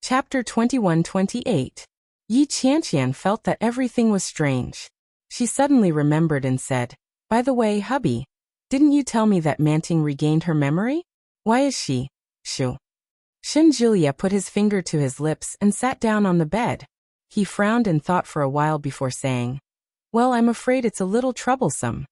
Chapter 21-28. Yi Qianqian felt that everything was strange. She suddenly remembered and said, "By the way, hubby, didn't you tell me that Manting regained her memory? Why is she, Shu?" Shen Julia put his finger to his lips and sat down on the bed. He frowned and thought for a while before saying, "Well, I'm afraid it's a little troublesome."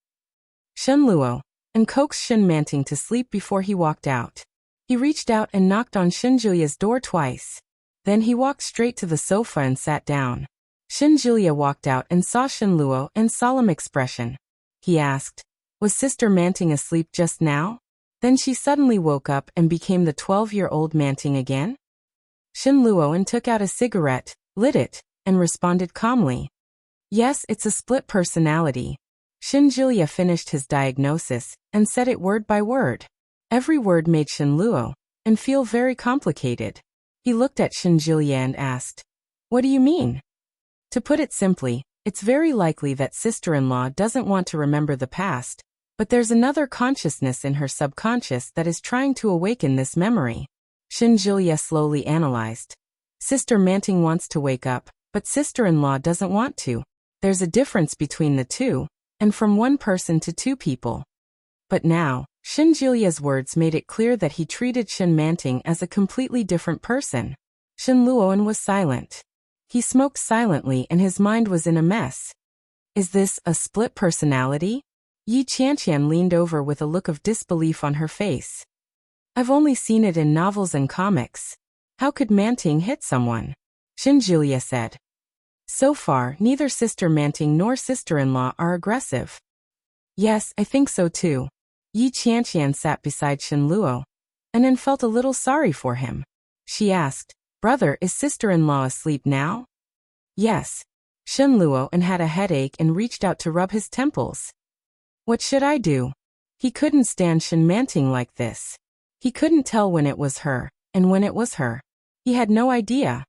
Shen Luo, and coaxed Shen Manting to sleep before he walked out. He reached out and knocked on Shen Julia's door twice. Then he walked straight to the sofa and sat down. Shen Julia walked out and saw Shen Luo and solemn expression. He asked, "Was Sister Manting asleep just now?" Then she suddenly woke up and became the 12-year-old Manting again. Shen Luo took out a cigarette, lit it, and responded calmly, "Yes, it's a split personality." Shen Julia finished his diagnosis and said it word by word. Every word made Shen Luo and feel very complicated. He looked at Shen Julia and asked, "What do you mean?" To put it simply, it's very likely that sister-in-law doesn't want to remember the past, but there's another consciousness in her subconscious that is trying to awaken this memory. Shen Julia slowly analyzed. Sister Manting wants to wake up, but sister-in-law doesn't want to. There's a difference between the two, and from one person to two people. But now, Shen Julia's words made it clear that he treated Shen Manting as a completely different person. Shen Luoan was silent. He smoked silently and his mind was in a mess. Is this a split personality? Yi Qianqian leaned over with a look of disbelief on her face. I've only seen it in novels and comics. How could Manting hit someone? Shen Julia said. So far, neither Sister Manting nor sister-in-law are aggressive. Yes, I think so too. Yi Qianqian sat beside Shen Luo, and then felt a little sorry for him. She asked, "Brother, is sister-in-law asleep now?" Yes. Shen Luo had a headache and reached out to rub his temples. What should I do? He couldn't stand Shen Manting like this. He couldn't tell when it was her, and when it was her. He had no idea.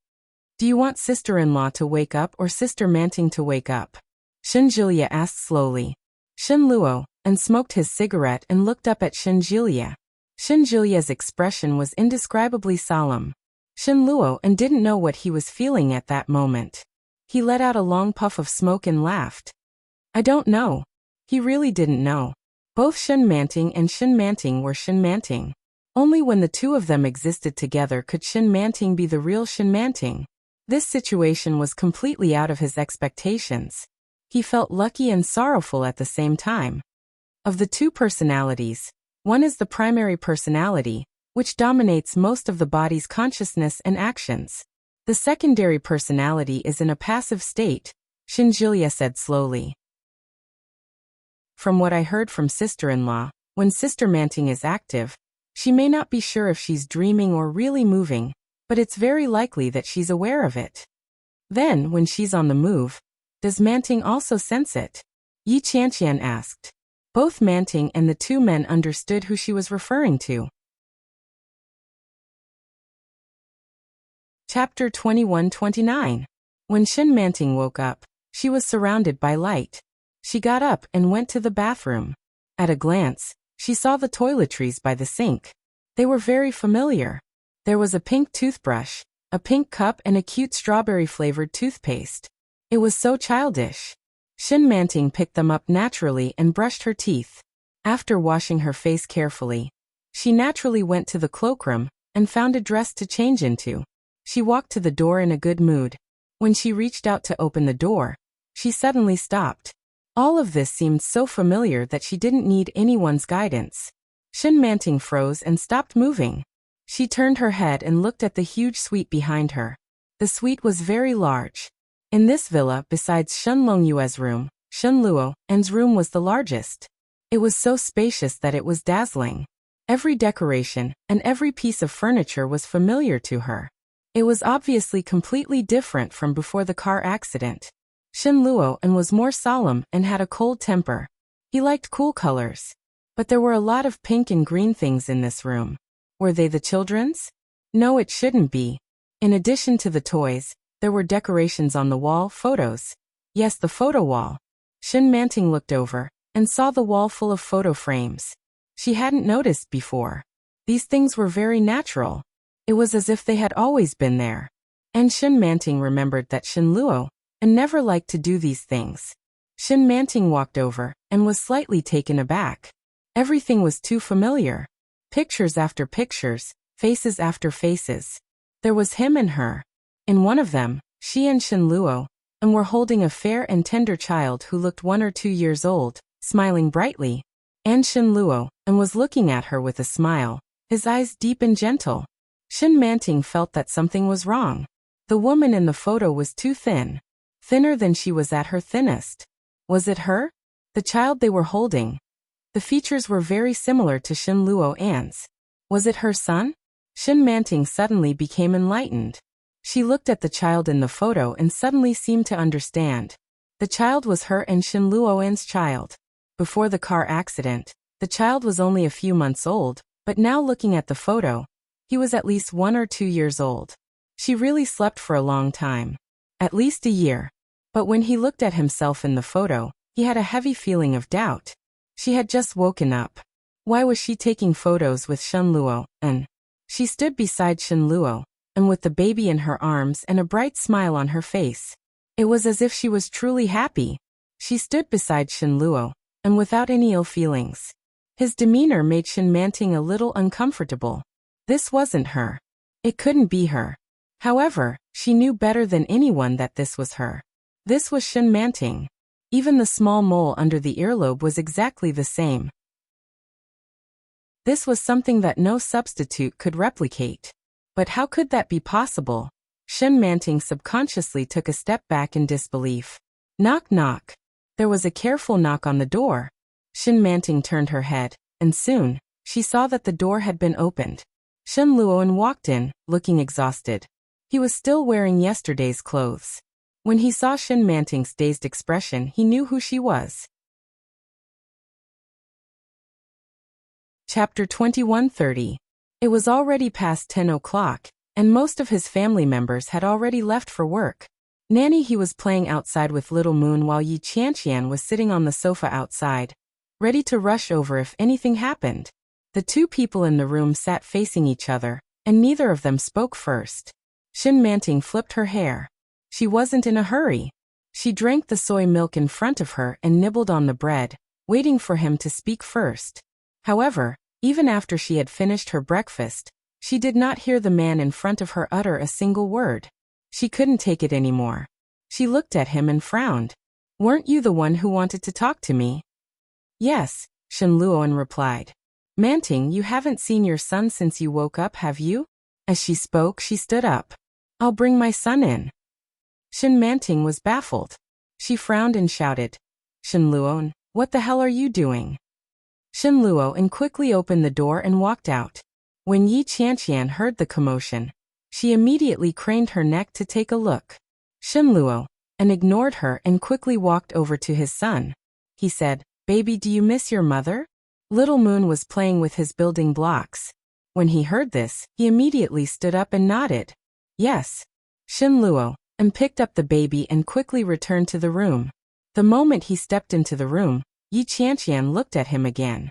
Do you want sister-in-law to wake up or Sister Manting to wake up? Shen Julia asked slowly. Shen Luo smoked his cigarette and looked up at Shen Julia. Shen Julia's expression was indescribably solemn. Shen Luo didn't know what he was feeling at that moment. He let out a long puff of smoke and laughed. I don't know. He really didn't know. Both Shen Manting and Shen Manting were Shen Manting. Only when the two of them existed together could Shen Manting be the real Shen Manting. This situation was completely out of his expectations. He felt lucky and sorrowful at the same time. Of the two personalities, one is the primary personality, which dominates most of the body's consciousness and actions. The secondary personality is in a passive state, Shen Julia said slowly. From what I heard from sister-in-law, when Sister Manting is active, she may not be sure if she's dreaming or really moving, but it's very likely that she's aware of it. Then, when she's on the move, does Manting also sense it? Yi Qianqian asked. Both Manting and the two men understood who she was referring to. Chapter 21-29. When Shen Manting woke up, she was surrounded by light. She got up and went to the bathroom. At a glance, she saw the toiletries by the sink. They were very familiar. There was a pink toothbrush, a pink cup and a cute strawberry-flavored toothpaste. It was so childish. Shen Manting picked them up naturally and brushed her teeth. After washing her face carefully, she naturally went to the cloakroom and found a dress to change into. She walked to the door in a good mood. When she reached out to open the door, she suddenly stopped. All of this seemed so familiar that she didn't need anyone's guidance. Shen Manting froze and stopped moving. She turned her head and looked at the huge suite behind her. The suite was very large. In this villa, besides Shen Longyue's room, Shen Luo's room was the largest. It was so spacious that it was dazzling. Every decoration and every piece of furniture was familiar to her. It was obviously completely different from before the car accident. Shen Luo was more solemn and had a cold temper. He liked cool colors. But there were a lot of pink and green things in this room. Were they the children's? No, it shouldn't be. In addition to the toys, there were decorations on the wall, photos. Yes, the photo wall. Shen Manting looked over and saw the wall full of photo frames. She hadn't noticed before. These things were very natural. It was as if they had always been there. And Shin Manting remembered that Shin Luo and never liked to do these things. Shin Manting walked over and was slightly taken aback. Everything was too familiar. Pictures after pictures, faces after faces. There was him and her. In one of them, she and Shin Luo and were holding a fair and tender child who looked 1 or 2 years old, smiling brightly. And Shin Luo and was looking at her with a smile, his eyes deep and gentle. Shin Manting felt that something was wrong. The woman in the photo was too thin. Thinner than she was at her thinnest. Was it her? The child they were holding. The features were very similar to Shin Luo An's. Was it her son? Shin Manting suddenly became enlightened. She looked at the child in the photo and suddenly seemed to understand. The child was her and Shin Luo An's child. Before the car accident, the child was only a few months old, but now looking at the photo, he was at least 1 or 2 years old. She really slept for a long time. At least a year. But when he looked at himself in the photo, he had a heavy feeling of doubt. She had just woken up. Why was she taking photos with Shin Luo? And she stood beside Shin Luo, and with the baby in her arms and a bright smile on her face. It was as if she was truly happy. She stood beside Shin Luo, and without any ill feelings. His demeanor made Shin Manting a little uncomfortable. This wasn't her. It couldn't be her. However, she knew better than anyone that this was her. This was Shin Manting. Even the small mole under the earlobe was exactly the same. This was something that no substitute could replicate. But how could that be possible? Shin Manting subconsciously took a step back in disbelief. Knock knock. There was a careful knock on the door. Shin Manting turned her head, and soon, she saw that the door had been opened. Shin Luoan walked in, looking exhausted. He was still wearing yesterday's clothes. When he saw Shin Manting's dazed expression, he knew who she was. Chapter 21:30. It was already past 10 o'clock, and most of his family members had already left for work. Nanny he was playing outside with Little Moon while Yi Qianqian was sitting on the sofa outside, ready to rush over if anything happened. The two people in the room sat facing each other, and neither of them spoke first. Shin Manting flipped her hair. She wasn't in a hurry. She drank the soy milk in front of her and nibbled on the bread, waiting for him to speak first. However, even after she had finished her breakfast, she did not hear the man in front of her utter a single word. She couldn't take it anymore. She looked at him and frowned. "Weren't you the one who wanted to talk to me?" "Yes," Shin Luoan replied. "Manting, you haven't seen your son since you woke up, have you?" As she spoke, she stood up. "I'll bring my son in." Shin Manting was baffled. She frowned and shouted, "Shin Luoan, what the hell are you doing?" Shin Luoan quickly opened the door and walked out. When Yi Qianqian heard the commotion, she immediately craned her neck to take a look. Shin Luo and ignored her and quickly walked over to his son. He said, "Baby, do you miss your mother?" Little Moon was playing with his building blocks. When he heard this, he immediately stood up and nodded. "Yes." Shin Luo and picked up the baby and quickly returned to the room. The moment he stepped into the room, Yi Qianqian looked at him again.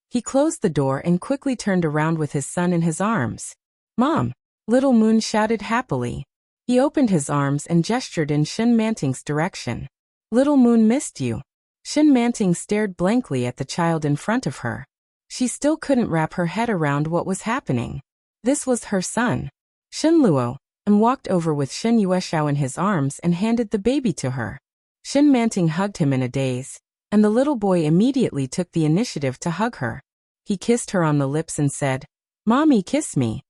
He closed the door and quickly turned around with his son in his arms. "Mom!" Little Moon shouted happily. He opened his arms and gestured in Shin Manting's direction. "Little Moon missed you." Shin Manting stared blankly at the child in front of her. She still couldn't wrap her head around what was happening. This was her son. Shin Luo and walked over with Shin Yuexiao in his arms and handed the baby to her. Shin Manting hugged him in a daze, and the little boy immediately took the initiative to hug her. He kissed her on the lips and said, "Mommy, kiss me."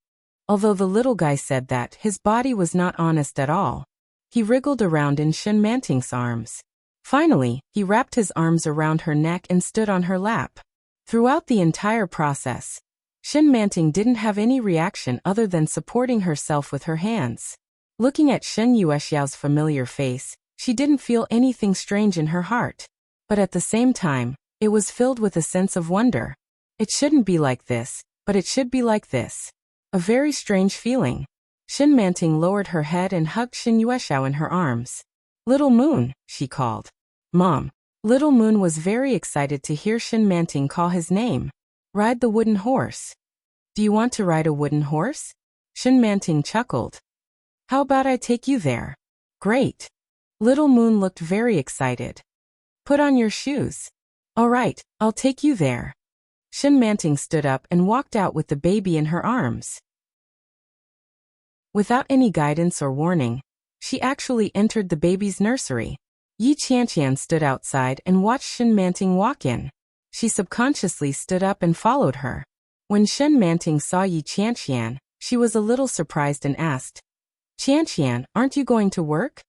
Although the little guy said that, his body was not honest at all. He wriggled around in Shin Manting's arms. Finally, he wrapped his arms around her neck and stood on her lap. Throughout the entire process, Shin Manting didn't have any reaction other than supporting herself with her hands. Looking at Shin Yuexiao's familiar face, she didn't feel anything strange in her heart. But at the same time, it was filled with a sense of wonder. It shouldn't be like this, but it should be like this. A very strange feeling. Shin Manting lowered her head and hugged Shin Yuexiao in her arms. "Little Moon," she called. "Mom." Little Moon was very excited to hear Shin Manting call his name. "Ride the wooden horse." "Do you want to ride a wooden horse?" Shin Manting chuckled. How about I take you there? Great. Little Moon looked very excited. Put on your shoes. All right, I'll take you there. Shin Manting stood up and walked out with the baby in her arms. Without any guidance or warning, she actually entered the baby's nursery. Yi Qianqian stood outside and watched Shin Manting walk in. She subconsciously stood up and followed her. When Shin Manting saw Yi Qianqian, she was a little surprised and asked, Qianqian, aren't you going to work?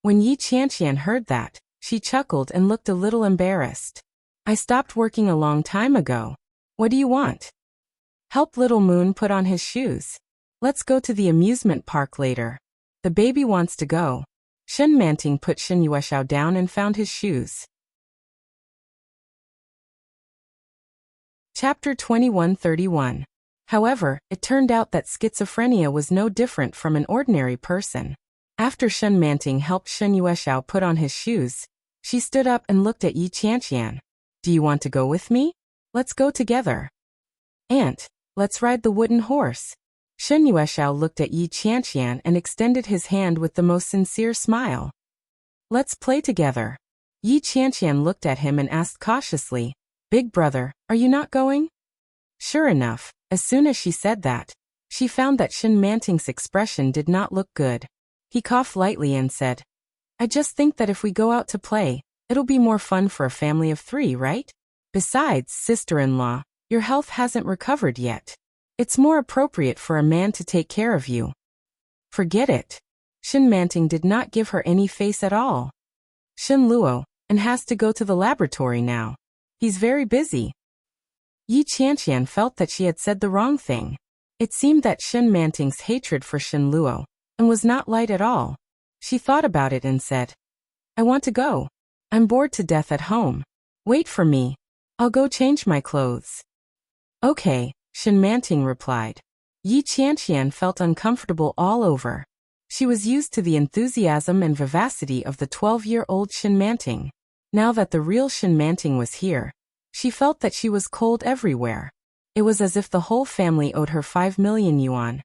When Yi Qianqian heard that, she chuckled and looked a little embarrassed. I stopped working a long time ago. What do you want? Help Little Moon put on his shoes. Let's go to the amusement park later. The baby wants to go. Shin Manting put Shin Yuexiao down and found his shoes. Chapter 2131. However, it turned out that schizophrenia was no different from an ordinary person. After Shin Manting helped Shin Yuexiao put on his shoes, she stood up and looked at Yi Qianqian. Do you want to go with me? Let's go together. Aunt, let's ride the wooden horse. Shin Yuexiao looked at Yi Qianqian and extended his hand with the most sincere smile. Let's play together. Yi Qianqian looked at him and asked cautiously, Big brother, are you not going? Sure enough, as soon as she said that, she found that Shin Manting's expression did not look good. He coughed lightly and said, I just think that if we go out to play, it'll be more fun for a family of 3, right? Besides, sister-in-law, your health hasn't recovered yet. It's more appropriate for a man to take care of you. Forget it. Shin Manting did not give her any face at all. Shin Luo, and has to go to the laboratory now. He's very busy. Yi Qianqian felt that she had said the wrong thing. It seemed that Shin Manting's hatred for Shin Luo and was not light at all. She thought about it and said, I want to go. I'm bored to death at home. Wait for me. I'll go change my clothes. Okay, Shin Manting replied. Yi Qianqian felt uncomfortable all over. She was used to the enthusiasm and vivacity of the 12-year-old Shin Manting. Now that the real Shin Manting was here, she felt that she was cold everywhere. It was as if the whole family owed her 5 million yuan.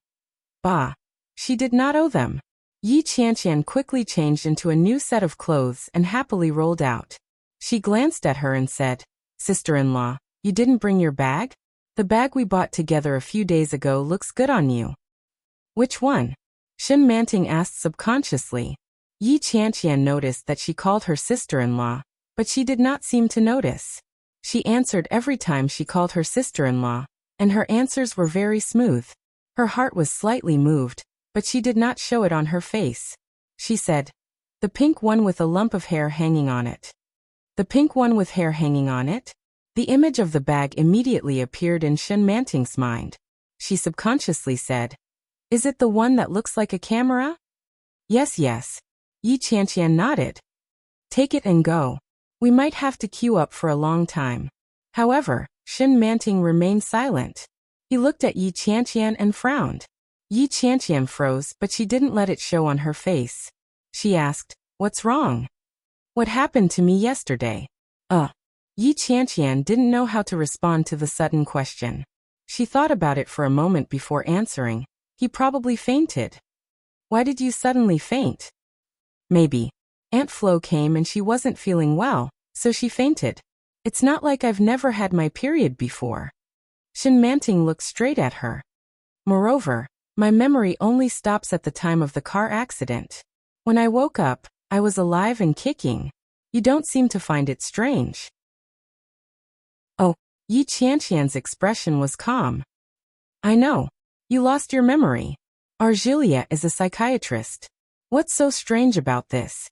Bah! She did not owe them. Yi Qianqian quickly changed into a new set of clothes and happily rolled out. She glanced at her and said, Sister-in-law, you didn't bring your bag? The bag we bought together a few days ago looks good on you. Which one? Shin Manting asked subconsciously. Yi Qianqian noticed that she called her sister-in-law, but she did not seem to notice. She answered every time she called her sister-in-law, and her answers were very smooth. Her heart was slightly moved, but she did not show it on her face. She said, The pink one with a lump of hair hanging on it. The pink one with hair hanging on it? The image of the bag immediately appeared in Shin Manting's mind. She subconsciously said, Is it the one that looks like a camera? Yes, yes. Yi Qianqian nodded. Take it and go. We might have to queue up for a long time. However, Shin Manting remained silent. He looked at Yi Qianqian and frowned. Yi Qianqian froze, but she didn't let it show on her face. She asked, What's wrong? What happened to me yesterday? Yi Qianqian didn't know how to respond to the sudden question. She thought about it for a moment before answering. He probably fainted. Why did you suddenly faint? Maybe. Aunt Flo came and she wasn't feeling well, so she fainted. It's not like I've never had my period before. Shin Manting looked straight at her. Moreover, my memory only stops at the time of the car accident. When I woke up, I was alive and kicking. You don't seem to find it strange. Oh, Yi Qianqian's expression was calm. I know. You lost your memory. Argelia is a psychiatrist. What's so strange about this?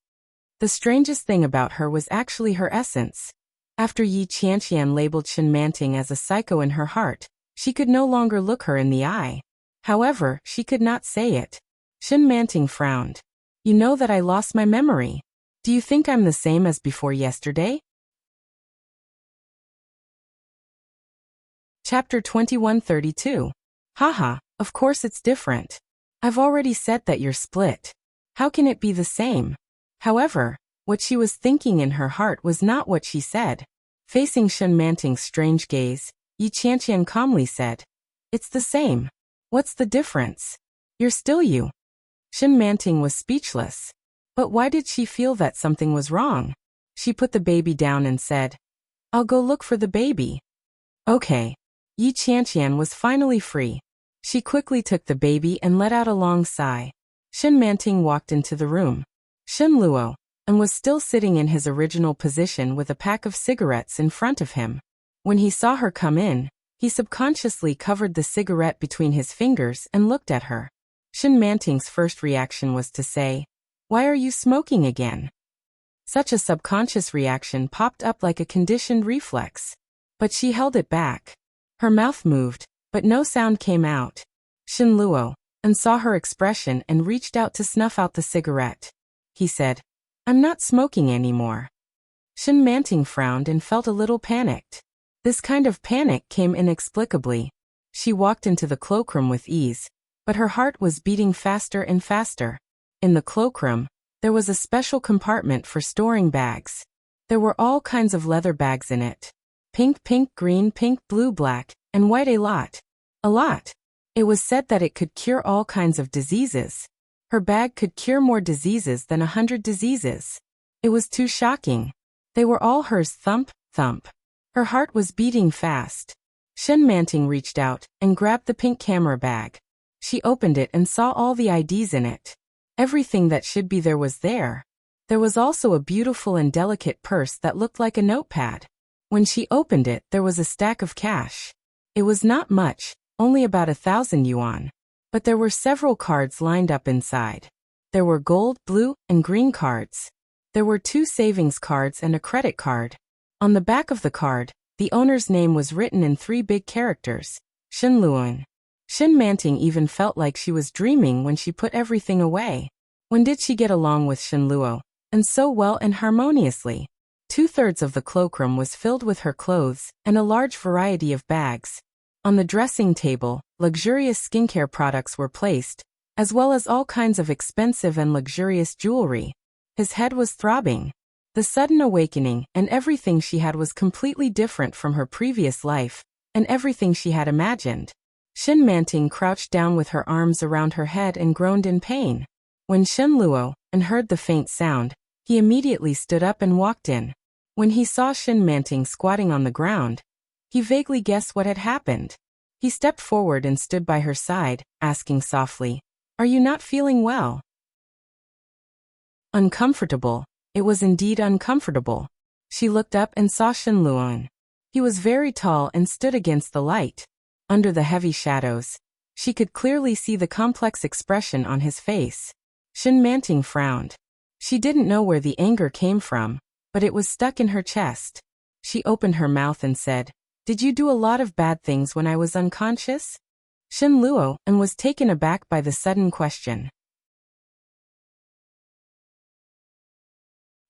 The strangest thing about her was actually her essence. After Yi Qianqian labeled Shin Manting as a psycho in her heart, she could no longer look her in the eye. However, she could not say it. Shin Manting frowned. You know that I lost my memory. Do you think I'm the same as before yesterday? Chapter 2132. Haha, of course it's different. I've already said that you're split. How can it be the same? However, what she was thinking in her heart was not what she said. Facing Shin Manting's strange gaze, Yi Qianqian calmly said, It's the same. What's the difference? You're still you. Shin Manting was speechless. But why did she feel that something was wrong? She put the baby down and said, "I'll go look for the baby." Okay. Yi Qianqian was finally free. She quickly took the baby and let out a long sigh. Shin Manting walked into the room. Shin Luo, and was still sitting in his original position with a pack of cigarettes in front of him. When he saw her come in, he subconsciously covered the cigarette between his fingers and looked at her. Shin Manting's first reaction was to say, "Why are you smoking again?" Such a subconscious reaction popped up like a conditioned reflex. But she held it back. Her mouth moved, but no sound came out. Shin Luo, and saw her expression and reached out to snuff out the cigarette. He said, "I'm not smoking anymore." Shin Manting frowned and felt a little panicked. This kind of panic came inexplicably. She walked into the cloakroom with ease, but her heart was beating faster and faster. In the cloakroom, there was a special compartment for storing bags. There were all kinds of leather bags in it. Pink, green, pink, blue, black, and white, a lot. A lot. It was said that it could cure all kinds of diseases. Her bag could cure more diseases than 100 diseases. It was too shocking. They were all hers. Thump, thump. Her heart was beating fast. Shin Manting reached out and grabbed the pink camera bag. She opened it and saw all the IDs in it. Everything that should be there was there. There was also a beautiful and delicate purse that looked like a notepad. When she opened it, there was a stack of cash. It was not much, only about 1,000 yuan. But there were several cards lined up inside. There were gold, blue, and green cards. There were 2 savings cards and a credit card. On the back of the card, the owner's name was written in 3 big characters, Shin Luon. Shin Manting even felt like she was dreaming when she put everything away. When did she get along with Shin Luo, and so well and harmoniously? 2/3 of the cloakroom was filled with her clothes and a large variety of bags. On the dressing table, luxurious skincare products were placed, as well as all kinds of expensive and luxurious jewelry. His head was throbbing. The sudden awakening and everything she had was completely different from her previous life, and everything she had imagined. Shin Manting crouched down with her arms around her head and groaned in pain. When Shin Luo and heard the faint sound, he immediately stood up and walked in. When he saw Shin Manting squatting on the ground, he vaguely guessed what had happened. He stepped forward and stood by her side, asking softly, "Are you not feeling well?" Uncomfortable. It was indeed uncomfortable. She looked up and saw Shin Luon. He was very tall and stood against the light. Under the heavy shadows, she could clearly see the complex expression on his face. Shin Manting frowned. She didn't know where the anger came from, but it was stuck in her chest. She opened her mouth and said, "Did you do a lot of bad things when I was unconscious?" Shin Luo and was taken aback by the sudden question.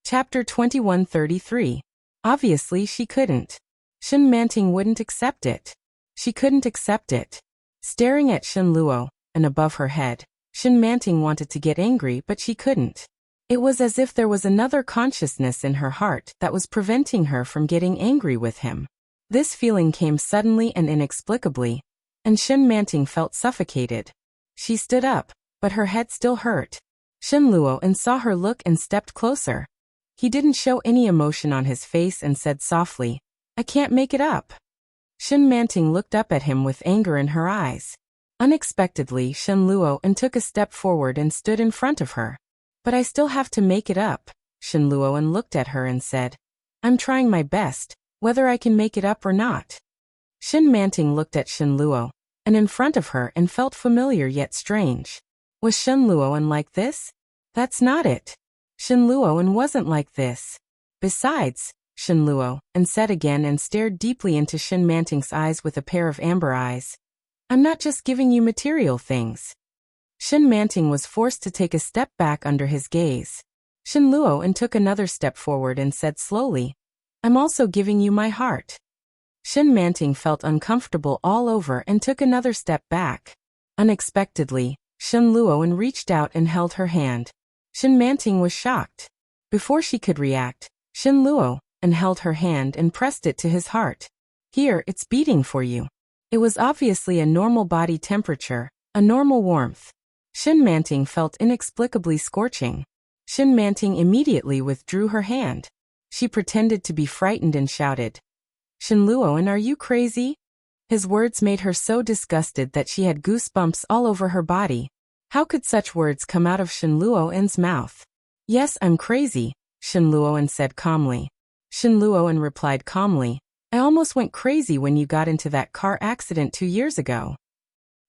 Chapter 2133. Obviously she couldn't. Shin Manting wouldn't accept it. She couldn't accept it. Staring at Shin Luo, and above her head, Shin Manting wanted to get angry but she couldn't. It was as if there was another consciousness in her heart that was preventing her from getting angry with him. This feeling came suddenly and inexplicably, and Shin Manting felt suffocated. She stood up, but her head still hurt. Shin Luo and saw her look and stepped closer. He didn't show any emotion on his face and said softly, "I can't make it up." Shin Manting looked up at him with anger in her eyes. Unexpectedly, Shin Luo and took a step forward and stood in front of her. "But I still have to make it up." Shin Luo and looked at her and said, "I'm trying my best, whether I can make it up or not." Shin Manting looked at Shin Luo, and in front of her and felt familiar yet strange. Was Shin Luo and like this? That's not it. Shin Luo and wasn't like this. Besides, Shin Luo and said again and stared deeply into Shin Manting's eyes with a pair of amber eyes. "I'm not just giving you material things." Shin Manting was forced to take a step back under his gaze. Shin Luo and took another step forward and said slowly, "I'm also giving you my heart." Shin Manting felt uncomfortable all over and took another step back. Unexpectedly, Shin Luo and reached out and held her hand. Shin Manting was shocked. Before she could react, Shin Luo and held her hand and pressed it to his heart. "Here, it's beating for you." It was obviously a normal body temperature, a normal warmth. Shin Manting felt inexplicably scorching. Shin Manting immediately withdrew her hand. She pretended to be frightened and shouted, "Shin Luoan, are you crazy?" His words made her so disgusted that she had goosebumps all over her body. How could such words come out of Shin Luoan's mouth? "Yes, I'm crazy," Shin Luoan said calmly. Shin Luoan replied calmly, "I almost went crazy when you got into that car accident 2 years ago."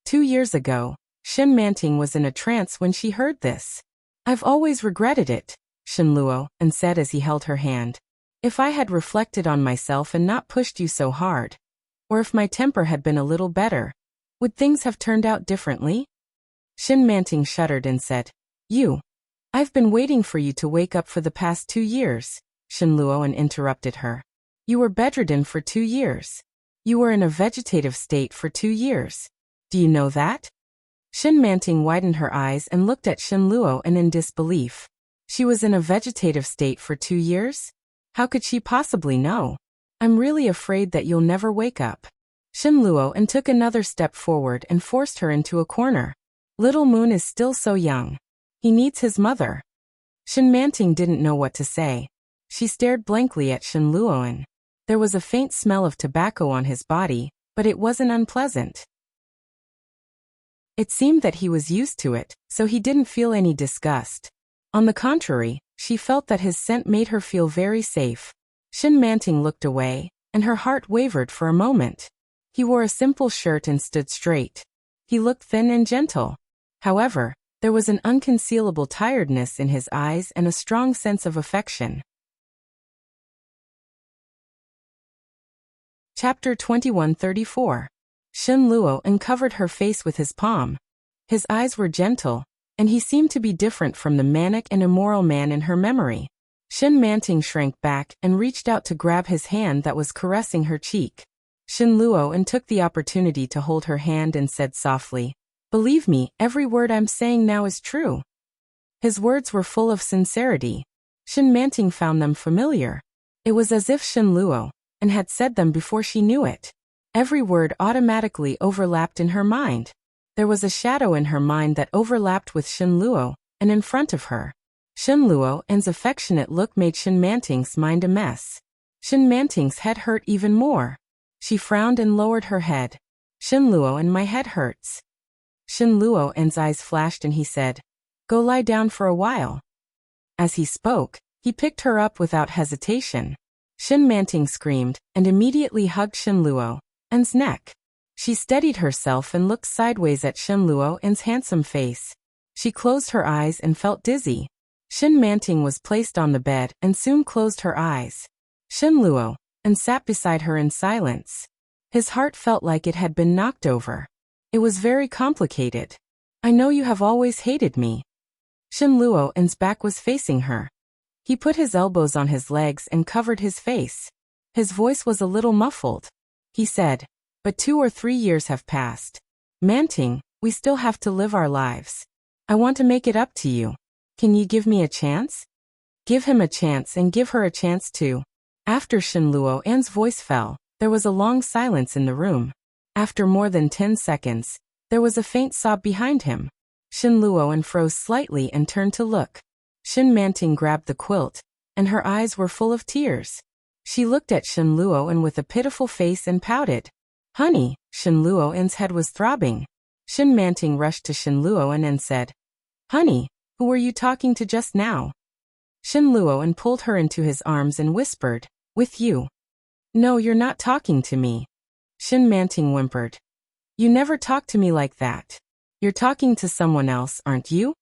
2 years ago, Shin Manting was in a trance when she heard this. "I've always regretted it," Shin Luoan said as he held her hand. "If I had reflected on myself and not pushed you so hard, or if my temper had been a little better, would things have turned out differently?" Shin Manting shuddered and said, I've been waiting for you to wake up for the past 2 years," Shin Luoan interrupted her. "You were bedridden for 2 years. You were in a vegetative state for 2 years. Do you know that?" Shin Manting widened her eyes and looked at Shin Luoan in disbelief. She was in a vegetative state for 2 years? How could she possibly know? "I'm really afraid that you'll never wake up." Shin Luoan took another step forward and forced her into a corner. "Little Moon is still so young. He needs his mother." Shin Manting didn't know what to say. She stared blankly at Shin Luoan. There was a faint smell of tobacco on his body, but it wasn't unpleasant. It seemed that he was used to it, so he didn't feel any disgust. On the contrary, she felt that his scent made her feel very safe. Shin Manting looked away, and her heart wavered for a moment. He wore a simple shirt and stood straight. He looked thin and gentle. However, there was an unconcealable tiredness in his eyes and a strong sense of affection. Chapter 2134. Shin Luoan covered her face with his palm. His eyes were gentle, and he seemed to be different from the manic and immoral man in her memory. Shin Manting shrank back and reached out to grab his hand that was caressing her cheek. Shin Luoan took the opportunity to hold her hand and said softly, "Believe me, every word I'm saying now is true." His words were full of sincerity. Shin Manting found them familiar. It was as if Shin Luoan had said them before she knew it. Every word automatically overlapped in her mind. There was a shadow in her mind that overlapped with Shin Luoan in front of her. Shin Luoan's affectionate look made Shin Manting's mind a mess. Shin Manting's head hurt even more. She frowned and lowered her head. "Shin Luoan, my head hurts." Shin Luoan's eyes flashed and he said, "Go lie down for a while." As he spoke, he picked her up without hesitation. Shin Manting screamed and immediately hugged Shin Luoan's neck. She steadied herself and looked sideways at Shin Luoan's handsome face. She closed her eyes and felt dizzy. Shin Manting was placed on the bed and soon closed her eyes. Shin Luoan sat beside her in silence. His heart felt like it had been knocked over. It was very complicated. "I know you have always hated me." Shin Luoan's back was facing her. He put his elbows on his legs and covered his face. His voice was a little muffled. He said, "But 2 or 3 years have passed. Manting, we still have to live our lives. I want to make it up to you. Can you give me a chance?" Give him a chance and give her a chance too. After Shin Luoan's voice fell, there was a long silence in the room. After more than 10 seconds, there was a faint sob behind him. Shin Luoan froze slightly and turned to look. Shin Manting grabbed the quilt, and her eyes were full of tears. She looked at Shin Luoan with a pitiful face and pouted. "Honey," Shin Luoan's head was throbbing. Shin Manting rushed to Shin Luoan and said, "Honey, who were you talking to just now?" Shin Luoan pulled her into his arms and whispered, "With you." "No, you're not talking to me." Shin Manting whimpered. "You never talk to me like that. You're talking to someone else, aren't you?"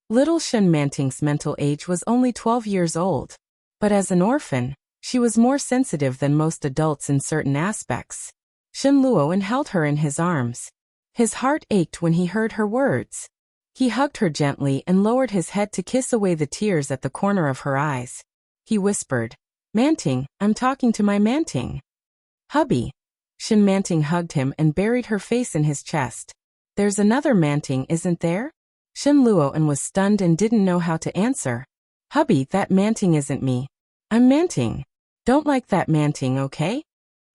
Little Shin Manting's mental age was only 12 years old. But as an orphan, she was more sensitive than most adults in certain aspects. Shin Luoan held her in his arms. His heart ached when he heard her words. He hugged her gently and lowered his head to kiss away the tears at the corner of her eyes. He whispered, "Manting, I'm talking to my Manting." "Hubby." Shin Manting hugged him and buried her face in his chest. "There's another Manting, isn't there?" Shin Luoan was stunned and didn't know how to answer. "Hubby, that Manting isn't me. I'm Manting. Don't like that Manting, okay?"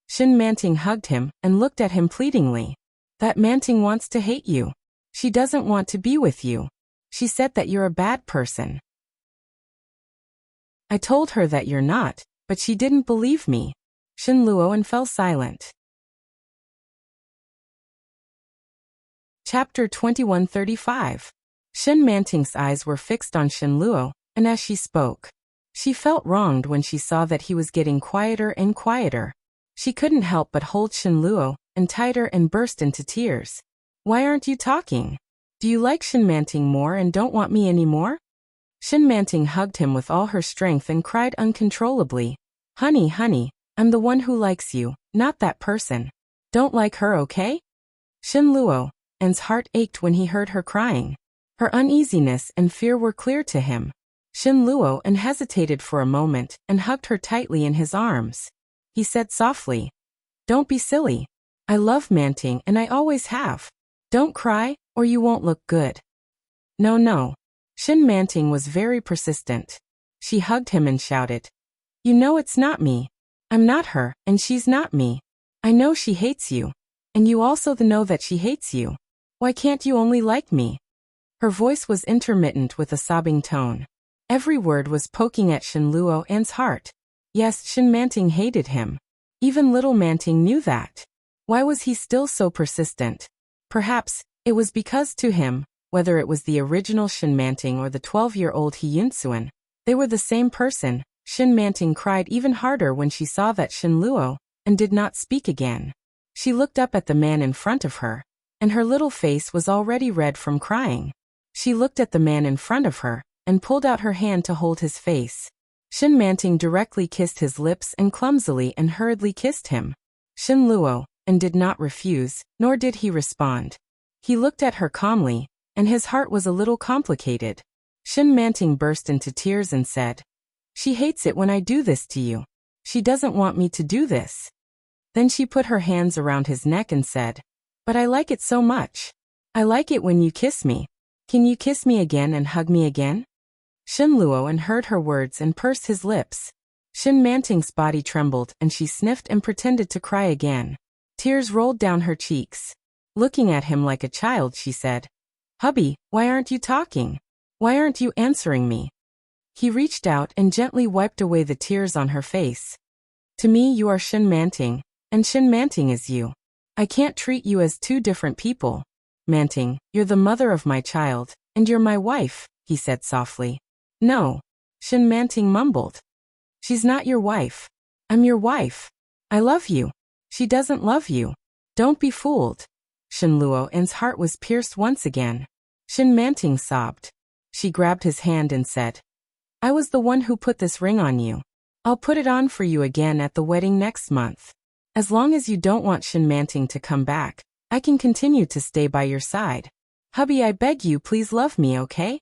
Shin Manting hugged him and looked at him pleadingly. "That Manting wants to hate you." She doesn't want to be with you. She said that you're a bad person. I told her that you're not, but she didn't believe me. Shen Luo fell silent. Chapter 2135. Shen Manting's eyes were fixed on Shen Luo, and as she spoke, she felt wronged when she saw that he was getting quieter and quieter. She couldn't help but hold Shen Luo tighter and burst into tears. Why aren't you talking? Do you like Shen Manting more and don't want me anymore? Shen Manting hugged him with all her strength and cried uncontrollably. Honey, honey, I'm the one who likes you, not that person. Don't like her, okay? Shen Luo's heart ached when he heard her crying. Her uneasiness and fear were clear to him. Shen Luo hesitated for a moment and hugged her tightly in his arms. He said softly, Don't be silly. I love Manting and I always have. Don't cry, or you won't look good. No. Shen Manting was very persistent. She hugged him and shouted, You know it's not me. I'm not her, and she's not me. I know she hates you. And you also know that she hates you. Why can't you only like me? Her voice was intermittent with a sobbing tone. Every word was poking at Shen Luo's heart. Yes, Shen Manting hated him. Even little Manting knew that. Why was he still so persistent? Perhaps it was because to him, whether it was the original Shen Manting or the 12-year-old He Yunsuan, they were the same person. Shen Manting cried even harder when she saw that Shen Luo did not speak again. She looked up at the man in front of her, and her little face was already red from crying. She looked at the man in front of her and pulled out her hand to hold his face. Shen Manting directly kissed his lips and clumsily and hurriedly kissed him. Shen Luo did not refuse, nor did he respond. He looked at her calmly, and his heart was a little complicated. Shen Manting burst into tears and said, She hates it when I do this to you. She doesn't want me to do this. Then she put her hands around his neck and said, But I like it so much. I like it when you kiss me. Can you kiss me again and hug me again? Shen Luo heard her words and pursed his lips. Shen Manting's body trembled and she sniffed and pretended to cry again. Tears rolled down her cheeks. Looking at him like a child, she said, Hubby, why aren't you talking? Why aren't you answering me? He reached out and gently wiped away the tears on her face. To me you are Shen Manting, and Shen Manting is you. I can't treat you as two different people. Manting, you're the mother of my child, and you're my wife, he said softly. No. Shen Manting mumbled. She's not your wife. I'm your wife. I love you. She doesn't love you. Don't be fooled. Shen Luo's heart was pierced once again. Shen Manting sobbed. She grabbed his hand and said, I was the one who put this ring on you. I'll put it on for you again at the wedding next month. As long as you don't want Shen Manting to come back, I can continue to stay by your side. Hubby, I beg you, please love me, okay?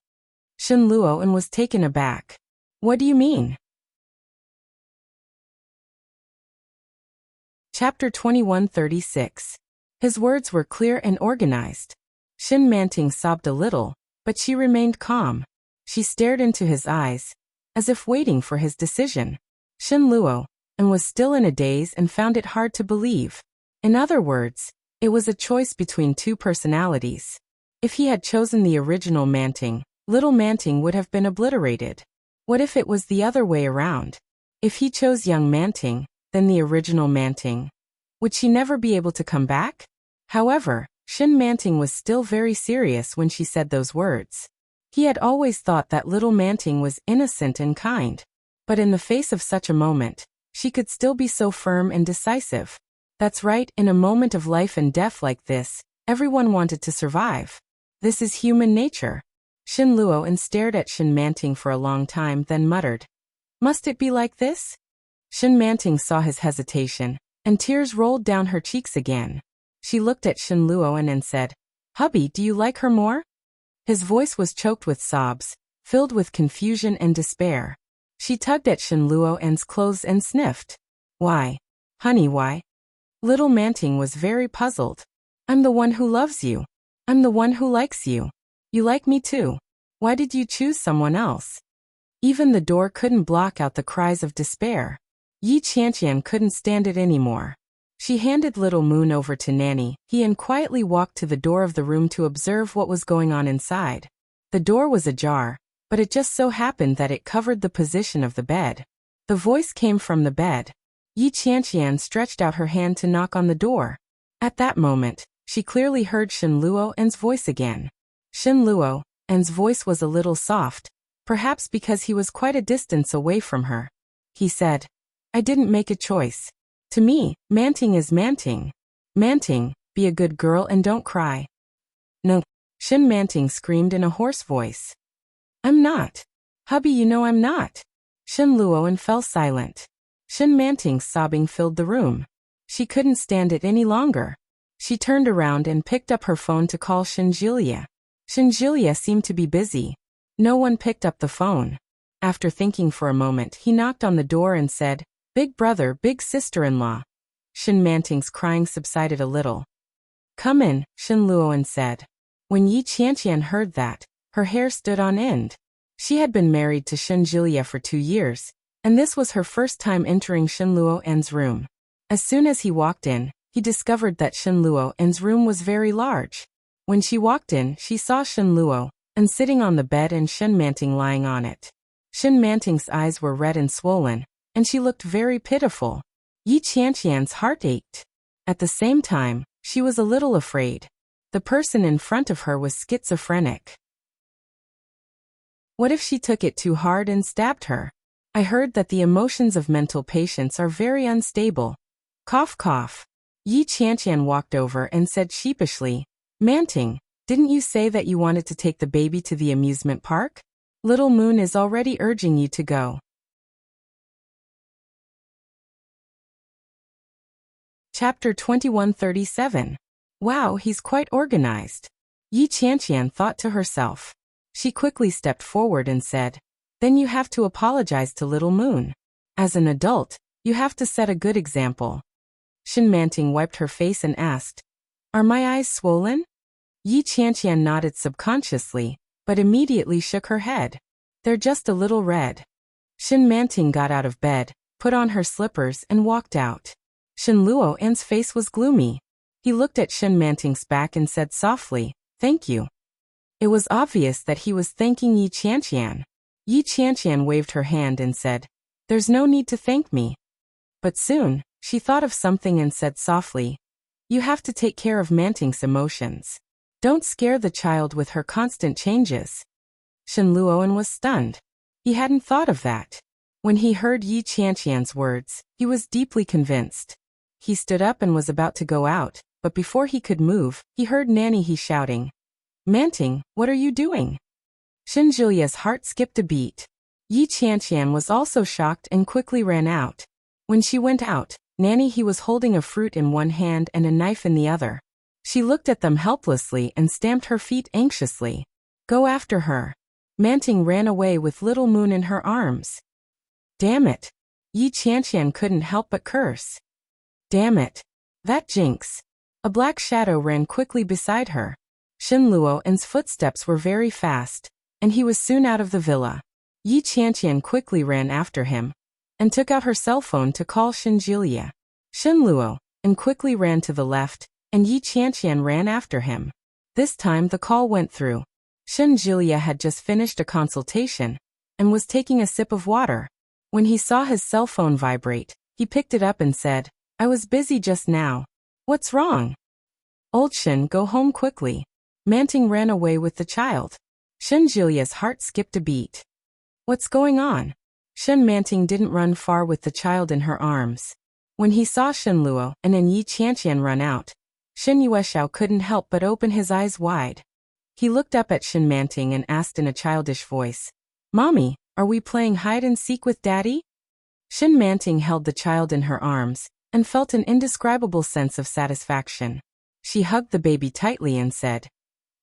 Shen Luo was taken aback. What do you mean? Chapter 2136. His words were clear and organized. Shen Manting sobbed a little, but she remained calm. She stared into his eyes, as if waiting for his decision. Shen Luo was still in a daze and found it hard to believe. In other words, it was a choice between two personalities. If he had chosen the original Manting, little Manting would have been obliterated. What if it was the other way around? If he chose young Manting, then the original Manting, would she never be able to come back? However, Shen Manting was still very serious when she said those words. He had always thought that little Manting was innocent and kind. But in the face of such a moment, she could still be so firm and decisive. That's right, in a moment of life and death like this, everyone wanted to survive. This is human nature. Shen Luo stared at Shen Manting for a long time, then muttered, Must it be like this? Shen Manting saw his hesitation, and tears rolled down her cheeks again. She looked at Shen Luo and said, Hubby, do you like her more? His voice was choked with sobs, filled with confusion and despair. She tugged at Shen Luo's clothes and sniffed. Why? Honey, why? Little Manting was very puzzled. I'm the one who loves you. I'm the one who likes you. You like me too. Why did you choose someone else? Even the door couldn't block out the cries of despair. Yi Qianqian couldn't stand it anymore. She handed little Moon over to Nanny, and quietly walked to the door of the room to observe what was going on inside. The door was ajar, but it just so happened that it covered the position of the bed. The voice came from the bed. Yi Qianqian stretched out her hand to knock on the door. At that moment, she clearly heard Shen Luo'an's voice again. Shen Luo'an's voice was a little soft, perhaps because he was quite a distance away from her. He said, "I didn't make a choice. To me, Manting is Manting. Manting, be a good girl and don't cry." "No," Shen Manting screamed in a hoarse voice. "I'm not. Hubby, you know I'm not." Shen Luo'an fell silent. Shen Manting's sobbing filled the room. She couldn't stand it any longer. She turned around and picked up her phone to call Shen Jilia. Shen Jilia seemed to be busy. No one picked up the phone. After thinking for a moment, he knocked on the door and said, "Big brother, big sister-in-law." Shen Manting's crying subsided a little. "Come in," Shen Luo'an said. When Yi Qianqian heard that, her hair stood on end. She had been married to Shen Jilia for 2 years, and this was her first time entering Shen Luo'an's room. As soon as he walked in, he discovered that Shen Luo'an's room was very large. When she walked in, she saw Shen Luo'an sitting on the bed and Shen Manting lying on it. Shen Manting's eyes were red and swollen, and she looked very pitiful. Yi Qianqian's heart ached. At the same time, she was a little afraid. The person in front of her was schizophrenic. What if she took it too hard and stabbed her? I heard that the emotions of mental patients are very unstable. Cough cough. Yi Qianqian walked over and said sheepishly, "Manting, didn't you say that you wanted to take the baby to the amusement park? Little Moon is already urging you to go." Chapter 2137. Wow, he's quite organized. Yi Qianqian thought to herself. She quickly stepped forward and said, "Then you have to apologize to Little Moon. As an adult, you have to set a good example." Shen Manting wiped her face and asked, "Are my eyes swollen?" Yi Qianqian nodded subconsciously, but immediately shook her head. "They're just a little red." Shen Manting got out of bed, put on her slippers and walked out. Shen Luo'an's face was gloomy. He looked at Shen Manting's back and said softly, "Thank you." It was obvious that he was thanking Yi Qianqian. Yi Qianqian waved her hand and said, "There's no need to thank me." But soon, she thought of something and said softly, "You have to take care of Manting's emotions. Don't scare the child with her constant changes." Shen Luo'an was stunned. He hadn't thought of that. When he heard Yi Qianqian's words, he was deeply convinced. He stood up and was about to go out, but before he could move, he heard Nanny shouting, "Manting, what are you doing?" Shen Jilia's heart skipped a beat. Yi Qianqian was also shocked and quickly ran out. When she went out, Nanny was holding a fruit in one hand and a knife in the other. She looked at them helplessly and stamped her feet anxiously. "Go after her." Manting ran away with Little Moon in her arms. "Damn it." Yi Qianqian couldn't help but curse. "Damn it. That jinx." A black shadow ran quickly beside her. Shen Luo'an's footsteps were very fast, and he was soon out of the villa. Yi Qianqian quickly ran after him, and took out her cell phone to call Shen Jilia. Shen Luo'an quickly ran to the left, and Yi Qianqian ran after him. This time the call went through. Shen Jilia had just finished a consultation, and was taking a sip of water. When he saw his cell phone vibrate, he picked it up and said, "I was busy just now. What's wrong?" "Old Shen, go home quickly." Manting ran away with the child. Shen Jilia's heart skipped a beat. What's going on? Shen Manting didn't run far with the child in her arms. When he saw Shen Luo and Yi Qianqian run out, Shen Yuexiao couldn't help but open his eyes wide. He looked up at Shen Manting and asked in a childish voice, "Mommy, are we playing hide and seek with Daddy?" Shen Manting held the child in her arms and felt an indescribable sense of satisfaction. She hugged the baby tightly and said,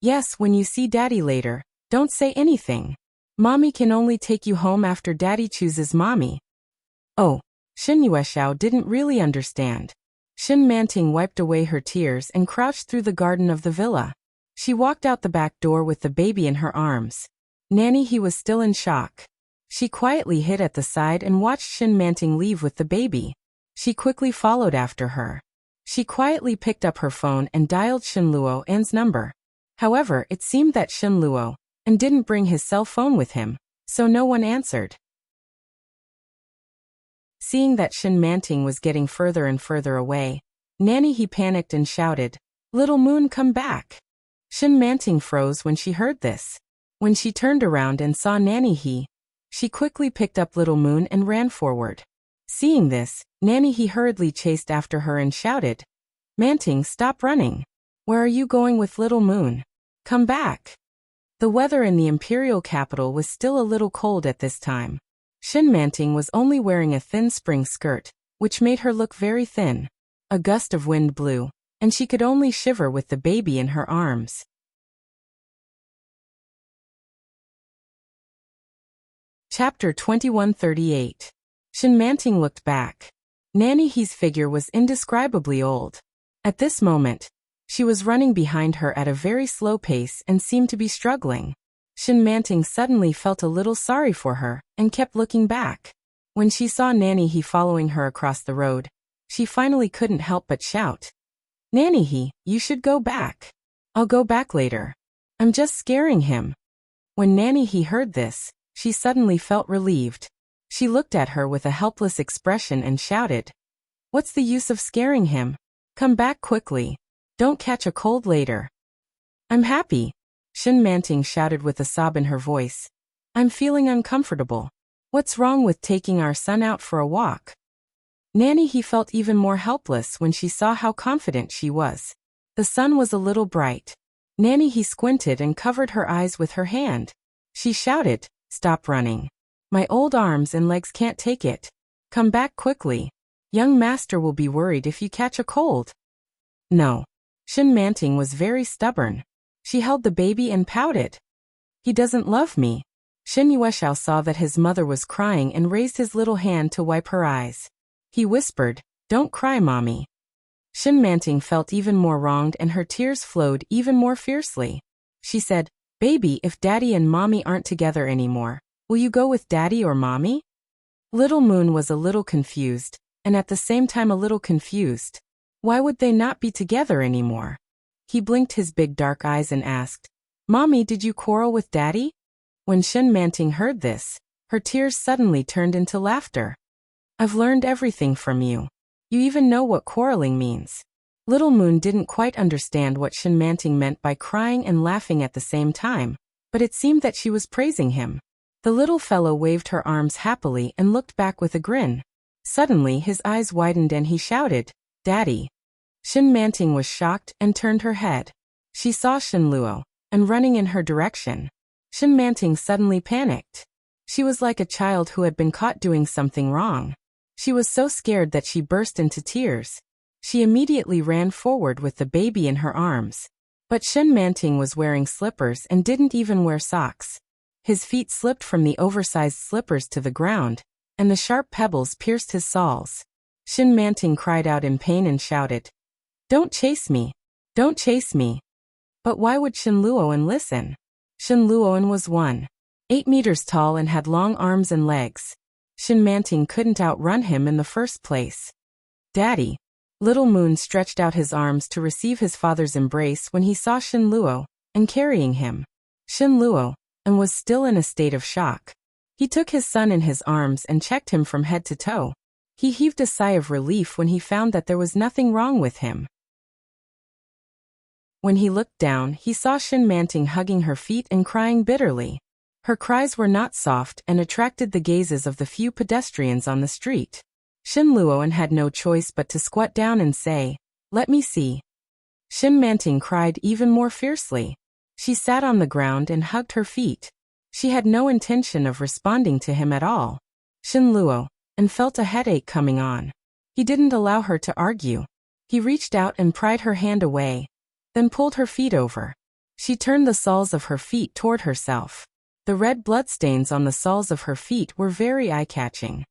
"Yes, when you see Daddy later, don't say anything. Mommy can only take you home after Daddy chooses Mommy." Oh, Shen Yuexiao didn't really understand. Shen Manting wiped away her tears and crouched through the garden of the villa. She walked out the back door with the baby in her arms. Nanny was still in shock. She quietly hid at the side and watched Shen Manting leave with the baby. She quickly followed after her. She quietly picked up her phone and dialed Shen Luo'an's number. However, it seemed that Shen Luo'an didn't bring his cell phone with him, so no one answered. Seeing that Shen Manting was getting further and further away, Nanny he panicked and shouted, "Little Moon, come back!" Shen Manting froze when she heard this. When she turned around and saw Nanny he, she quickly picked up Little Moon and ran forward. Seeing this, Nanny he hurriedly chased after her and shouted, "Manting, stop running! Where are you going with Little Moon? Come back!" The weather in the imperial capital was still a little cold at this time. Shen Manting was only wearing a thin spring skirt, which made her look very thin. A gust of wind blew, and she could only shiver with the baby in her arms. Chapter 2138. Shen Manting looked back. Nanny he's figure was indescribably old. At this moment, she was running behind her at a very slow pace and seemed to be struggling. Shen Manting suddenly felt a little sorry for her and kept looking back. When she saw Nanny he following her across the road, she finally couldn't help but shout, "Nanny he, you should go back." "I'll go back later. I'm just scaring him." When Nanny he heard this, she suddenly felt relieved. She looked at her with a helpless expression and shouted, "What's the use of scaring him? Come back quickly. Don't catch a cold later." "I'm happy," Shen Manting shouted with a sob in her voice. "I'm feeling uncomfortable. What's wrong with taking our son out for a walk?" Nanny he felt even more helpless when she saw how confident she was. The sun was a little bright. Nanny he squinted and covered her eyes with her hand. She shouted, "Stop running. My old arms and legs can't take it. Come back quickly. Young master will be worried if you catch a cold." No. Shen Manting was very stubborn. She held the baby and pouted. "He doesn't love me." Shen Yueshao saw that his mother was crying and raised his little hand to wipe her eyes. He whispered, "Don't cry, mommy." Shen Manting felt even more wronged and her tears flowed even more fiercely. She said, "Baby, if daddy and mommy aren't together anymore, will you go with daddy or mommy?" Little Moon was a little confused, and at the same time a little confused. Why would they not be together anymore? He blinked his big dark eyes and asked, "Mommy, did you quarrel with daddy?" When Shen Manting heard this, her tears suddenly turned into laughter. "I've learned everything from you. You even know what quarreling means." Little Moon didn't quite understand what Shen Manting meant by crying and laughing at the same time, but it seemed that she was praising him. The little fellow waved her arms happily and looked back with a grin. Suddenly his eyes widened and he shouted, "Daddy." Shen Manting was shocked and turned her head. She saw Shen Luo, and running in her direction. Shen Manting suddenly panicked. She was like a child who had been caught doing something wrong. She was so scared that she burst into tears. She immediately ran forward with the baby in her arms. But Shen Manting was wearing slippers and didn't even wear socks. His feet slipped from the oversized slippers to the ground, and the sharp pebbles pierced his soles. Shen Manting cried out in pain and shouted, "Don't chase me! Don't chase me!" But why would Shen Luo'an listen? Shen Luo'an was 1.8 meters tall and had long arms and legs. Shen Manting couldn't outrun him in the first place. "Daddy." Little Moon stretched out his arms to receive his father's embrace when he saw Shen Luo'an carrying him. Shen Luo'an was still in a state of shock. He took his son in his arms and checked him from head to toe. He heaved a sigh of relief when he found that there was nothing wrong with him. When he looked down, he saw Shen Manting hugging her feet and crying bitterly. Her cries were not soft and attracted the gazes of the few pedestrians on the street. Shen Luo'an had no choice but to squat down and say, "Let me see." Shen Manting cried even more fiercely. She sat on the ground and hugged her feet. She had no intention of responding to him at all. Shen Luo'an felt a headache coming on. He didn't allow her to argue. He reached out and pried her hand away, then pulled her feet over. She turned the soles of her feet toward herself. The red bloodstains on the soles of her feet were very eye-catching.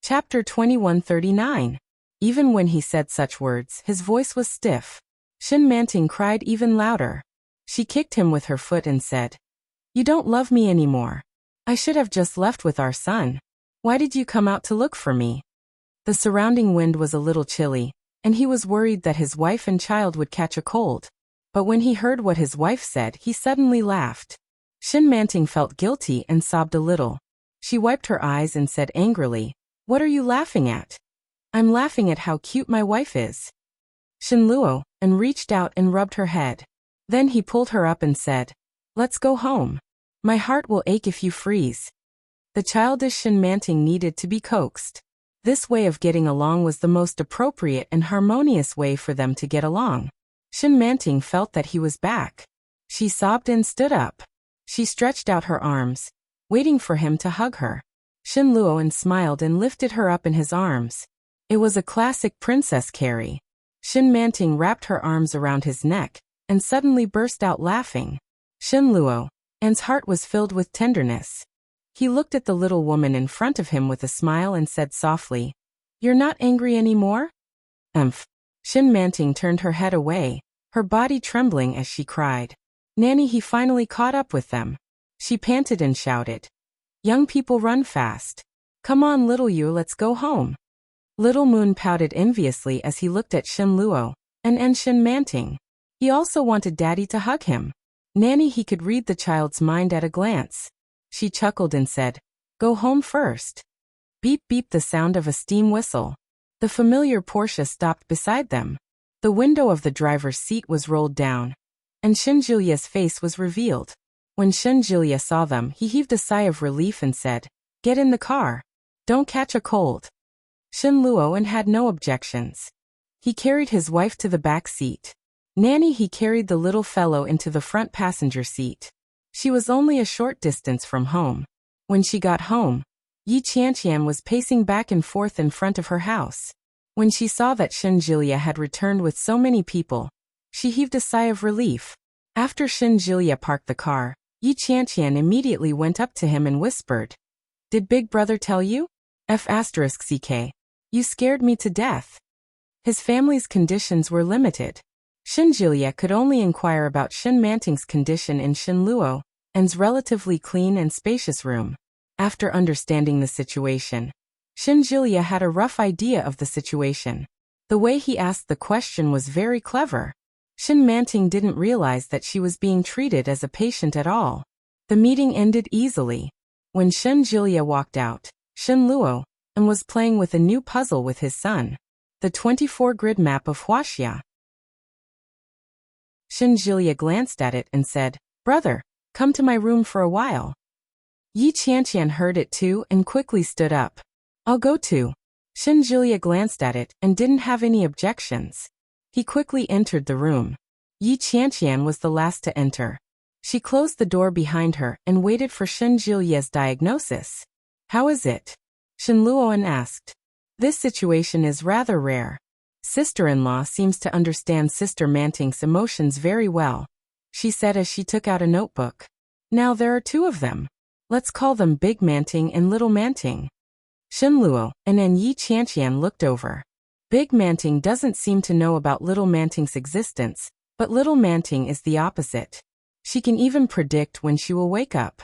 Chapter 2139. Even when he said such words, his voice was stiff. Shen Manting cried even louder. She kicked him with her foot and said, "You don't love me anymore. I should have just left with our son." Why did you come out to look for me? The surrounding wind was a little chilly, and he was worried that his wife and child would catch a cold. But when he heard what his wife said, he suddenly laughed. Shin Manting felt guilty and sobbed a little. She wiped her eyes and said angrily, "What are you laughing at?" "I'm laughing at how cute my wife is." Shin Luo, and reached out and rubbed her head. Then he pulled her up and said, "Let's go home. My heart will ache if you freeze." The childish Shin Manting needed to be coaxed. This way of getting along was the most appropriate and harmonious way for them to get along. Shin Manting felt that he was back. She sobbed and stood up. She stretched out her arms, waiting for him to hug her. Shin Luo smiled and lifted her up in his arms. It was a classic princess carry. Shin Manting wrapped her arms around his neck and suddenly burst out laughing. Shin Luo's heart was filled with tenderness. He looked at the little woman in front of him with a smile and said softly, "You're not angry anymore?" Shin Manting turned her head away, her body trembling as she cried. "Nanny, he finally caught up with them." She panted and shouted, "Young people run fast. Come on, little you, let's go home." Little Moon pouted enviously as he looked at Shin Luo and Shin Manting. He also wanted Daddy to hug him. Nanny, he could read the child's mind at a glance. She chuckled and said, "Go home first." Beep beep, the sound of a steam whistle. The familiar Porsche stopped beside them. The window of the driver's seat was rolled down, and Shin Jilia's face was revealed. When Shin Jilia saw them, he heaved a sigh of relief and said, "Get in the car. Don't catch a cold." Shin Luo had no objections. He carried his wife to the back seat. Nanny, he carried the little fellow into the front passenger seat. She was only a short distance from home. When she got home, Yi Qianqian was pacing back and forth in front of her house. When she saw that Shin Jilia had returned with so many people, she heaved a sigh of relief. After Shin Jilia parked the car, Yi Qianqian immediately went up to him and whispered, "Did Big Brother tell you? *CK. You scared me to death." His family's conditions were limited. Shin Jilia could only inquire about Shin Manting's condition in Shin Luo's relatively clean and spacious room. After understanding the situation, Shin Jilia had a rough idea of the situation. The way he asked the question was very clever. Shin Manting didn't realize that she was being treated as a patient at all. The meeting ended easily. When Shin Jilia walked out, Shin Luo was playing with a new puzzle with his son, the 24-grid map of Wuxia. Shin Jilia glanced at it and said, "Brother, come to my room for a while." Yi Qianqian heard it too and quickly stood up. "I'll go too." Shin Jilia glanced at it and didn't have any objections. He quickly entered the room. Yi Qianqian was the last to enter. She closed the door behind her and waited for Shin Jilia's diagnosis. "How is it?" Shin Luoan asked. "This situation is rather rare. Sister-in-law seems to understand Sister Manting's emotions very well," she said as she took out a notebook. "Now there are two of them. Let's call them Big Manting and Little Manting." Shin Luo and Yi Qianqian looked over. Big Manting doesn't seem to know about Little Manting's existence, but Little Manting is the opposite. She can even predict when she will wake up.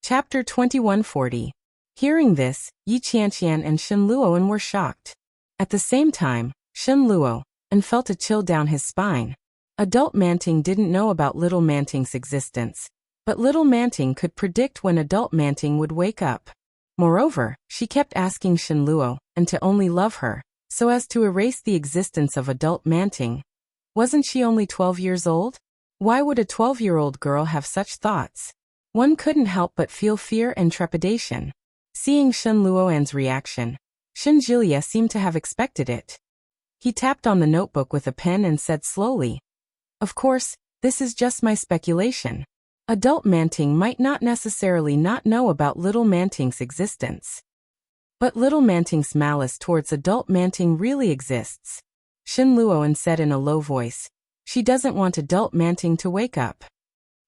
Chapter 2140. Hearing this, Yi Qianqian and Shin Luoan were shocked. At the same time, Shin Luo felt a chill down his spine. Adult Manting didn't know about Little Manting's existence, but Little Manting could predict when Adult Manting would wake up. Moreover, she kept asking Shin Luo to only love her, so as to erase the existence of Adult Manting. Wasn't she only 12 years old? Why would a 12-year-old girl have such thoughts? One couldn't help but feel fear and trepidation. Seeing Shin Luoan's reaction, Shin Jilia seemed to have expected it. He tapped on the notebook with a pen and said slowly, "Of course, this is just my speculation. Adult Manting might not necessarily not know about Little Manting's existence. But Little Manting's malice towards Adult Manting really exists." Shin Luoan said in a low voice, "She doesn't want Adult Manting to wake up."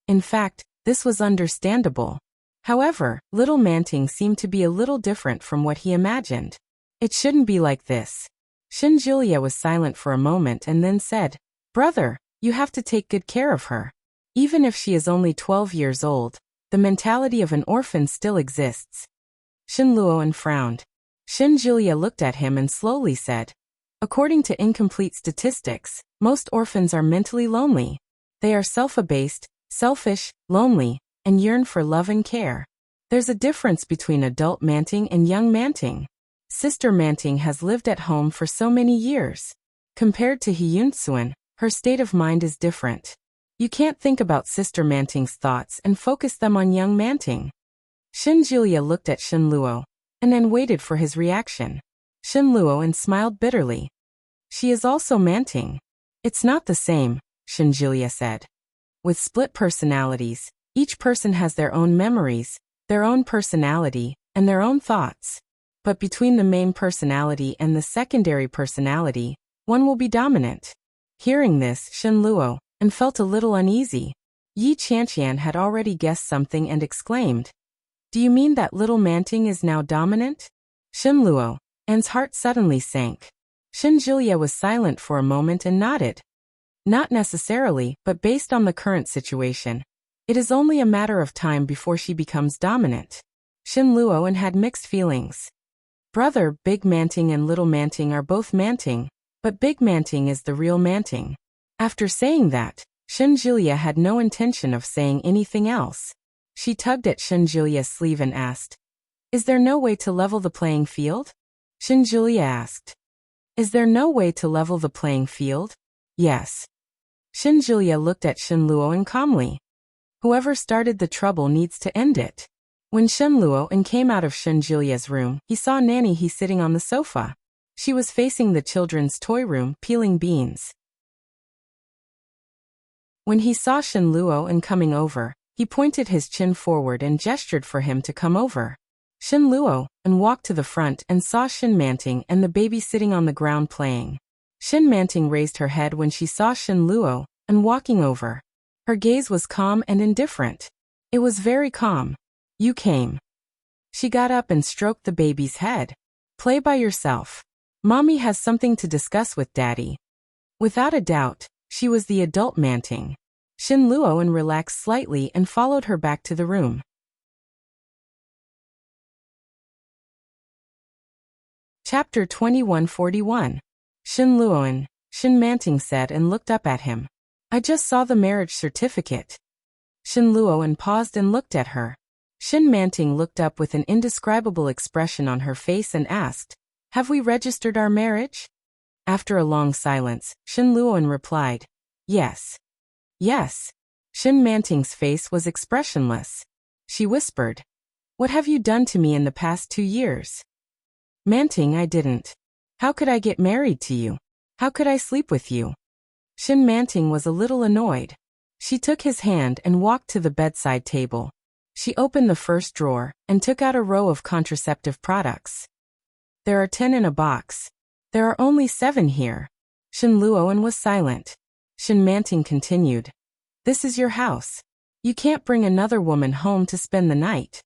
In fact, this was understandable. However, Little Manting seemed to be a little different from what he imagined. It shouldn't be like this. Shin Jilia was silent for a moment and then said, "Brother, you have to take good care of her. Even if she is only 12 years old, the mentality of an orphan still exists. Shin Luoan frowned. Shin Julia looked at him and slowly said, according to incomplete statistics, most orphans are mentally lonely. They are self-abased, selfish, lonely, and yearn for love and care. There's a difference between adult Manting and young Manting. Sister Manting has lived at home for so many years. Compared to Hyunsuen, her state of mind is different. You can't think about Sister Manting's thoughts and focus them on young Manting. Shin Julia looked at Shin Luo, and then waited for his reaction. Shin Luo smiled bitterly. She is also Manting. It's not the same, Shin Julia said. With split personalities, each person has their own memories, their own personality, and their own thoughts. But between the main personality and the secondary personality, one will be dominant. Hearing this, Shin Luo felt a little uneasy. Yi Qianqian had already guessed something and exclaimed, do you mean that little Manting is now dominant? Shin Luo's heart suddenly sank. Shin Julia was silent for a moment and nodded. Not necessarily, but based on the current situation, it is only a matter of time before she becomes dominant. Shin Luo had mixed feelings. Brother, Big Manting and Little Manting are both Manting, but Big Manting is the real Manting. After saying that, Shin Julia had no intention of saying anything else. She tugged at Shin Julia's sleeve and asked, is there no way to level the playing field? Shin Julia asked. Is there no way to level the playing field? Yes. Shin Julia looked at Shin Luo calmly. Whoever started the trouble needs to end it. When Shin Luo came out of Shin Julia's room, he saw Nanny He sitting on the sofa. She was facing the children's toy room, peeling beans. When he saw Shin Luo coming over, he pointed his chin forward and gestured for him to come over. Shin Luo walked to the front and saw Shin Manting and the baby sitting on the ground playing. Shin Manting raised her head when she saw Shin Luo walking over. Her gaze was calm and indifferent. It was very calm. You came. She got up and stroked the baby's head. Play by yourself. Mommy has something to discuss with Daddy. Without a doubt, she was the adult Manting. Shin Luo relaxed slightly and followed her back to the room. Chapter 2141. Shin Luo Shin Manting said and looked up at him. I just saw the marriage certificate. Shin Luo paused and looked at her. Shin Manting looked up with an indescribable expression on her face and asked, have we registered our marriage? After a long silence, Shin Luo replied, yes. Yes. Shin Manting's face was expressionless. She whispered, what have you done to me in the past 2 years? Manting, I didn't. How could I get married to you? How could I sleep with you? Shin Manting was a little annoyed. She took his hand and walked to the bedside table. She opened the first drawer and took out a row of contraceptive products. There are 10 in a box. There are only 7 here. Shin Luo was silent. Shin Manting continued. This is your house. You can't bring another woman home to spend the night.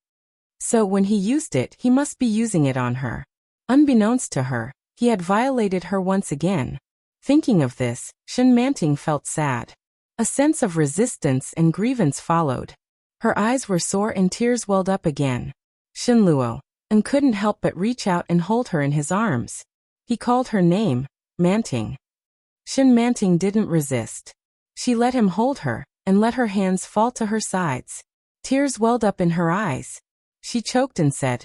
So when he used it, he must be using it on her. Unbeknownst to her, he had violated her once again. Thinking of this, Shin Manting felt sad. A sense of resistance and grievance followed. Her eyes were sore and tears welled up again. Shin Luo couldn't help but reach out and hold her in his arms. He called her name, Manting. Shin Manting didn't resist. She let him hold her and let her hands fall to her sides. Tears welled up in her eyes. She choked and said,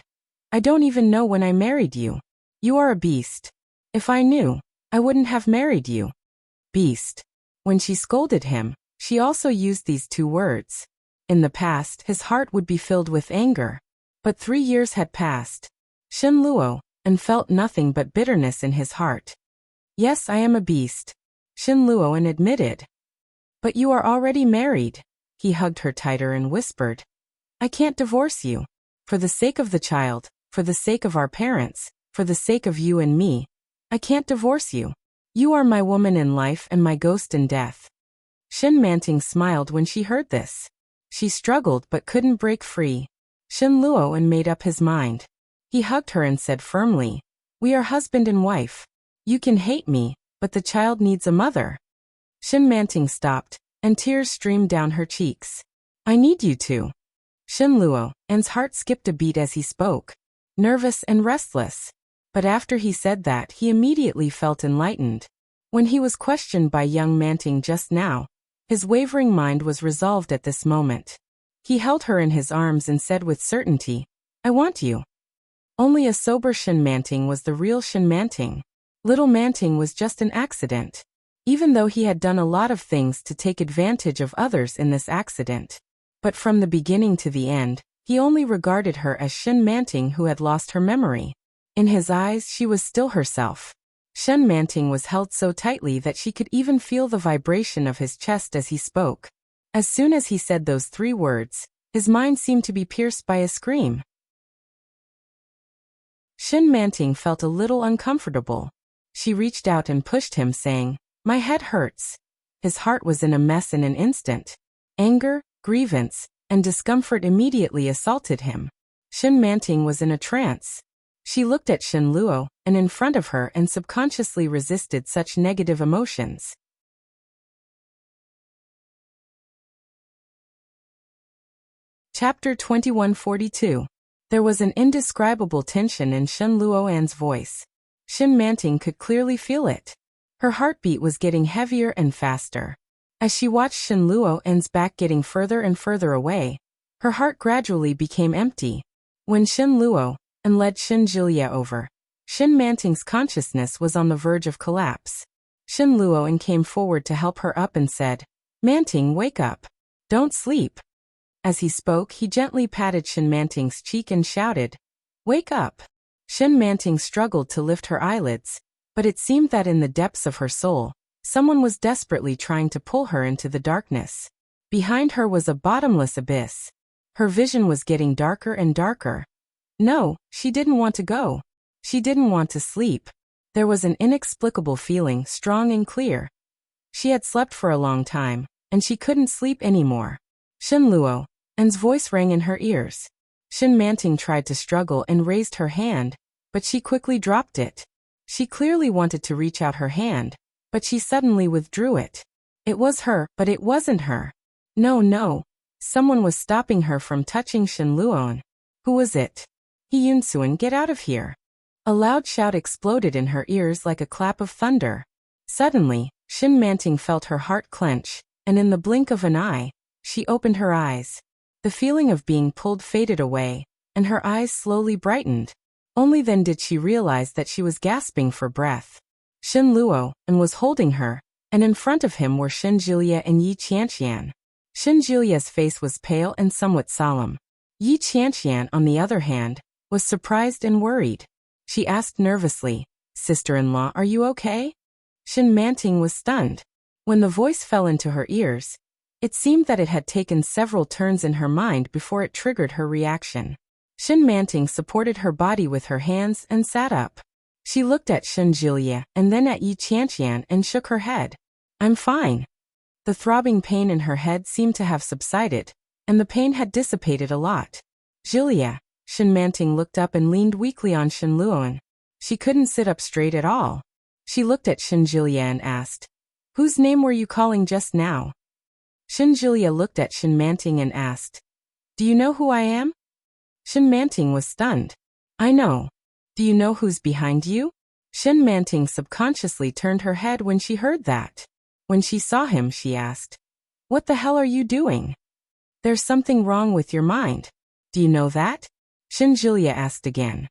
I don't even know when I married you. You are a beast. If I knew, I wouldn't have married you. Beast. When she scolded him, she also used these 2 words. In the past, his heart would be filled with anger. But 3 years had passed. Shin Luo felt nothing but bitterness in his heart. Yes, I am a beast. Shin Luo admitted. But you are already married. He hugged her tighter and whispered, I can't divorce you. For the sake of the child, for the sake of our parents, for the sake of you and me, I can't divorce you. You are my woman in life and my ghost in death. Shin Manting smiled when she heard this. She struggled but couldn't break free. Shin Luo made up his mind. He hugged her and said firmly, we are husband and wife. You can hate me, but the child needs a mother. Shin Manting stopped, and tears streamed down her cheeks. I need you to. Shin Luo's heart skipped a beat as he spoke, nervous and restless. But after he said that, he immediately felt enlightened. When he was questioned by young Manting just now, his wavering mind was resolved at this moment. He held her in his arms and said with certainty, I want you. Only a sober Shin Manting was the real Shin Manting. Little Manting was just an accident. Even though he had done a lot of things to take advantage of others in this accident. But from the beginning to the end, he only regarded her as Shin Manting who had lost her memory. In his eyes, she was still herself. Shin Manting was held so tightly that she could even feel the vibration of his chest as he spoke. As soon as he said those 3 words, his mind seemed to be pierced by a scream. Shin Manting felt a little uncomfortable. She reached out and pushed him, saying, My head hurts. His heart was in a mess in an instant. Anger, grievance, and discomfort immediately assaulted him. Shin Manting was in a trance. She looked at Shin Luo, and in front of her, and subconsciously resisted such negative emotions. Chapter 2142. There was an indescribable tension in Shin Luo's voice. Shin Manting could clearly feel it. Her heartbeat was getting heavier and faster. As she watched Shin Luo's back getting further and further away, her heart gradually became empty. When Shin Luo led Shin Julia over, Shin Manting's consciousness was on the verge of collapse. Shin Luo came forward to help her up and said, Manting, wake up. Don't sleep. As he spoke, he gently patted Shin Manting's cheek and shouted, Wake up. Shin Manting struggled to lift her eyelids, but it seemed that in the depths of her soul, someone was desperately trying to pull her into the darkness. Behind her was a bottomless abyss. Her vision was getting darker and darker. No, she didn't want to go. She didn't want to sleep. There was an inexplicable feeling, strong and clear. She had slept for a long time, and she couldn't sleep anymore. Shin Luo's voice rang in her ears. Shin Manting tried to struggle and raised her hand, but she quickly dropped it. She clearly wanted to reach out her hand, but she suddenly withdrew it. It was her, but it wasn't her. No. Someone was stopping her from touching Shin Luo. Who was it? He Yunsuan, get out of here. A loud shout exploded in her ears like a clap of thunder. Suddenly, Shin Manting felt her heart clench, and in the blink of an eye, she opened her eyes. The feeling of being pulled faded away, and her eyes slowly brightened. Only then did she realize that she was gasping for breath. Shin Luo was holding her, and in front of him were Shin Julia and Yi Qianqian. Shin Julia's face was pale and somewhat solemn. Yi Qianqian, on the other hand, was surprised and worried. She asked nervously, Sister-in-law, are you okay? Shin Manting was stunned. When the voice fell into her ears, it seemed that it had taken several turns in her mind before it triggered her reaction. Shin Manting supported her body with her hands and sat up. She looked at Shin Julia and then at Yi Qianqian and shook her head. I'm fine. The throbbing pain in her head seemed to have subsided, and the pain had dissipated a lot. Julia, Shin Manting looked up and leaned weakly on Shin Luo. She couldn't sit up straight at all. She looked at Shin Julia and asked, Whose name were you calling just now? Shin Julia looked at Shin Manting and asked, Do you know who I am? Shin Manting was stunned. I know. Do you know who's behind you? Shin Manting subconsciously turned her head when she heard that. When she saw him, she asked, What the hell are you doing? There's something wrong with your mind. Do you know that? Shin Julia asked again.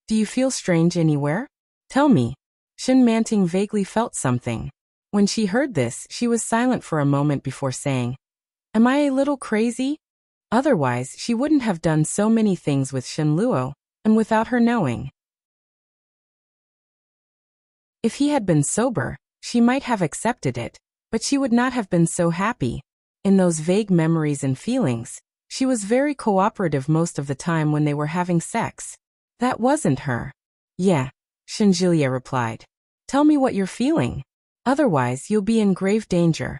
Do you feel strange anywhere? Tell me. Shin Manting vaguely felt something. When she heard this, she was silent for a moment before saying, Am I a little crazy? Otherwise, she wouldn't have done so many things with Shin Luo, and without her knowing. If he had been sober, she might have accepted it, but she would not have been so happy. In those vague memories and feelings, she was very cooperative most of the time when they were having sex. That wasn't her. Yeah, Shin Julia replied. Tell me what you're feeling. Otherwise, you'll be in grave danger.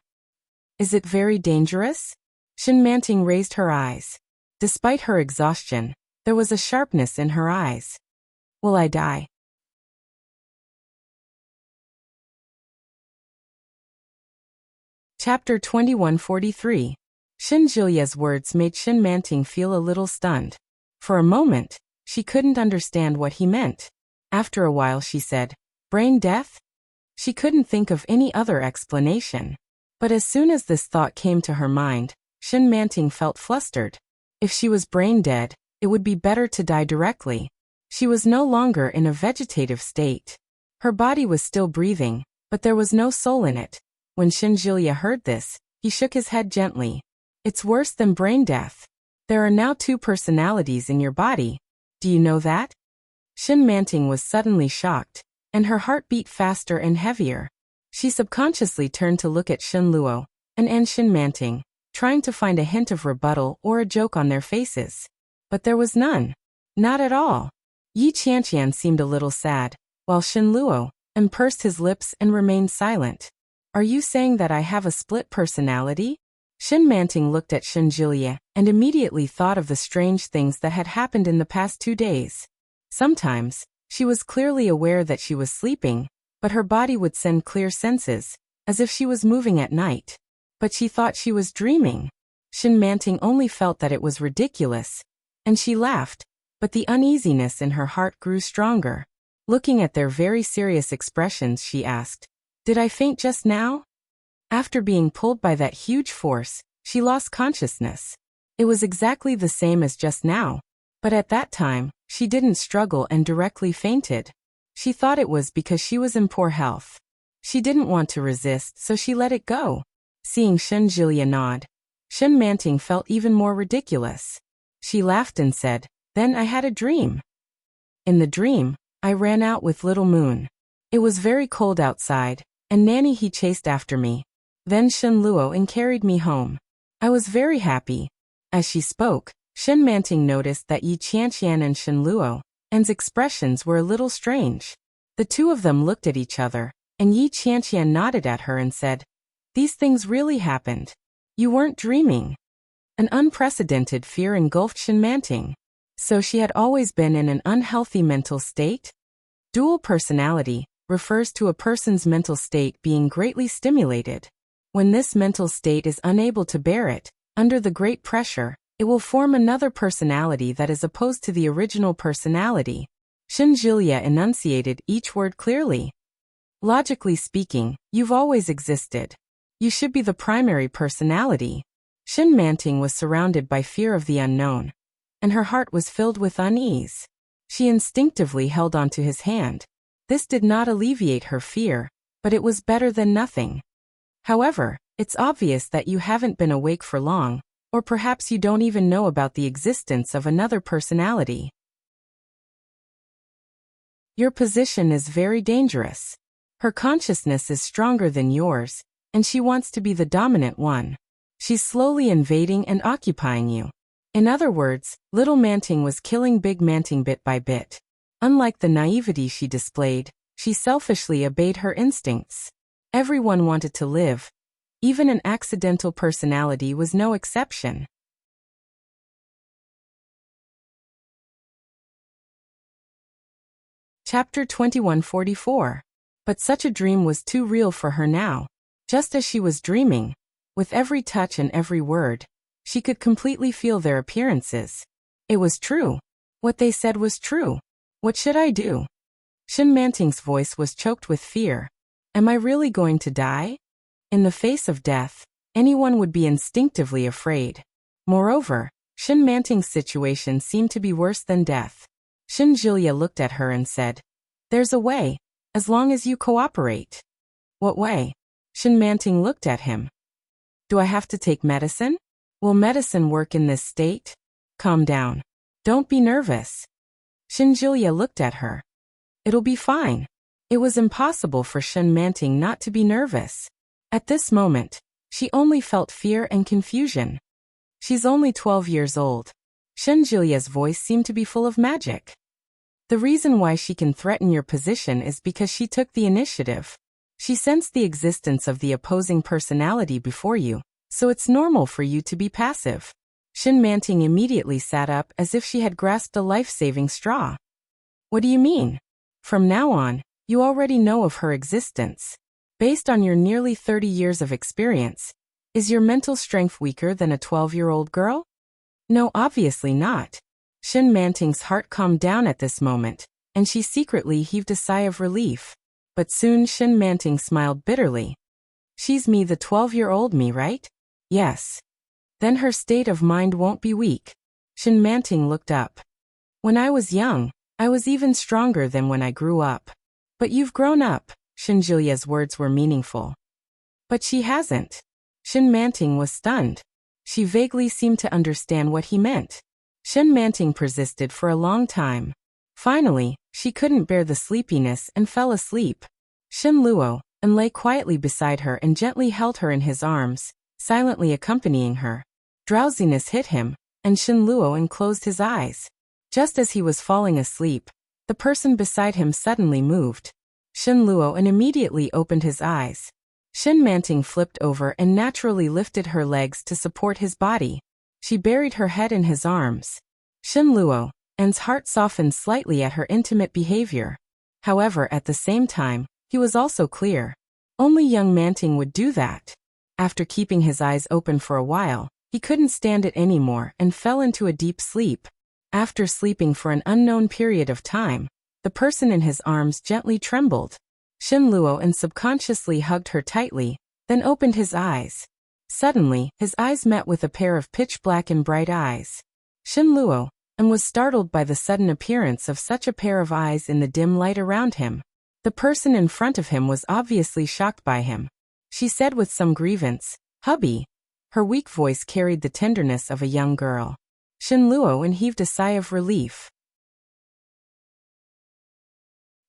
Is it very dangerous? Shin Manting raised her eyes. Despite her exhaustion, there was a sharpness in her eyes. Will I die? Chapter 2143. Shin Jilia's words made Shin Manting feel a little stunned. For a moment, she couldn't understand what he meant. After a while she said, "Brain death?" She couldn't think of any other explanation. But as soon as this thought came to her mind, Shin Manting felt flustered. If she was brain dead, it would be better to die directly. She was no longer in a vegetative state. Her body was still breathing, but there was no soul in it. When Shin Jilia heard this, he shook his head gently. "It's worse than brain death. There are now 2 personalities in your body. Do you know that?" Shin Manting was suddenly shocked, and her heart beat faster and heavier. She subconsciously turned to look at Shin Luo and Shin Manting, trying to find a hint of rebuttal or a joke on their faces. But there was none. Not at all. Yi Qianqian seemed a little sad, while Shin Luo pursed his lips and remained silent. "Are you saying that I have a split personality?" Shin Manting looked at Shin Jilia and immediately thought of the strange things that had happened in the past 2 days. Sometimes, she was clearly aware that she was sleeping, but her body would send clear senses, as if she was moving at night. But she thought she was dreaming. Shin Manting only felt that it was ridiculous, and she laughed, but the uneasiness in her heart grew stronger. Looking at their very serious expressions, she asked, "Did I faint just now?" After being pulled by that huge force, she lost consciousness. It was exactly the same as just now, but at that time, she didn't struggle and directly fainted. She thought it was because she was in poor health. She didn't want to resist, so she let it go. Seeing Shin Jilia nod, Shin Manting felt even more ridiculous. She laughed and said, "Then I had a dream. In the dream, I ran out with Little Moon. It was very cold outside, and Nanny he chased after me. Then Shin Luo carried me home. I was very happy." As she spoke, Shin Manting noticed that Yi Qianqian and Shin Luo's expressions were a little strange. The 2 of them looked at each other, and Yi Qianqian nodded at her and said, "These things really happened. You weren't dreaming." An unprecedented fear engulfed Shin Manting. So she had always been in an unhealthy mental state? Dual personality refers to a person's mental state being greatly stimulated. When this mental state is unable to bear it, under the great pressure, it will form another personality that is opposed to the original personality. Shin Jilia enunciated each word clearly. "Logically speaking, you've always existed. You should be the primary personality." Shin Manting was surrounded by fear of the unknown, and her heart was filled with unease. She instinctively held onto his hand. This did not alleviate her fear, but it was better than nothing. "However, it's obvious that you haven't been awake for long, or perhaps you don't even know about the existence of another personality. Your position is very dangerous. Her consciousness is stronger than yours, and she wants to be the dominant one. She's slowly invading and occupying you." In other words, Little Manting was killing Big Manting bit by bit. Unlike the naivety she displayed, she selfishly obeyed her instincts. Everyone wanted to live. Even an accidental personality was no exception. Chapter 2144. But such a dream was too real for her now. Just as she was dreaming, with every touch and every word, she could completely feel their appearances. It was true. What they said was true. What should I do? Shin Manting's voice was choked with fear. Am I really going to die? In the face of death, anyone would be instinctively afraid. Moreover, Shin Manting's situation seemed to be worse than death. Shin Jilia looked at her and said, "There's a way, as long as you cooperate." "What way?" Shin Manting looked at him. "Do I have to take medicine? Will medicine work in this state?" "Calm down. Don't be nervous." Shin Jilia looked at her. "It'll be fine." It was impossible for Shin Manting not to be nervous. At this moment, she only felt fear and confusion. She's only 12 years old. Shin Jilia's voice seemed to be full of magic. "The reason why she can threaten your position is because she took the initiative. She sensed the existence of the opposing personality before you, so it's normal for you to be passive." Shin Manting immediately sat up as if she had grasped a life-saving straw. "What do you mean? From now on, you already know of her existence. Based on your nearly 30 years of experience, is your mental strength weaker than a 12-year-old girl? No, obviously not. Shin Manting's heart calmed down at this moment, and she secretly heaved a sigh of relief. But soon Shin Manting smiled bitterly. She's me, the 12-year-old me, right? Yes. Then her state of mind won't be weak. Shin Manting looked up. When I was young, I was even stronger than when I grew up. But you've grown up. Shin Jilia's words were meaningful. But she hasn't. Shin Manting was stunned. She vaguely seemed to understand what he meant. Shin Manting persisted for a long time. Finally, she couldn't bear the sleepiness and fell asleep. Shin Luo and lay quietly beside her and gently held her in his arms, silently accompanying her. Drowsiness hit him, and Shin Luo closed his eyes. Just as he was falling asleep, the person beside him suddenly moved. Shin Luo immediately opened his eyes. Shin Manting flipped over and naturally lifted her legs to support his body. She buried her head in his arms. Shin Luo's heart softened slightly at her intimate behavior. However, at the same time, he was also clear. Only young Manting would do that. After keeping his eyes open for a while, he couldn't stand it anymore and fell into a deep sleep. After sleeping for an unknown period of time, the person in his arms gently trembled. Shin Luo subconsciously hugged her tightly, then opened his eyes. Suddenly, his eyes met with a pair of pitch-black and bright eyes. Shin Luo was startled by the sudden appearance of such a pair of eyes in the dim light around him. The person in front of him was obviously shocked by him. She said with some grievance, "Hubby." Her weak voice carried the tenderness of a young girl. Shin Luo heaved a sigh of relief.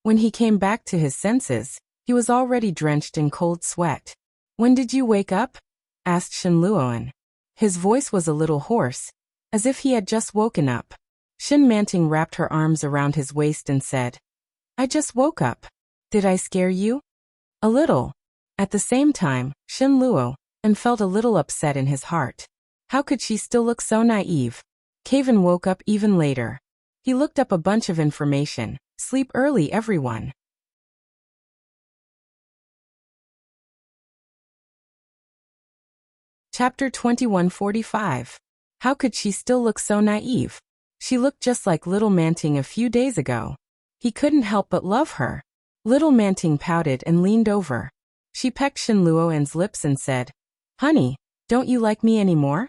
When he came back to his senses, he was already drenched in cold sweat. "When did you wake up?" asked Shin Luo. His voice was a little hoarse, as if he had just woken up. Shin Manting wrapped her arms around his waist and said, "I just woke up. Did I scare you?" "A little." At the same time, Shin Luo felt a little upset in his heart. How could she still look so naive? Caven woke up even later. He looked up a bunch of information. Sleep early, everyone. Chapter 2145. How could she still look so naive? She looked just like little Manting a few days ago. He couldn't help but love her. Little Manting pouted and leaned over. She pecked Shin Luo's lips and said, "Honey, don't you like me anymore?"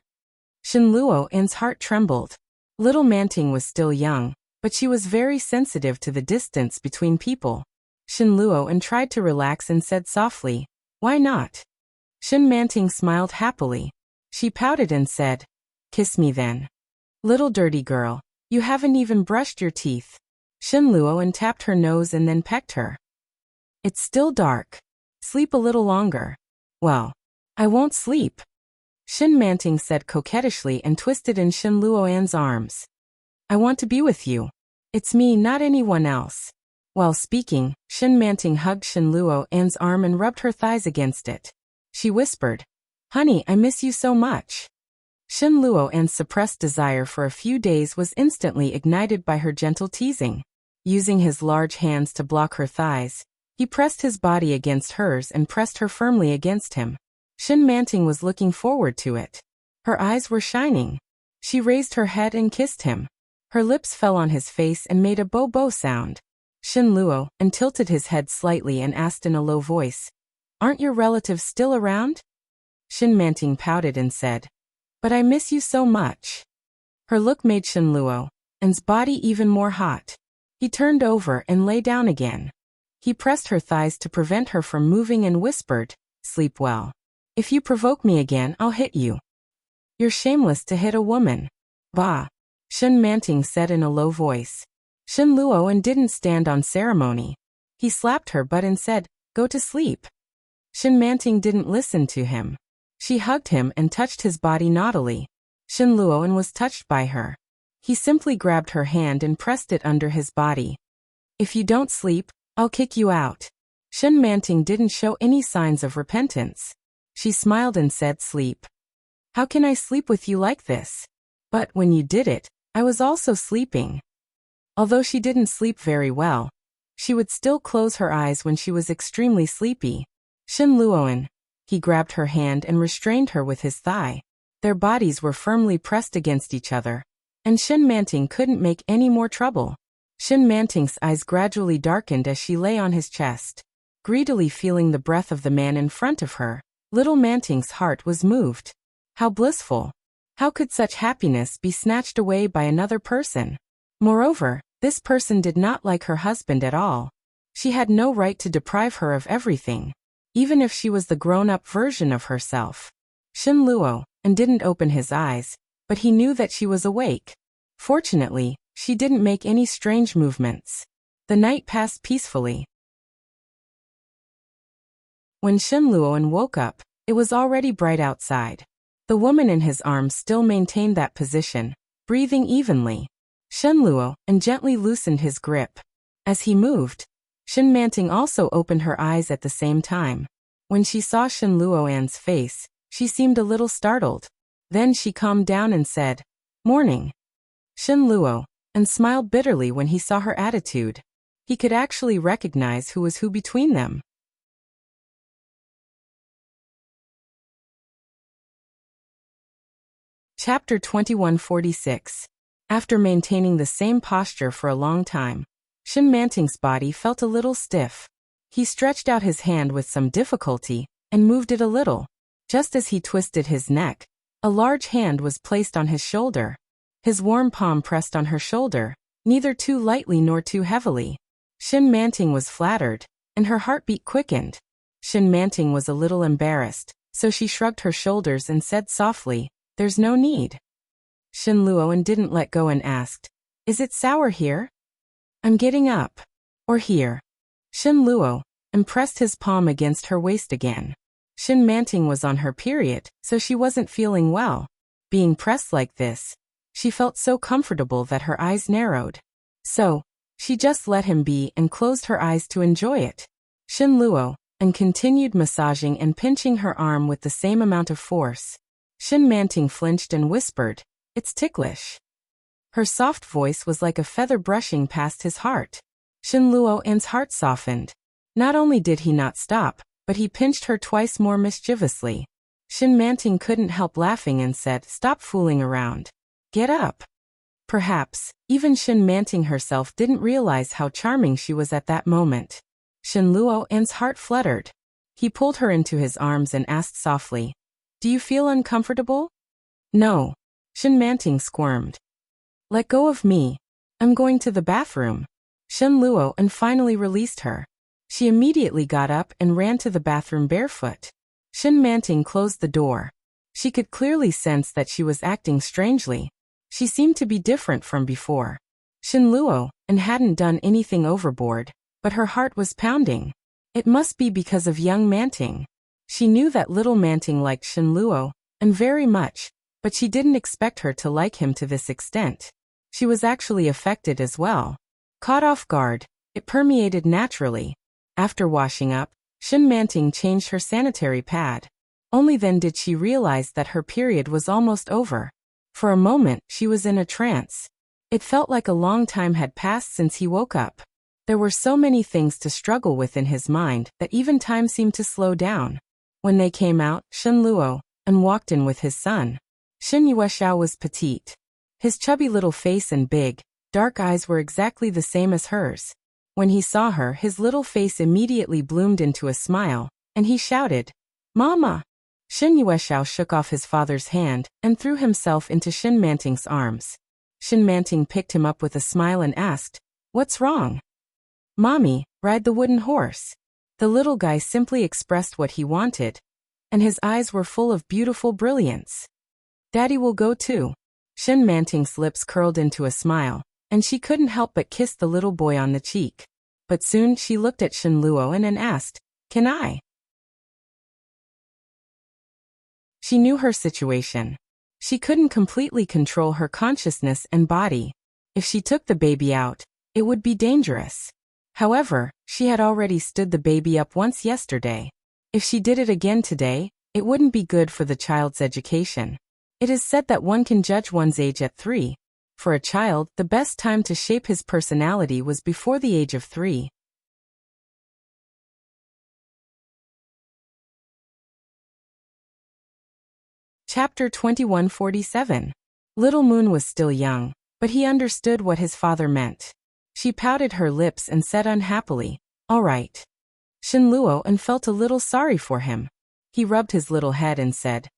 Shin Luo's heart trembled. Little Manting was still young, but she was very sensitive to the distance between people. Shin Luo tried to relax and said softly, "Why not?" Shin Manting smiled happily. She pouted and said, "Kiss me then." "Little dirty girl, you haven't even brushed your teeth." Shin Luo tapped her nose and then pecked her. "It's still dark. Sleep a little longer." "Well, I won't sleep," Shin Manting said coquettishly and twisted in Shin Luo's arms. "I want to be with you. It's me, not anyone else." While speaking, Shin Manting hugged Shin Luo's arm and rubbed her thighs against it. She whispered, "Honey, I miss you so much." Shin Luo's suppressed desire for a few days was instantly ignited by her gentle teasing. Using his large hands to block her thighs, he pressed his body against hers and pressed her firmly against him. Shin Manting was looking forward to it. Her eyes were shining. She raised her head and kissed him. Her lips fell on his face and made a bo-bo sound. Shin Luo tilted his head slightly and asked in a low voice, "Aren't your relatives still around?" Shin Manting pouted and said, "But I miss you so much." Her look made Shin Luo's body even more hot. He turned over and lay down again. He pressed her thighs to prevent her from moving and whispered, "Sleep well. If you provoke me again, I'll hit you." "You're shameless to hit a woman." "Bah," Shin Manting said in a low voice. Shin Luo didn't stand on ceremony. He slapped her butt and said, "Go to sleep." Shin Manting didn't listen to him. She hugged him and touched his body naughtily. Shin Luo was touched by her. He simply grabbed her hand and pressed it under his body. "If you don't sleep, I'll kick you out." Shin Manting didn't show any signs of repentance. She smiled and said, "Sleep. How can I sleep with you like this?" "But when you did it, I was also sleeping." Although she didn't sleep very well, she would still close her eyes when she was extremely sleepy. Shin Luoan. He grabbed her hand and restrained her with his thigh. Their bodies were firmly pressed against each other, and Shin Manting couldn't make any more trouble. Shin Manting's eyes gradually darkened as she lay on his chest, greedily feeling the breath of the man in front of her. Little Manting's heart was moved. How blissful! How could such happiness be snatched away by another person? Moreover, this person did not like her husband at all. She had no right to deprive her of everything, even if she was the grown-up version of herself. Shin Luo and didn't open his eyes, but he knew that she was awake. Fortunately, she didn't make any strange movements. The night passed peacefully. When Shin Luoan woke up, it was already bright outside. The woman in his arms still maintained that position, breathing evenly. Shin Luoan gently loosened his grip. As he moved, Shin Manting also opened her eyes at the same time. When she saw Shin Luoan's face, she seemed a little startled. Then she calmed down and said, "Morning." Shin Luoan smiled bitterly when he saw her attitude. He could actually recognize who was who between them. Chapter 2146. After maintaining the same posture for a long time, Shin Manting's body felt a little stiff. He stretched out his hand with some difficulty and moved it a little. Just as he twisted his neck, a large hand was placed on his shoulder. His warm palm pressed on her shoulder, neither too lightly nor too heavily. Shin Manting was flattered, and her heartbeat quickened. Shin Manting was a little embarrassed, so she shrugged her shoulders and said softly, "There's no need." Shin Luoan didn't let go and asked, "Is it sour here?" "I'm getting up." "Or here." Shin Luoan pressed his palm against her waist again. Shin Manting was on her period, so she wasn't feeling well. Being pressed like this, she felt so comfortable that her eyes narrowed. So, she just let him be and closed her eyes to enjoy it. Shin Luoan continued massaging and pinching her arm with the same amount of force. Shin Manting flinched and whispered, "It's ticklish." Her soft voice was like a feather brushing past his heart. Shin Luoan's heart softened. Not only did he not stop, but he pinched her twice more mischievously. Shin Manting couldn't help laughing and said, "Stop fooling around. Get up." Perhaps, even Shin Manting herself didn't realize how charming she was at that moment. Shin Luoan's heart fluttered. He pulled her into his arms and asked softly, "Do you feel uncomfortable?" "No." Shin Manting squirmed. "Let go of me. I'm going to the bathroom." Shin Luoan finally released her. She immediately got up and ran to the bathroom barefoot. Shin Manting closed the door. She could clearly sense that she was acting strangely. She seemed to be different from before. Shin Luoan hadn't done anything overboard, but her heart was pounding. It must be because of young Manting. She knew that little Manting liked Shin Luoan very much, but she didn't expect her to like him to this extent. She was actually affected as well. Caught off guard, it permeated naturally. After washing up, Shin Manting changed her sanitary pad. Only then did she realize that her period was almost over. For a moment, she was in a trance. It felt like a long time had passed since he woke up. There were so many things to struggle with in his mind that even time seemed to slow down. When they came out, Shin Luoan walked in with his son. Shin Yuexiao was petite. His chubby little face and big, dark eyes were exactly the same as hers. When he saw her, his little face immediately bloomed into a smile, and he shouted, "Mama!" Shin Yuexiao shook off his father's hand and threw himself into Shin Manting's arms. Shin Manting picked him up with a smile and asked, "What's wrong?" "Mommy, ride the wooden horse." The little guy simply expressed what he wanted, and his eyes were full of beautiful brilliance. "Daddy will go too." Shin Manting's lips curled into a smile, and she couldn't help but kiss the little boy on the cheek. But soon she looked at Shin Luoan and asked, "Can I?" She knew her situation. She couldn't completely control her consciousness and body. If she took the baby out, it would be dangerous. However, she had already stood the baby up once yesterday. If she did it again today, it wouldn't be good for the child's education. It is said that one can judge one's age at 3. For a child, the best time to shape his personality was before the age of 3. Chapter 2147. Little Moon was still young, but he understood what his father meant. She pouted her lips and said unhappily, "All right." Shenluo and felt a little sorry for him. He rubbed his little head and said,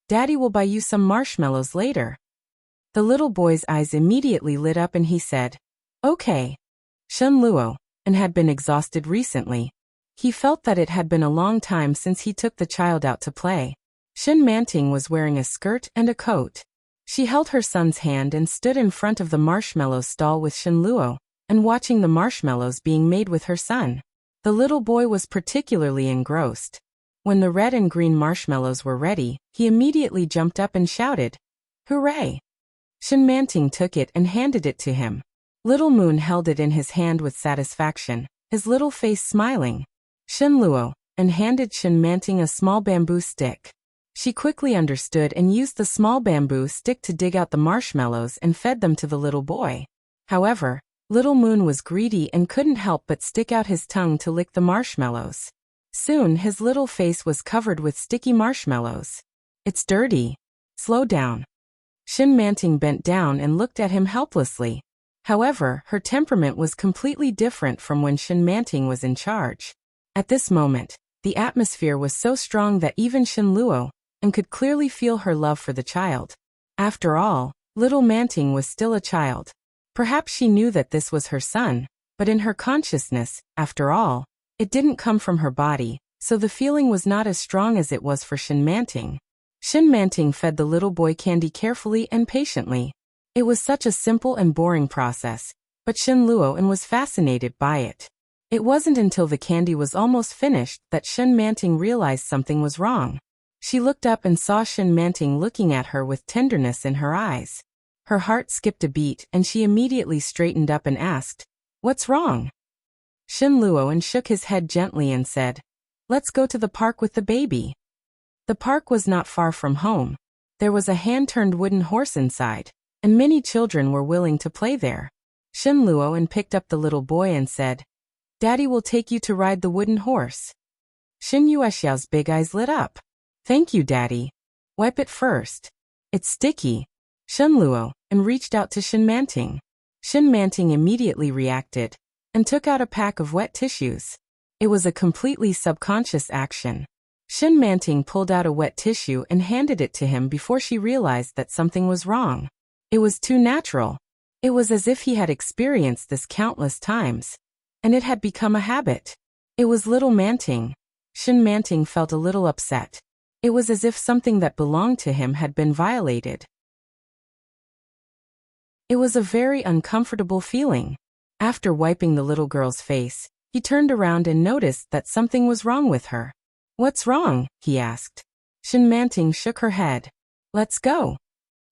"Daddy will buy you some marshmallows later." The little boy's eyes immediately lit up and he said, "Okay." Shenluo, and had been exhausted recently. He felt that it had been a long time since he took the child out to play. Shin Manting was wearing a skirt and a coat. She held her son's hand and stood in front of the marshmallow stall with Shenluo, and watching the marshmallows being made with her son. The little boy was particularly engrossed. When the red and green marshmallows were ready, he immediately jumped up and shouted, "Hooray!" Shin Manting took it and handed it to him. Little Moon held it in his hand with satisfaction, his little face smiling. Shenluo, and handed Shin Manting a small bamboo stick. She quickly understood and used the small bamboo stick to dig out the marshmallows and fed them to the little boy. However, Little Moon was greedy and couldn't help but stick out his tongue to lick the marshmallows. Soon his little face was covered with sticky marshmallows. "It's dirty. Slow down." Shin Manting bent down and looked at him helplessly. However, her temperament was completely different from when Shin Manting was in charge. At this moment, the atmosphere was so strong that even Shenluo and could clearly feel her love for the child. After all, little Manting was still a child. Perhaps she knew that this was her son, but in her consciousness, after all, it didn't come from her body, so the feeling was not as strong as it was for Shin Manting. Shin Manting fed the little boy candy carefully and patiently. It was such a simple and boring process, but Shenluo was fascinated by it. It wasn't until the candy was almost finished that Shin Manting realized something was wrong. She looked up and saw Shin Manting looking at her with tenderness in her eyes. Her heart skipped a beat and she immediately straightened up and asked, "What's wrong?" Shenluo shook his head gently and said, "Let's go to the park with the baby." The park was not far from home. There was a hand-turned wooden horse inside, and many children were willing to play there. Shenluo picked up the little boy and said, "Daddy will take you to ride the wooden horse." Shin Yuexiao's big eyes lit up. "Thank you, Daddy. Wipe it first. It's sticky." Shenluo reached out to Shin Manting. Shin Manting immediately reacted and took out a pack of wet tissues. It was a completely subconscious action. Shin Manting pulled out a wet tissue and handed it to him before she realized that something was wrong. It was too natural. It was as if he had experienced this countless times, and it had become a habit. It was little Manting. Shin Manting felt a little upset. It was as if something that belonged to him had been violated. It was a very uncomfortable feeling. After wiping the little girl's face, he turned around and noticed that something was wrong with her. "What's wrong?" he asked. Shin Manting shook her head. "Let's go."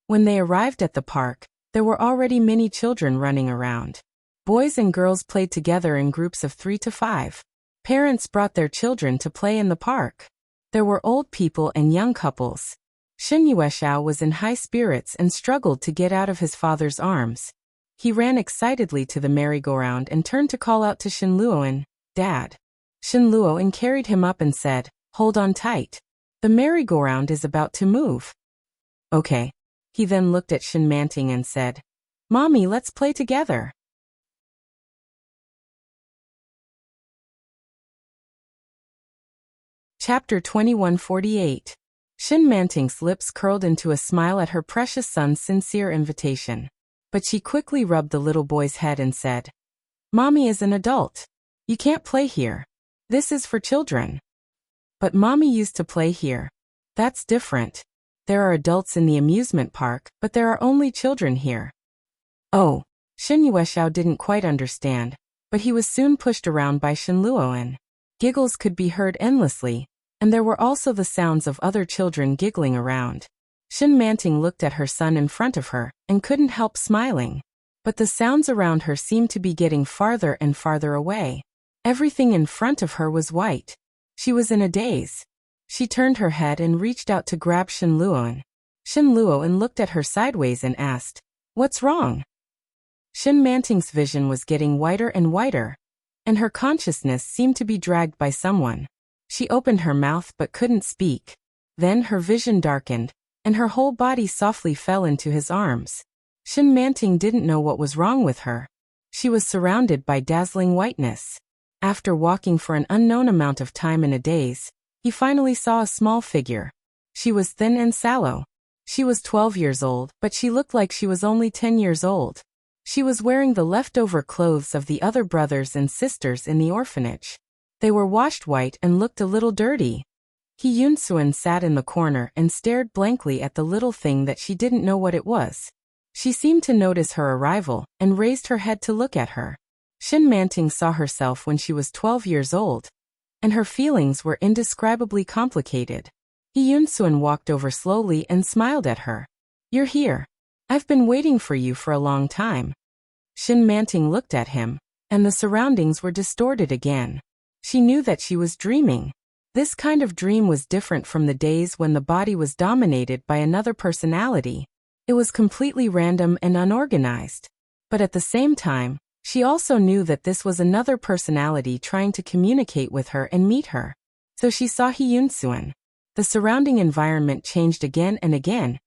When they arrived at the park, there were already many children running around. Boys and girls played together in groups of 3 to 5. Parents brought their children to play in the park. There were old people and young couples. Shin Yuexiao was in high spirits and struggled to get out of his father's arms. He ran excitedly to the merry-go-round and turned to call out to Shenluo, "Dad." Shenluo carried him up and said, "Hold on tight. The merry-go-round is about to move." "Okay." He then looked at Shin Manting and said, "Mommy, let's play together." Chapter 2148. Shin Manting's lips curled into a smile at her precious son's sincere invitation. But she quickly rubbed the little boy's head and said, "Mommy is an adult. You can't play here. This is for children." "But Mommy used to play here." "That's different. There are adults in the amusement park, but there are only children here." "Oh." Shin Yuexiao didn't quite understand, but he was soon pushed around by Shenluo. Giggles could be heard endlessly, and there were also the sounds of other children giggling around. Shin Manting looked at her son in front of her and couldn't help smiling. But the sounds around her seemed to be getting farther and farther away. Everything in front of her was white. She was in a daze. She turned her head and reached out to grab Shenluo. Shenluo looked at her sideways and asked, "What's wrong?" Shin Manting's vision was getting whiter and whiter, and her consciousness seemed to be dragged by someone. She opened her mouth but couldn't speak. Then her vision darkened, and her whole body softly fell into his arms. Shin Manting didn't know what was wrong with her. She was surrounded by dazzling whiteness. After walking for an unknown amount of time in a daze, he finally saw a small figure. She was thin and sallow. She was 12 years old, but she looked like she was only 10 years old. She was wearing the leftover clothes of the other brothers and sisters in the orphanage. They were washed white and looked a little dirty. Yun-suan sat in the corner and stared blankly at the little thing that she didn't know what it was. She seemed to notice her arrival and raised her head to look at her. Shin Manting saw herself when she was 12 years old, and her feelings were indescribably complicated. Yun-suan walked over slowly and smiled at her. "You're here. I've been waiting for you for a long time." Shin Manting looked at him, and the surroundings were distorted again. She knew that she was dreaming. This kind of dream was different from the days when the body was dominated by another personality. It was completely random and unorganized. But at the same time, she also knew that this was another personality trying to communicate with her and meet her. So she saw Yun-suan. The surrounding environment changed again and again,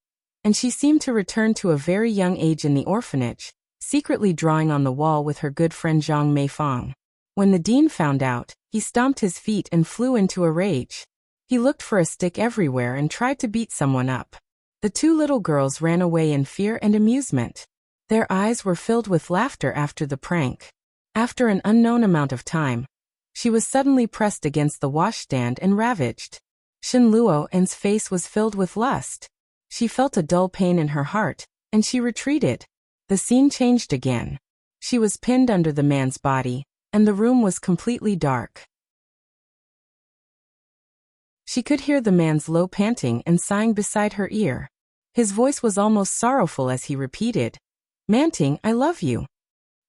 and she seemed to return to a very young age in the orphanage, secretly drawing on the wall with her good friend Zhang Meifang. When the dean found out, he stomped his feet and flew into a rage. He looked for a stick everywhere and tried to beat someone up. The two little girls ran away in fear and amusement. Their eyes were filled with laughter after the prank. After an unknown amount of time, she was suddenly pressed against the washstand and ravaged. Shin Luo's face was filled with lust. She felt a dull pain in her heart, and she retreated. The scene changed again. She was pinned under the man's body, and the room was completely dark. She could hear the man's low panting and sighing beside her ear. His voice was almost sorrowful as he repeated, "Manting, I love you.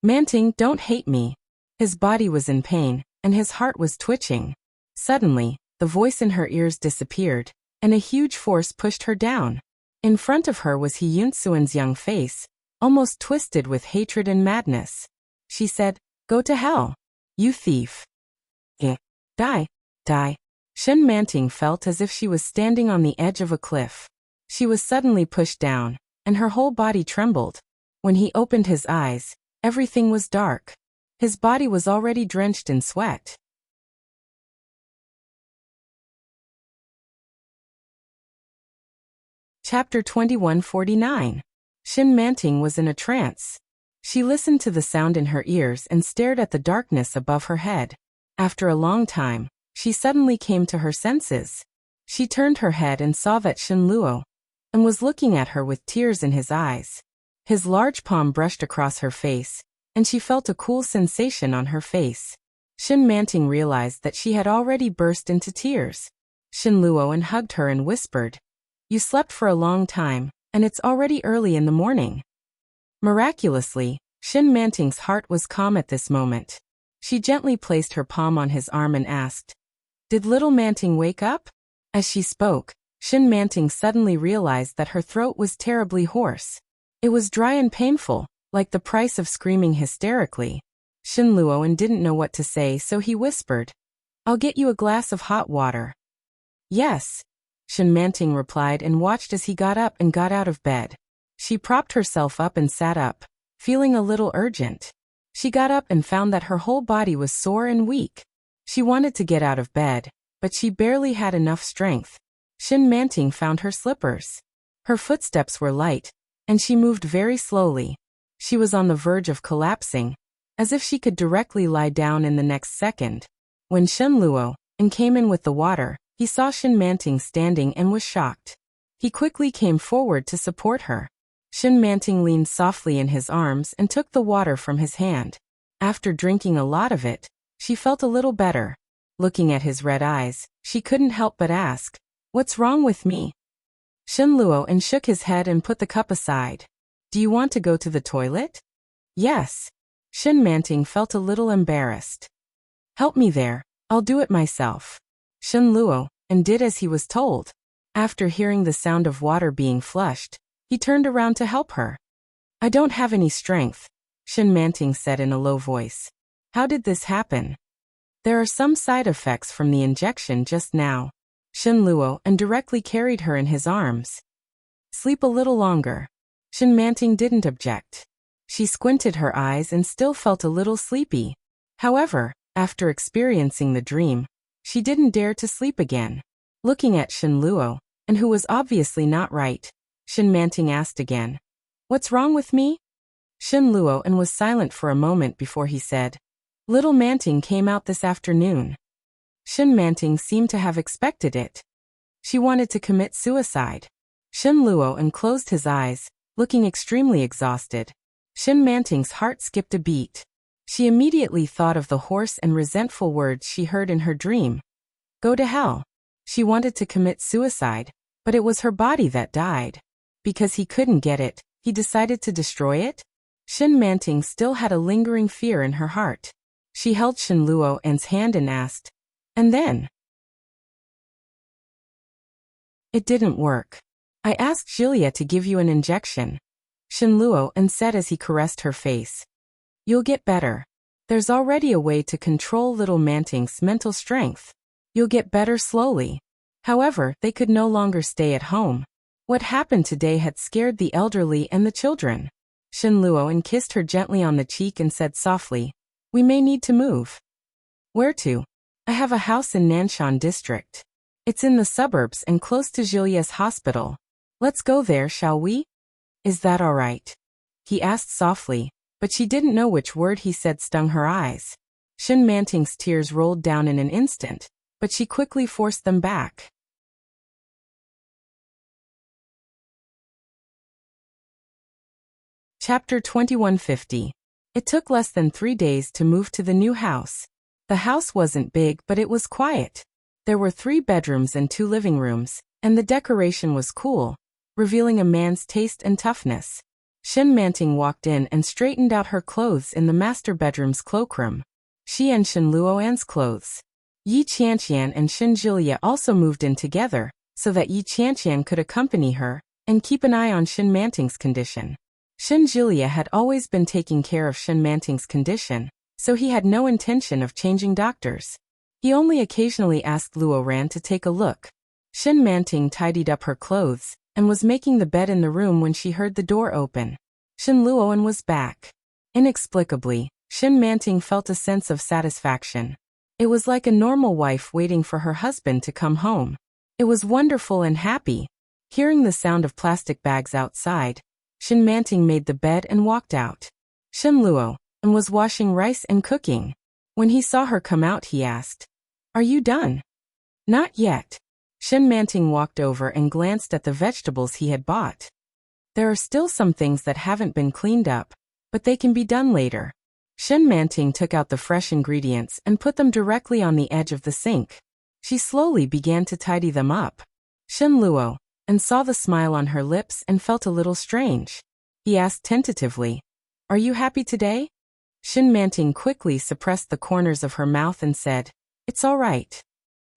Manting, don't hate me." His body was in pain, and his heart was twitching. Suddenly, the voice in her ears disappeared, and a huge force pushed her down. In front of her was Yun-suan's young face, almost twisted with hatred and madness. She said, "Go to hell, you thief. Die, die." Shin Manting felt as if she was standing on the edge of a cliff. She was suddenly pushed down, and her whole body trembled. When he opened his eyes, everything was dark. His body was already drenched in sweat. Chapter 2149. Shin Manting was in a trance. She listened to the sound in her ears and stared at the darkness above her head. After a long time, she suddenly came to her senses. She turned her head and saw that Shin Luo and was looking at her with tears in his eyes. His large palm brushed across her face, and she felt a cool sensation on her face. Shin Manting realized that she had already burst into tears. Shin Luo hugged her and whispered, "You slept for a long time, and it's already early in the morning." Miraculously, Shin Manting's heart was calm at this moment. She gently placed her palm on his arm and asked, "Did little Manting wake up?" As she spoke, Shin Manting suddenly realized that her throat was terribly hoarse. It was dry and painful, like the price of screaming hysterically. Shin Luo didn't know what to say, so he whispered, "I'll get you a glass of hot water." "Yes," Shin Manting replied and watched as he got up and got out of bed. She propped herself up and sat up, feeling a little urgent. She got up and found that her whole body was sore and weak. She wanted to get out of bed, but she barely had enough strength. Shin Manting found her slippers. Her footsteps were light, and she moved very slowly. She was on the verge of collapsing, as if she could directly lie down in the next second. When Shin Luo came in with the water, he saw Shin Manting standing and was shocked. He quickly came forward to support her. Shin Manting leaned softly in his arms and took the water from his hand. After drinking a lot of it, she felt a little better. Looking at his red eyes, she couldn't help but ask, "What's wrong with me?" Shin Luo shook his head and put the cup aside. "Do you want to go to the toilet?" "Yes." Shin Manting felt a little embarrassed. "Help me there, I'll do it myself." Shin Luo did as he was told. After hearing the sound of water being flushed, he turned around to help her. "I don't have any strength," Shin Manting said in a low voice. "How did this happen?" "There are some side effects from the injection just now." Shin Luo directly carried her in his arms. Sleep a little longer. Shin Manting didn't object. She squinted her eyes and still felt a little sleepy. However, after experiencing the dream, she didn't dare to sleep again. Looking at Shin Luo, and who was obviously not right, Shin Manting asked again, "What's wrong with me?" Shin Luo and was silent for a moment before he said, "Little Manting came out this afternoon." Shin Manting seemed to have expected it. She wanted to commit suicide. Shin Luo and closed his eyes, looking extremely exhausted. Shin Manting's heart skipped a beat. She immediately thought of the hoarse and resentful words she heard in her dream. Go to hell. She wanted to commit suicide, but it was her body that died. Because he couldn't get it, he decided to destroy it? Shin Manting still had a lingering fear in her heart. She held Shin Luo's hand and asked, "And then?" "It didn't work. I asked Julia to give you an injection," Shin Luo said as he caressed her face. "You'll get better. There's already a way to control little Manting's mental strength. You'll get better slowly." However, they could no longer stay at home. What happened today had scared the elderly and the children. Shin Luo kissed her gently on the cheek and said softly, "We may need to move." "Where to?" "I have a house in Nanshan district. It's in the suburbs and close to Julia's hospital. Let's go there, shall we?" "Is that all right?" he asked softly, but she didn't know which word he said stung her eyes. Shin Manting's tears rolled down in an instant, but she quickly forced them back. Chapter 2150. It took less than 3 days to move to the new house. The house wasn't big, but it was quiet. There were 3 bedrooms and 2 living rooms, and the decoration was cool, revealing a man's taste and toughness. Shin Manting walked in and straightened out her clothes in the master bedroom's cloakroom. She and Shin Luo's clothes. Yi Qianqian and Shin Julia also moved in together, so that Yi Qianqian could accompany her and keep an eye on Shin Manting's condition. Shin Julia had always been taking care of Shin Manting's condition, so he had no intention of changing doctors. He only occasionally asked Luo Ran to take a look. Shin Manting tidied up her clothes and was making the bed in the room when she heard the door open. Shin Luo was back. Inexplicably, Shin Manting felt a sense of satisfaction. It was like a normal wife waiting for her husband to come home. It was wonderful and happy. Hearing the sound of plastic bags outside, Shin Manting made the bed and walked out. Shin Luo was washing rice and cooking. When he saw her come out, he asked, "Are you done?" "Not yet." Shin Manting walked over and glanced at the vegetables he had bought. "There are still some things that haven't been cleaned up, but they can be done later." Shin Manting took out the fresh ingredients and put them directly on the edge of the sink. She slowly began to tidy them up. Shin Luo saw the smile on her lips and felt a little strange. He asked tentatively, "Are you happy today?" Shin Manting quickly suppressed the corners of her mouth and said, "It's all right."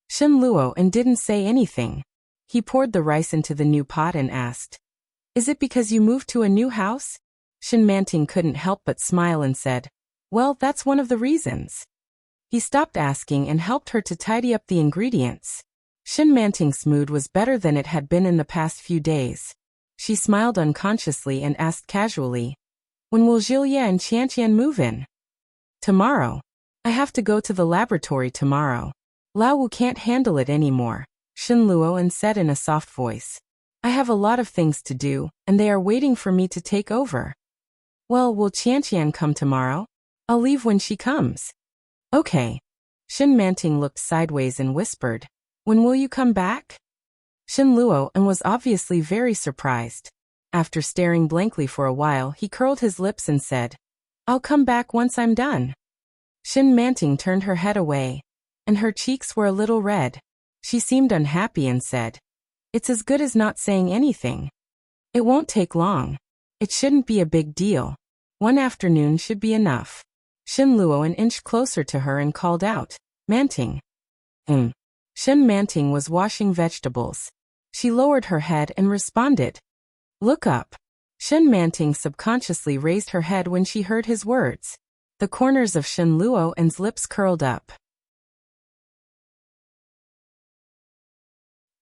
Shin Luo didn't say anything. He poured the rice into the new pot and asked, "Is it because you moved to a new house?" Shin Manting couldn't help but smile and said, "Well, that's one of the reasons." He stopped asking and helped her to tidy up the ingredients. Shin Manting's mood was better than it had been in the past few days. She smiled unconsciously and asked casually, "When will Julia and Qianqian move in?" "Tomorrow. I have to go to the laboratory tomorrow. Lao Wu can't handle it anymore," Shin Luo said in a soft voice. "I have a lot of things to do, and they are waiting for me to take over." "Well, will Qianqian come tomorrow?" "I'll leave when she comes." "Okay." Shin Manting looked sideways and whispered, "When will you come back?" Shin Luo was obviously very surprised. After staring blankly for a while, he curled his lips and said, "I'll come back once I'm done." Shin Manting turned her head away, and her cheeks were a little red. She seemed unhappy and said, "It's as good as not saying anything. It won't take long. It shouldn't be a big deal. One afternoon should be enough." Shin Luo inched closer to her and called out, "Manting." Shin Manting was washing vegetables. She lowered her head and responded, "Look up." Shin Manting subconsciously raised her head when she heard his words. The corners of Shin Luo's lips curled up.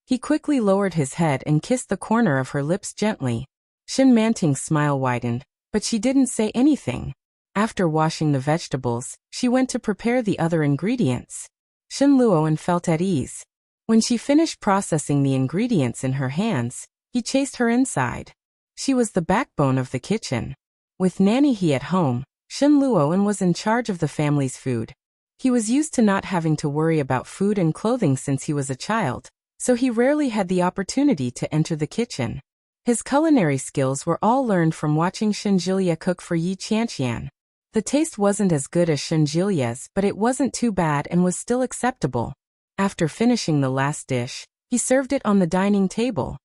He quickly lowered his head and kissed the corner of her lips gently. Shin Manting's smile widened, but she didn't say anything. After washing the vegetables, she went to prepare the other ingredients. Shin Luoan felt at ease. When she finished processing the ingredients in her hands, he chased her inside. She was the backbone of the kitchen. With Nanny He at home, Shin Luoan was in charge of the family's food. He was used to not having to worry about food and clothing since he was a child, so he rarely had the opportunity to enter the kitchen. His culinary skills were all learned from watching Shin Jilya cook for Yi Qianqian. The taste wasn't as good as Shin Jilya's, but it wasn't too bad and was still acceptable. After finishing the last dish, he served it on the dining table.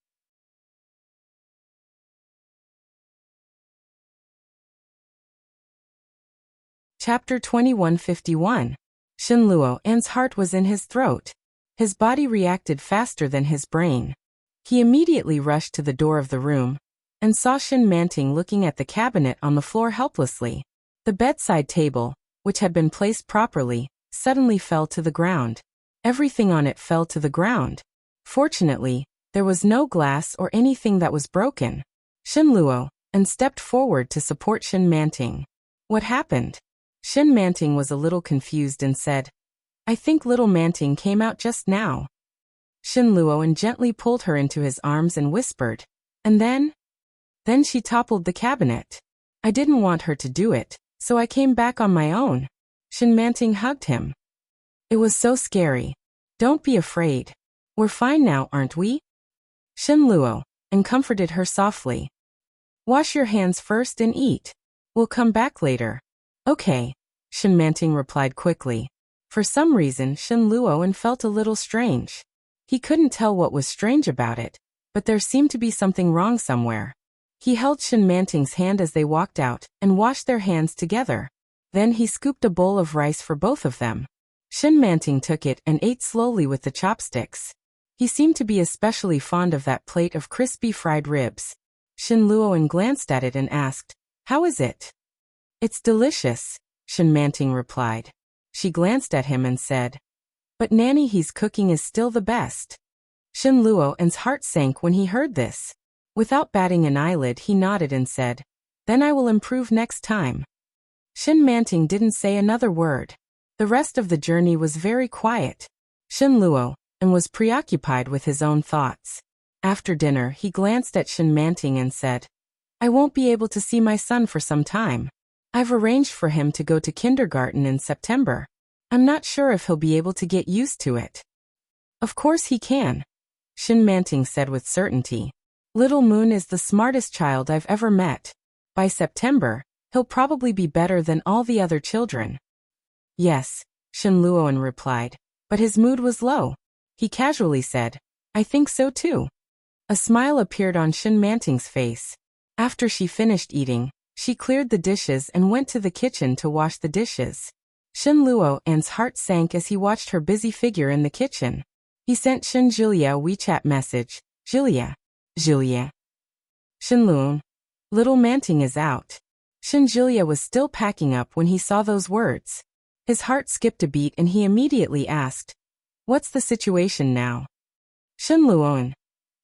Chapter 2151. Shin Luoan's heart was in his throat. His body reacted faster than his brain. He immediately rushed to the door of the room and saw Shin Manting looking at the cabinet on the floor helplessly. The bedside table, which had been placed properly, suddenly fell to the ground. Everything on it fell to the ground. Fortunately, there was no glass or anything that was broken. Shin Luoan stepped forward to support Shin Manting. What happened? Shin Manting was a little confused and said, I think little Manting came out just now. Shin Luoan gently pulled her into his arms and whispered, and then she toppled the cabinet. I didn't want her to do it, so I came back on my own. Shin Manting hugged him. It was so scary. Don't be afraid. We're fine now, aren't we? Shin Luoan comforted her softly. Wash your hands first and eat. We'll come back later. Okay, Shin Manting replied quickly. For some reason, Shin Luoan felt a little strange. He couldn't tell what was strange about it, but there seemed to be something wrong somewhere. He held Shin Manting's hand as they walked out and washed their hands together. Then he scooped a bowl of rice for both of them. Shin Manting took it and ate slowly with the chopsticks. He seemed to be especially fond of that plate of crispy fried ribs. Shin Luoan glanced at it and asked, How is it? It's delicious, Shin Manting replied. She glanced at him and said, But Nanny He's cooking is still the best. Shin Luoan's heart sank when he heard this. Without batting an eyelid, he nodded and said, Then I will improve next time. Shin Manting didn't say another word. The rest of the journey was very quiet. Shin Luoan was preoccupied with his own thoughts. After dinner, he glanced at Shin Manting and said, I won't be able to see my son for some time. I've arranged for him to go to kindergarten in September. I'm not sure if he'll be able to get used to it. Of course he can, Shin Manting said with certainty. Little Moon is the smartest child I've ever met. By September, he'll probably be better than all the other children. Yes, Shin Luoan replied, but his mood was low. He casually said, I think so too. A smile appeared on Shin Manting's face. After she finished eating, she cleared the dishes and went to the kitchen to wash the dishes. Shin Luoan's heart sank as he watched her busy figure in the kitchen. He sent Shin Jilya a WeChat message, Jilya. Shin Luoan. Little Manting is out. Shin Jilya was still packing up when he saw those words. His heart skipped a beat and he immediately asked, What's the situation now? Shin Luoan.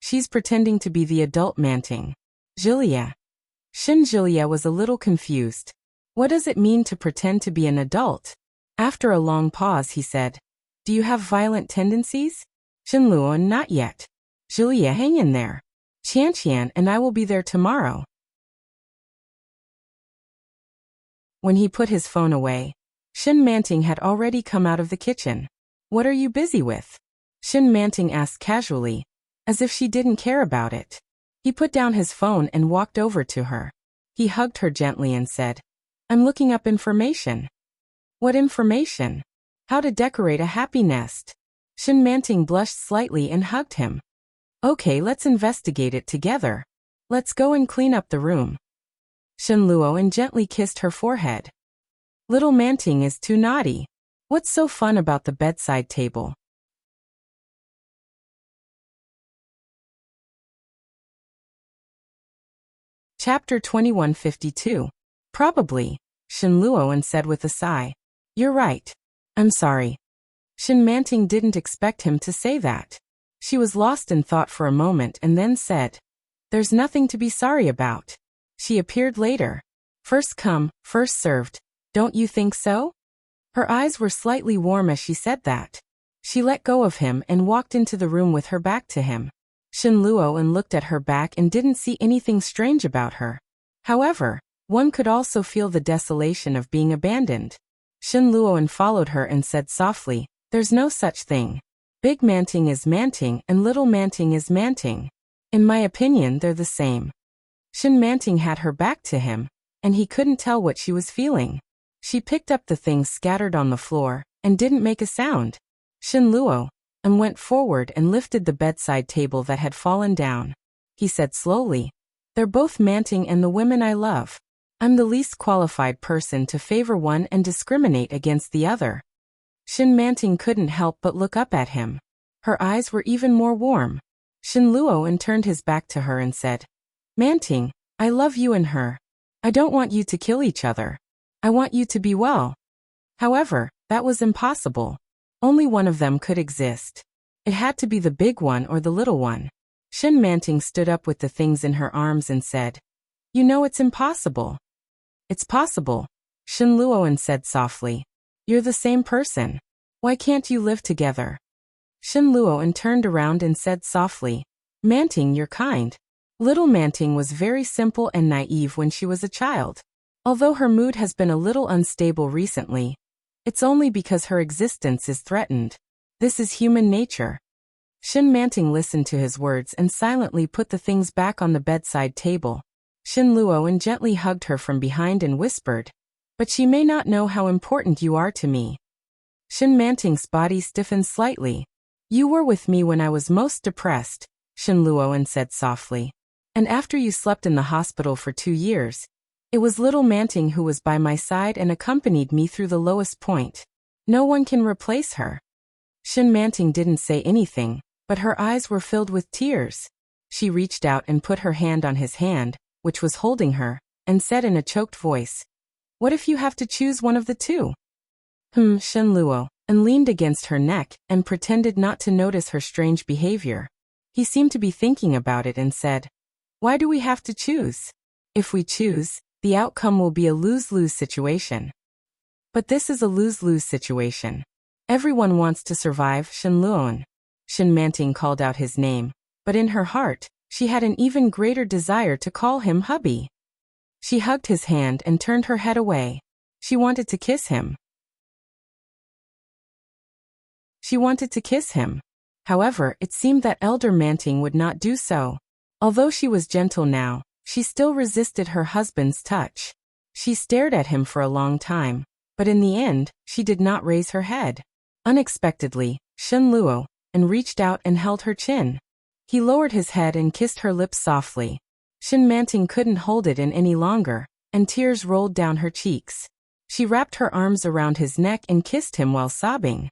She's pretending to be the adult Manting. Jilya. Shin Jilya was a little confused. What does it mean to pretend to be an adult? After a long pause he said, Do you have violent tendencies? Shin Luoan. Not yet. Jilya, hang in there. Qianqian and I will be there tomorrow. When he put his phone away, Shin Manting had already come out of the kitchen. What are you busy with? Shin Manting asked casually, as if she didn't care about it. He put down his phone and walked over to her. He hugged her gently and said, I'm looking up information. What information? How to decorate a happy nest. Shin Manting blushed slightly and hugged him. Okay, let's investigate it together. Let's go and clean up the room. Shin Luoan gently kissed her forehead. Little Manting is too naughty. What's so fun about the bedside table? Chapter 2152. Probably, Shin Luoan said with a sigh. You're right. I'm sorry. Shin Manting didn't expect him to say that. She was lost in thought for a moment and then said, "There's nothing to be sorry about." She appeared later. "First come, first served. Don't you think so?" Her eyes were slightly warm as she said that. She let go of him and walked into the room with her back to him. Shen Luoan looked at her back and didn't see anything strange about her. However, one could also feel the desolation of being abandoned. Shen Luoan followed her and said softly, "There's no such thing. Big Manting is Manting and Little Manting is Manting. In my opinion, they're the same." Shen Manting had her back to him, and he couldn't tell what she was feeling. She picked up the things scattered on the floor, and didn't make a sound. Shen Luoan went forward and lifted the bedside table that had fallen down. He said slowly, "They're both Manting and the women I love. I'm the least qualified person to favor one and discriminate against the other." Shen Manting couldn't help but look up at him. Her eyes were even more warm. Shen Luoan turned his back to her and said, "Manting, I love you and her. I don't want you to kill each other. I want you to be well." However, that was impossible. Only one of them could exist. It had to be the big one or the little one. Shen Manting stood up with the things in her arms and said, "You know it's impossible." "It's possible," Shen Luoan said softly. "You're the same person. Why can't you live together?" Shen Luoan turned around and said softly, "Manting, you're kind." Little Manting was very simple and naive when she was a child. Although her mood has been a little unstable recently, it's only because her existence is threatened. This is human nature. Shen Manting listened to his words and silently put the things back on the bedside table. Shen Luoan gently hugged her from behind and whispered, "But she may not know how important you are to me." Shen Manting's body stiffened slightly. "You were with me when I was most depressed," Shen Luoan said softly. "And after you slept in the hospital for 2 years, it was little Manting who was by my side and accompanied me through the lowest point. No one can replace her." Shen Manting didn't say anything, but her eyes were filled with tears. She reached out and put her hand on his hand, which was holding her, and said in a choked voice, "What if you have to choose one of the two?" Shen Luoan leaned against her neck and pretended not to notice her strange behavior. He seemed to be thinking about it and said, "Why do we have to choose? If we choose, the outcome will be a lose-lose situation." "But this is a lose-lose situation. Everyone wants to survive, Shen Luoan." Shen Manting called out his name, but in her heart, she had an even greater desire to call him hubby. She hugged his hand and turned her head away. She wanted to kiss him. However, it seemed that Elder Manting would not do so. Although she was gentle now, she still resisted her husband's touch. She stared at him for a long time, but in the end, she did not raise her head. Unexpectedly, Shen Luoan reached out and held her chin. He lowered his head and kissed her lips softly. Shen Manting couldn't hold it in any longer, and tears rolled down her cheeks. She wrapped her arms around his neck and kissed him while sobbing.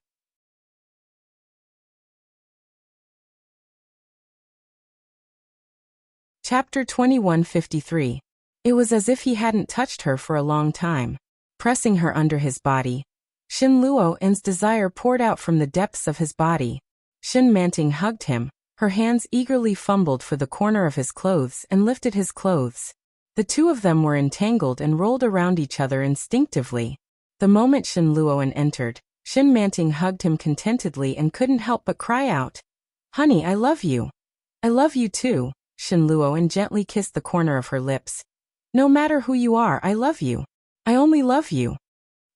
Chapter 2153. It was as if he hadn't touched her for a long time. Pressing her under his body, Shen Luoan's desire poured out from the depths of his body. Shen Manting hugged him. Her hands eagerly fumbled for the corner of his clothes and lifted his clothes. The two of them were entangled and rolled around each other instinctively. The moment Shen Luoan entered, Shen Manting hugged him contentedly and couldn't help but cry out, "Honey, I love you." "I love you too." Shen Luoan gently kissed the corner of her lips. "No matter who you are, I love you. I only love you."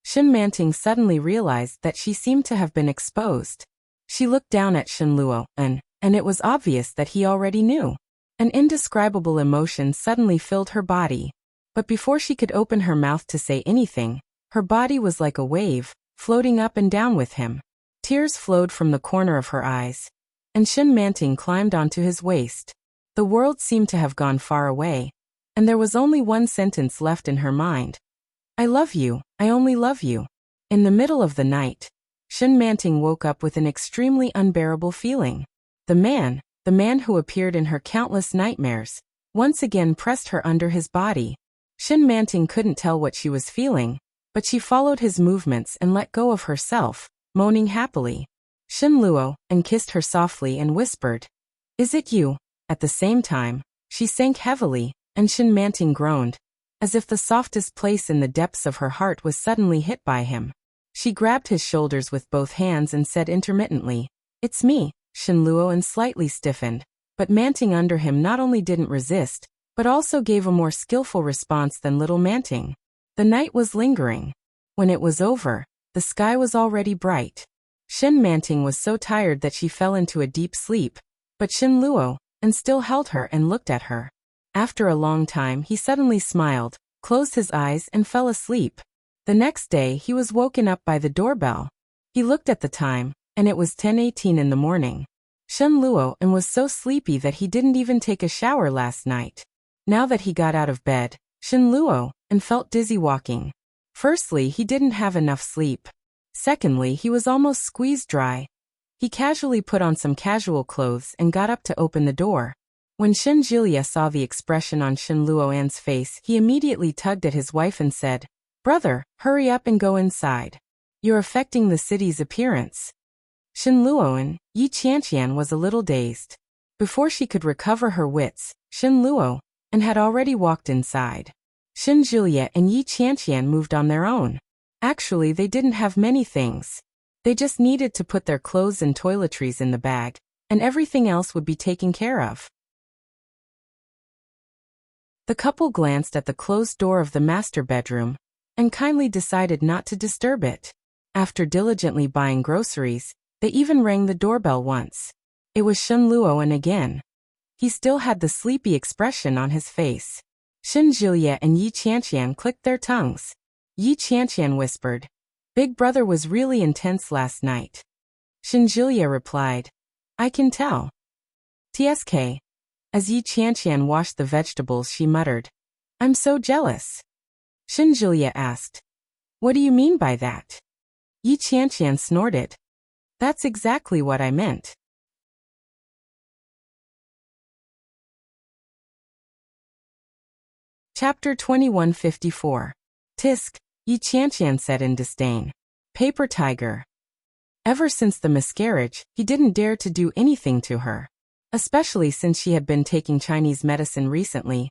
Shen Manting suddenly realized that she seemed to have been exposed. She looked down at Shen Luoan, and it was obvious that he already knew. An indescribable emotion suddenly filled her body. But before she could open her mouth to say anything, her body was like a wave, floating up and down with him. Tears flowed from the corner of her eyes, and Shen Manting climbed onto his waist. The world seemed to have gone far away, and there was only one sentence left in her mind. "I love you, I only love you." In the middle of the night, Shen Manting woke up with an extremely unbearable feeling. The man who appeared in her countless nightmares, once again pressed her under his body. Shen Manting couldn't tell what she was feeling, but she followed his movements and let go of herself, moaning happily. Shen Luo, and kissed her softly and whispered, "Is it you?" At the same time, she sank heavily, and Shen Manting groaned, as if the softest place in the depths of her heart was suddenly hit by him. She grabbed his shoulders with both hands and said intermittently, "It's me." Shen Luo and slightly stiffened, but Manting under him not only didn't resist, but also gave a more skillful response than little Manting. The night was lingering. When it was over, the sky was already bright. Shen Manting was so tired that she fell into a deep sleep, but Shen Luo, and still held her and looked at her. After a long time he suddenly smiled, closed his eyes and fell asleep. The next day he was woken up by the doorbell. He looked at the time, and it was 10:18 in the morning. Shen Luo and was so sleepy that he didn't even take a shower last night. Now that he got out of bed, Shen Luo, and felt dizzy walking. Firstly, he didn't have enough sleep. Secondly, he was almost squeezed dry. He casually put on some casual clothes and got up to open the door. When Shen Jilia saw the expression on Shen Luoan's face, he immediately tugged at his wife and said, "Brother, hurry up and go inside. You're affecting the city's appearance." Shen Luoan, Yi Qianqian was a little dazed. Before she could recover her wits, Shen Luo, and had already walked inside. Shen Jilia and Yi Qianqian moved on their own. Actually, they didn't have many things. They just needed to put their clothes and toiletries in the bag, and everything else would be taken care of. The couple glanced at the closed door of the master bedroom, and kindly decided not to disturb it. After diligently buying groceries, they even rang the doorbell once. It was Shen Luoan again. He still had the sleepy expression on his face. Shen Jilia and Yi Qianqian clicked their tongues. Yi Qianqian whispered, "Big brother was really intense last night." Shen Jilia replied, "I can tell." TSK. As Yi Qianqian washed the vegetables, she muttered, "I'm so jealous." Shen Jilia asked, "What do you mean by that?" Yi Qianqian snorted, "That's exactly what I meant." Chapter 2154. Tisk, Yi Qianqian said in disdain. Paper tiger. Ever since the miscarriage, he didn't dare to do anything to her. Especially since she had been taking Chinese medicine recently.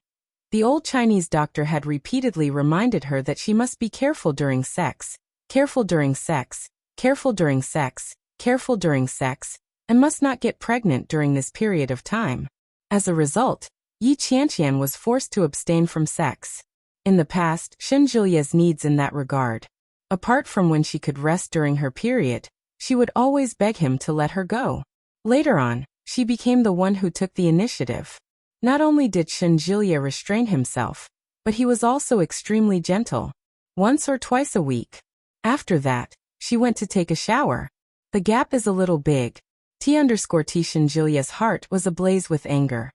The old Chinese doctor had repeatedly reminded her that she must be careful during sex, careful during sex, careful during sex, careful during sex, and must not get pregnant during this period of time. As a result, Yi Qianqian was forced to abstain from sex. In the past, Shen Jilia's needs in that regard. Apart from when she could rest during her period, she would always beg him to let her go. Later on, she became the one who took the initiative. Not only did Shen Jilia restrain himself, but he was also extremely gentle. Once or twice a week. After that, she went to take a shower. The gap is a little big. T_T Shen Jilia's heart was ablaze with anger.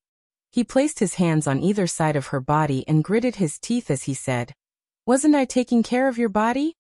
He placed his hands on either side of her body and gritted his teeth as he said, "Wasn't I taking care of your body?"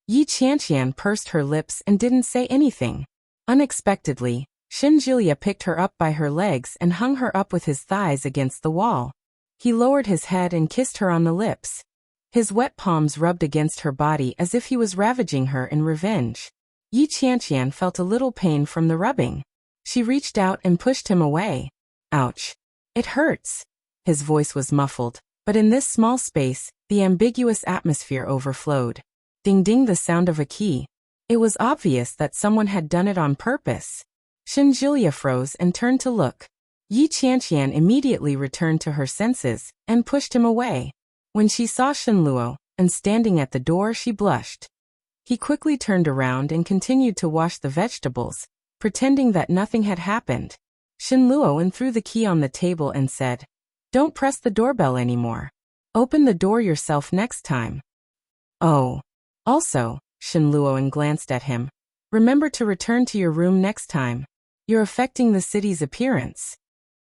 Yi Qianqian pursed her lips and didn't say anything. Unexpectedly, Shen Jilia picked her up by her legs and hung her up with his thighs against the wall. He lowered his head and kissed her on the lips. His wet palms rubbed against her body as if he was ravaging her in revenge. Yi Qianqian felt a little pain from the rubbing. She reached out and pushed him away. "Ouch. It hurts." His voice was muffled, but in this small space, the ambiguous atmosphere overflowed. Ding ding, the sound of a key. It was obvious that someone had done it on purpose. Shen Jilia froze and turned to look. Yi Qianqian immediately returned to her senses and pushed him away. When she saw Shen Luo, and standing at the door, she blushed. He quickly turned around and continued to wash the vegetables, pretending that nothing had happened. Shen Luo threw the key on the table and said, "Don't press the doorbell anymore. Open the door yourself next time." "Oh. Also," Shen Luo glanced at him, "remember to return to your room next time. You're affecting the city's appearance."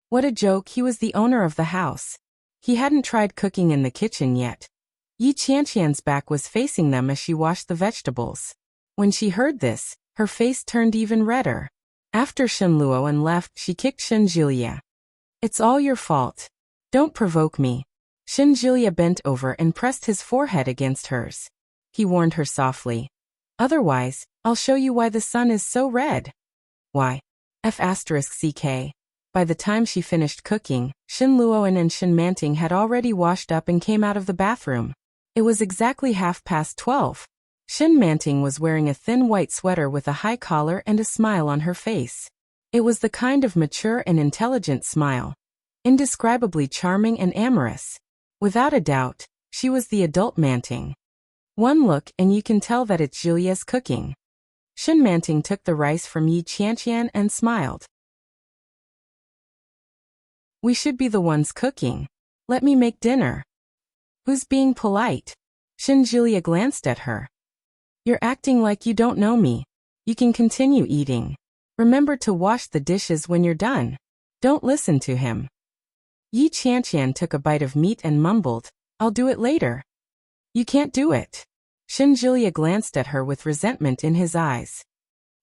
What a joke, he was the owner of the house. He hadn't tried cooking in the kitchen yet. Yi Qianqian's back was facing them as she washed the vegetables. When she heard this, her face turned even redder. After Shen Luo left, she kicked Shen Jilia. "It's all your fault. Don't provoke me." Shen Jilia bent over and pressed his forehead against hers. He warned her softly, "Otherwise, I'll show you why the sun is so red." Why? F***ck. By the time she finished cooking, Shin Luoan and Shin Manting had already washed up and came out of the bathroom. It was exactly 12:30. Shin Manting was wearing a thin white sweater with a high collar and a smile on her face. It was the kind of mature and intelligent smile. Indescribably charming and amorous. Without a doubt, she was the adult Manting. One look and you can tell that it's Julia's cooking. Shin Manting took the rice from Yi Qianqian and smiled. We should be the ones cooking. Let me make dinner. Who's being polite? Shin Julia glanced at her. You're acting like you don't know me. You can continue eating. Remember to wash the dishes when you're done. Don't listen to him. Yi Qianqian took a bite of meat and mumbled, I'll do it later. You can't do it. Shin Julia glanced at her with resentment in his eyes.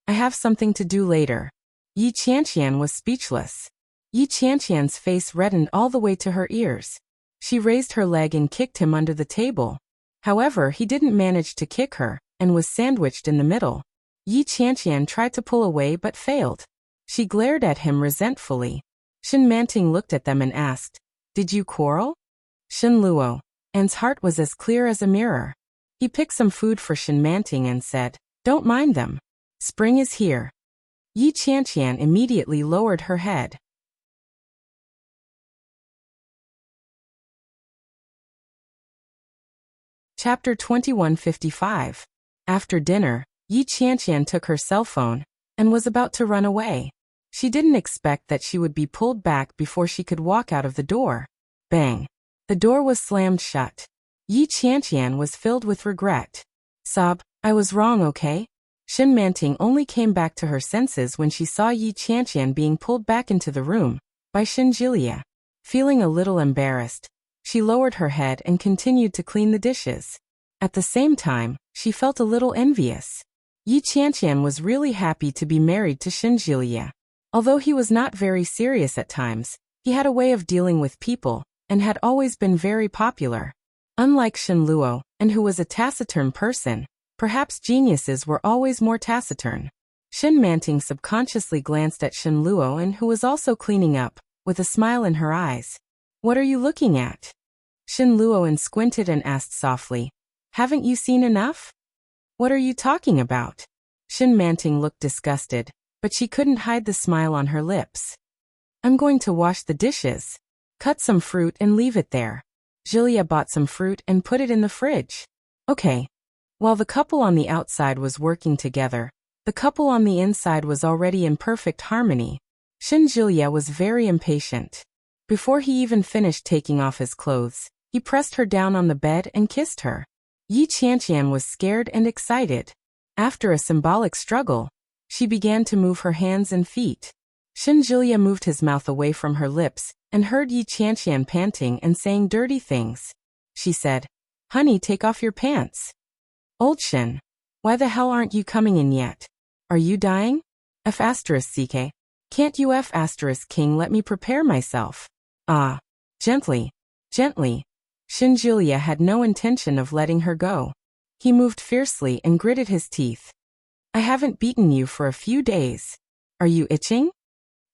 I have something to do later. Yi Qianqian was speechless. Yi Qianqian's face reddened all the way to her ears. She raised her leg and kicked him under the table. However, he didn't manage to kick her, and was sandwiched in the middle. Yi Qianqian tried to pull away but failed. She glared at him resentfully. Shin Manting looked at them and asked, Did you quarrel? Shin Luoan's heart was as clear as a mirror. He picked some food for Shin Manting and said, Don't mind them. Spring is here. Yi Qianqian immediately lowered her head. Chapter 2155. After dinner, Yi Qianqian took her cell phone and was about to run away. She didn't expect that she would be pulled back before she could walk out of the door. Bang! The door was slammed shut. Yi Qianqian was filled with regret. Sob, I was wrong, okay? Shin Manting only came back to her senses when she saw Yi Qianqian being pulled back into the room by Shin Julia. Feeling a little embarrassed, she lowered her head and continued to clean the dishes. At the same time, she felt a little envious. Yi Qianqian was really happy to be married to Shin Julia. Although he was not very serious at times, he had a way of dealing with people, and had always been very popular. Unlike Shin Luo, and who was a taciturn person, perhaps geniuses were always more taciturn. Shin Manting subconsciously glanced at Shin Luo, and who was also cleaning up, with a smile in her eyes. What are you looking at? Shin Luoan squinted and asked softly, Haven't you seen enough? What are you talking about? Shin Manting looked disgusted, but she couldn't hide the smile on her lips. I'm going to wash the dishes. Cut some fruit and leave it there. Julia bought some fruit and put it in the fridge. Okay. While the couple on the outside was working together, the couple on the inside was already in perfect harmony. Shin Julia was very impatient. Before he even finished taking off his clothes, he pressed her down on the bed and kissed her. Yi Qianqian was scared and excited. After a symbolic struggle, she began to move her hands and feet. Shin Julia moved his mouth away from her lips and heard Yi Qianqian panting and saying dirty things. She said, Honey, take off your pants. Old Shin, why the hell aren't you coming in yet? Are you dying? F***ck. Can't you F***king let me prepare myself? Ah. Gently. Gently. Shin Julia had no intention of letting her go. He moved fiercely and gritted his teeth. I haven't beaten you for a few days. Are you itching?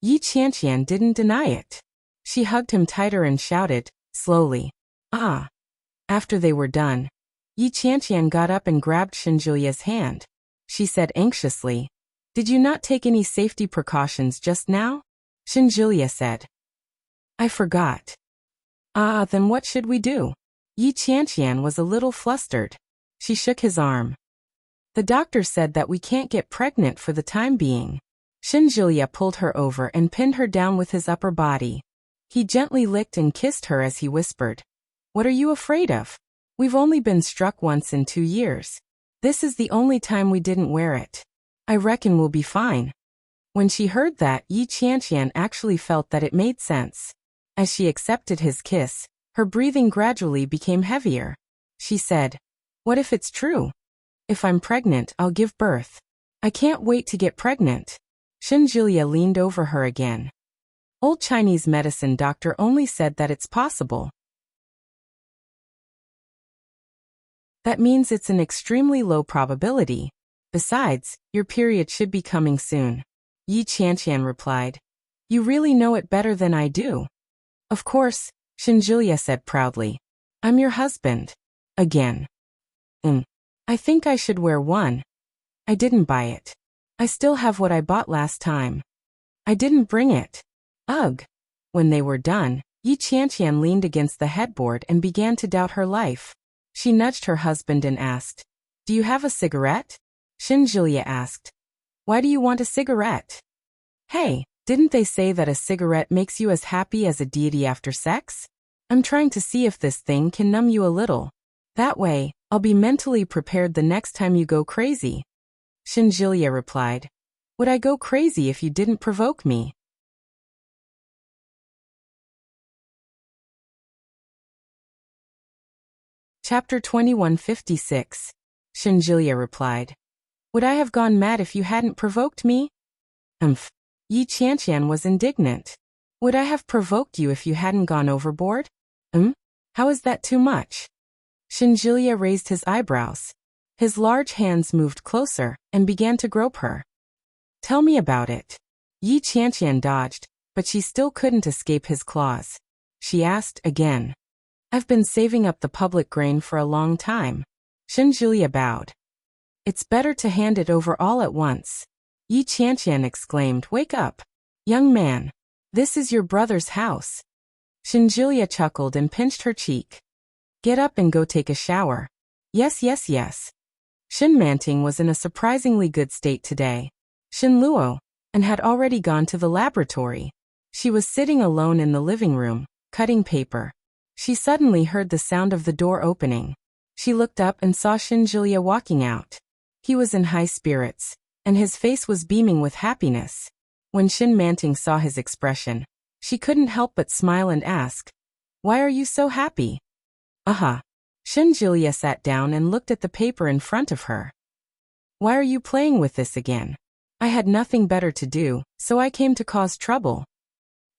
Yi Qianqian didn't deny it. She hugged him tighter and shouted, slowly, Ah. After they were done, Yi Qianqian got up and grabbed Shin Julia's hand. She said anxiously, Did you not take any safety precautions just now? Shin Julia said, I forgot. Ah, then what should we do? Yi Qianqian was a little flustered. She shook his arm. The doctor said that we can't get pregnant for the time being. Shin Julia pulled her over and pinned her down with his upper body. He gently licked and kissed her as he whispered, What are you afraid of? We've only been struck once in 2 years. This is the only time we didn't wear it. I reckon we'll be fine. When she heard that, Yi Qianqian actually felt that it made sense. As she accepted his kiss, her breathing gradually became heavier. She said, What if it's true? If I'm pregnant, I'll give birth. I can't wait to get pregnant. Shin Julia leaned over her again. Old Chinese medicine doctor only said that it's possible. That means it's an extremely low probability. Besides, your period should be coming soon. Yi Qianqian replied. You really know it better than I do. Of course, Shinjulia said proudly. I'm your husband. Again. I think I should wear one. I didn't buy it. I still have what I bought last time. I didn't bring it. Ugh. When they were done, Yi Qianqian leaned against the headboard and began to doubt her life. She nudged her husband and asked, Do you have a cigarette? Shinjulia asked. Why do you want a cigarette? Hey, didn't they say that a cigarette makes you as happy as a deity after sex? I'm trying to see if this thing can numb you a little. That way, I'll be mentally prepared the next time you go crazy. Shinjulia replied. Would I go crazy if you didn't provoke me? Chapter 2156. Shinjulia replied. Would I have gone mad if you hadn't provoked me? Yi Qianqian was indignant. Would I have provoked you if you hadn't gone overboard? How is that too much? Shinjulia raised his eyebrows. His large hands moved closer and began to grope her. Tell me about it. Yi Qianqian dodged, but she still couldn't escape his claws. She asked again. I've been saving up the public grain for a long time. Shinjulia bowed. It's better to hand it over all at once. Yi Qianqian exclaimed, Wake up. Young man. This is your brother's house. Shinjulia chuckled and pinched her cheek. Get up and go take a shower. Yes. Shin Manting was in a surprisingly good state today. Shin Luo, and had already gone to the laboratory. She was sitting alone in the living room, cutting paper. She suddenly heard the sound of the door opening. She looked up and saw Shinjulia walking out. He was in high spirits, and his face was beaming with happiness. When Shin Manting saw his expression, she couldn't help but smile and ask, Why are you so happy? Shinjulia sat down and looked at the paper in front of her. Why are you playing with this again? I had nothing better to do, so I came to cause trouble.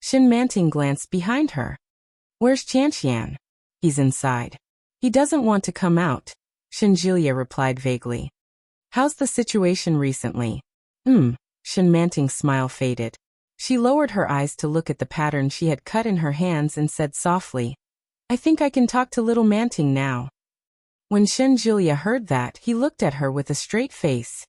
Shin Manting glanced behind her. Where's Qianqian? He's inside. He doesn't want to come out, Shinjulia replied vaguely. How's the situation recently? Shin Manting's smile faded. She lowered her eyes to look at the pattern she had cut in her hands and said softly, I think I can talk to little Manting now. When Shinjulia heard that, he looked at her with a straight face.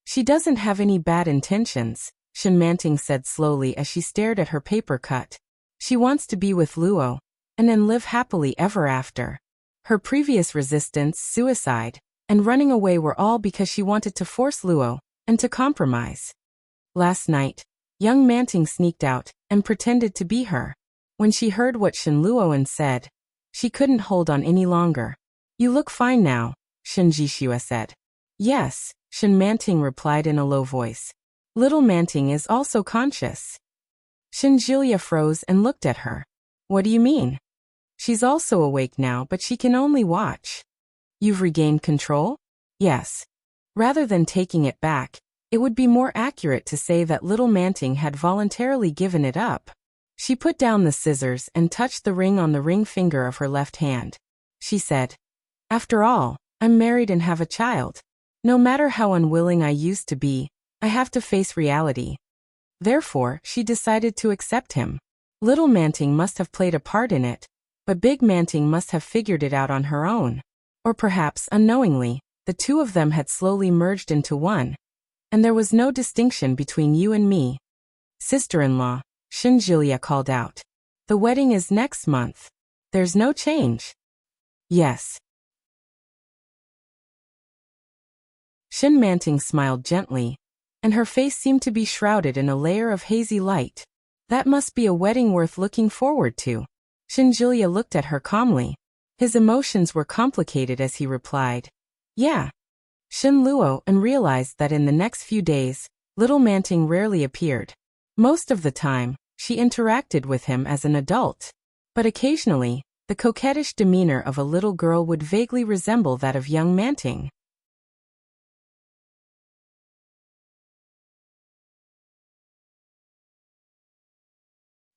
She doesn't have any bad intentions, Shin Manting said slowly as she stared at her paper cut. She wants to be with Luo, and then live happily ever after. Her previous resistance, suicide, and running away were all because she wanted to force Luo, and to compromise. Last night, young Manting sneaked out, and pretended to be her. When she heard what Shin Luoan said, she couldn't hold on any longer. You look fine now, Shin Jishua said. Yes, Shin Manting replied in a low voice. Little Manting is also conscious. Shinjulia froze and looked at her. What do you mean? She's also awake now, but she can only watch. You've regained control? Yes. Rather than taking it back, it would be more accurate to say that little Manting had voluntarily given it up. She put down the scissors and touched the ring on the ring finger of her left hand. She said, After all, I'm married and have a child. No matter how unwilling I used to be, I have to face reality. Therefore, she decided to accept him. Little Manting must have played a part in it, but Big Manting must have figured it out on her own. Or perhaps, unknowingly, the two of them had slowly merged into one. And there was no distinction between you and me. Sister-in-law, Shinjulia called out. The wedding is next month. There's no change. Yes. Shin Manting smiled gently, and her face seemed to be shrouded in a layer of hazy light. That must be a wedding worth looking forward to. Shinjulia looked at her calmly. His emotions were complicated as he replied, Yeah. Shin Luo and realized that in the next few days, little Manting rarely appeared. Most of the time, she interacted with him as an adult. But occasionally, the coquettish demeanor of a little girl would vaguely resemble that of young Manting.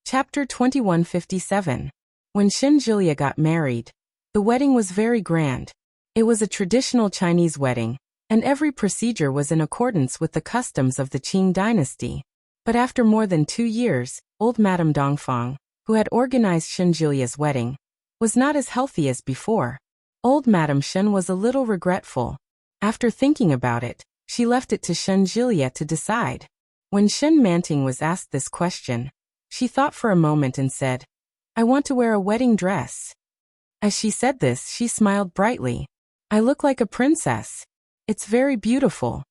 Chapter 2157. When Shinjulia got married, the wedding was very grand. It was a traditional Chinese wedding, and every procedure was in accordance with the customs of the Qing dynasty. But after more than 2 years, old Madame Dongfang, who had organized Shen Julia's wedding, was not as healthy as before. Old Madame Shen was a little regretful. After thinking about it, she left it to Shen Julia to decide. When Shen Manting was asked this question, she thought for a moment and said, "I want to wear a wedding dress." As she said this, she smiled brightly. "I look like a princess. It's very beautiful."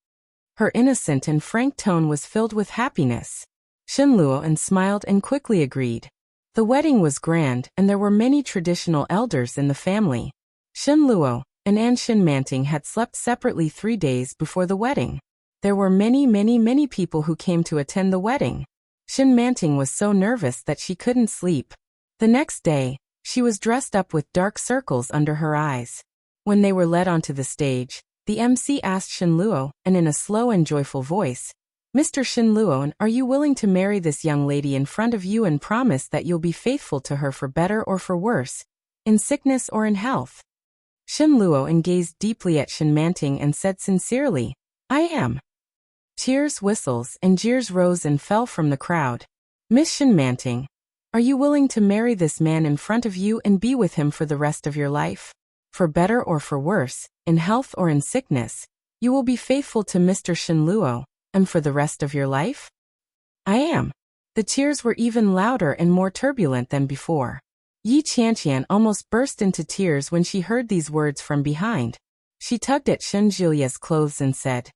Her innocent and frank tone was filled with happiness. Shen Luo smiled and quickly agreed. The wedding was grand, and there were many traditional elders in the family. Shen Luo and Shen Manting had slept separately 3 days before the wedding. There were many people who came to attend the wedding. Shen Manting was so nervous that she couldn't sleep. The next day, she was dressed up with dark circles under her eyes. When they were led onto the stage, the MC asked Shen Luo, and in a slow and joyful voice, "Mr. Shen Luo, are you willing to marry this young lady in front of you and promise that you'll be faithful to her for better or for worse, in sickness or in health?" Shen Luo gazed deeply at Shen Manting and said sincerely, "I am." Cheers, whistles, and jeers rose and fell from the crowd. "Miss Shen Manting, are you willing to marry this man in front of you and be with him for the rest of your life? For better or for worse, in health or in sickness, you will be faithful to Mr. Shen Luo, and for the rest of your life?" "I am." The cheers were even louder and more turbulent than before. Yi Qianqian almost burst into tears when she heard these words from behind. She tugged at Shen Julia's clothes and said,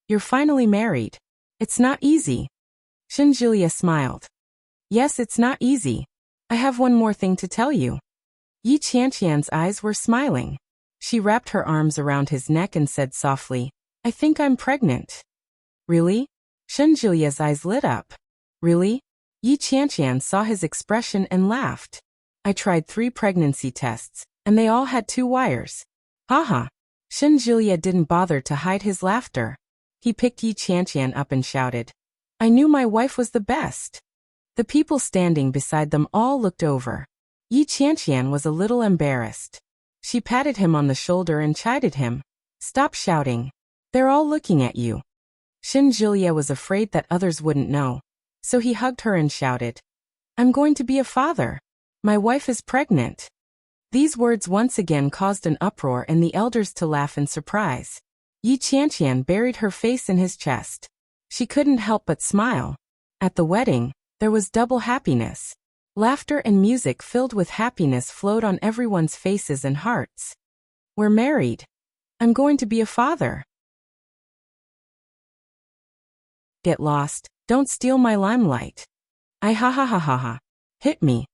"You're finally married. It's not easy." Shen Julia smiled. "Yes, it's not easy. I have one more thing to tell you." Yi Qianqian's eyes were smiling. She wrapped her arms around his neck and said softly, "I think I'm pregnant." "Really?" Shen Julia's eyes lit up. "Really?" Yi Qianqian saw his expression and laughed. "I tried 3 pregnancy tests, and they all had 2 wires. Haha. Shen Julia didn't bother to hide his laughter. He picked Yi Qianqian up and shouted, "I knew my wife was the best." The people standing beside them all looked over. Yi Qianqian was a little embarrassed. She patted him on the shoulder and chided him. "Stop shouting. They're all looking at you." Shen Julia was afraid that others wouldn't know, so he hugged her and shouted, "I'm going to be a father. My wife is pregnant." These words once again caused an uproar and the elders to laugh in surprise. Yi Qianqian buried her face in his chest. She couldn't help but smile. At the wedding, there was double happiness. Laughter and music filled with happiness flowed on everyone's faces and hearts. "We're married. I'm going to be a father." Get lost, don't steal my limelight. I ha ha ha ha ha. Hit me.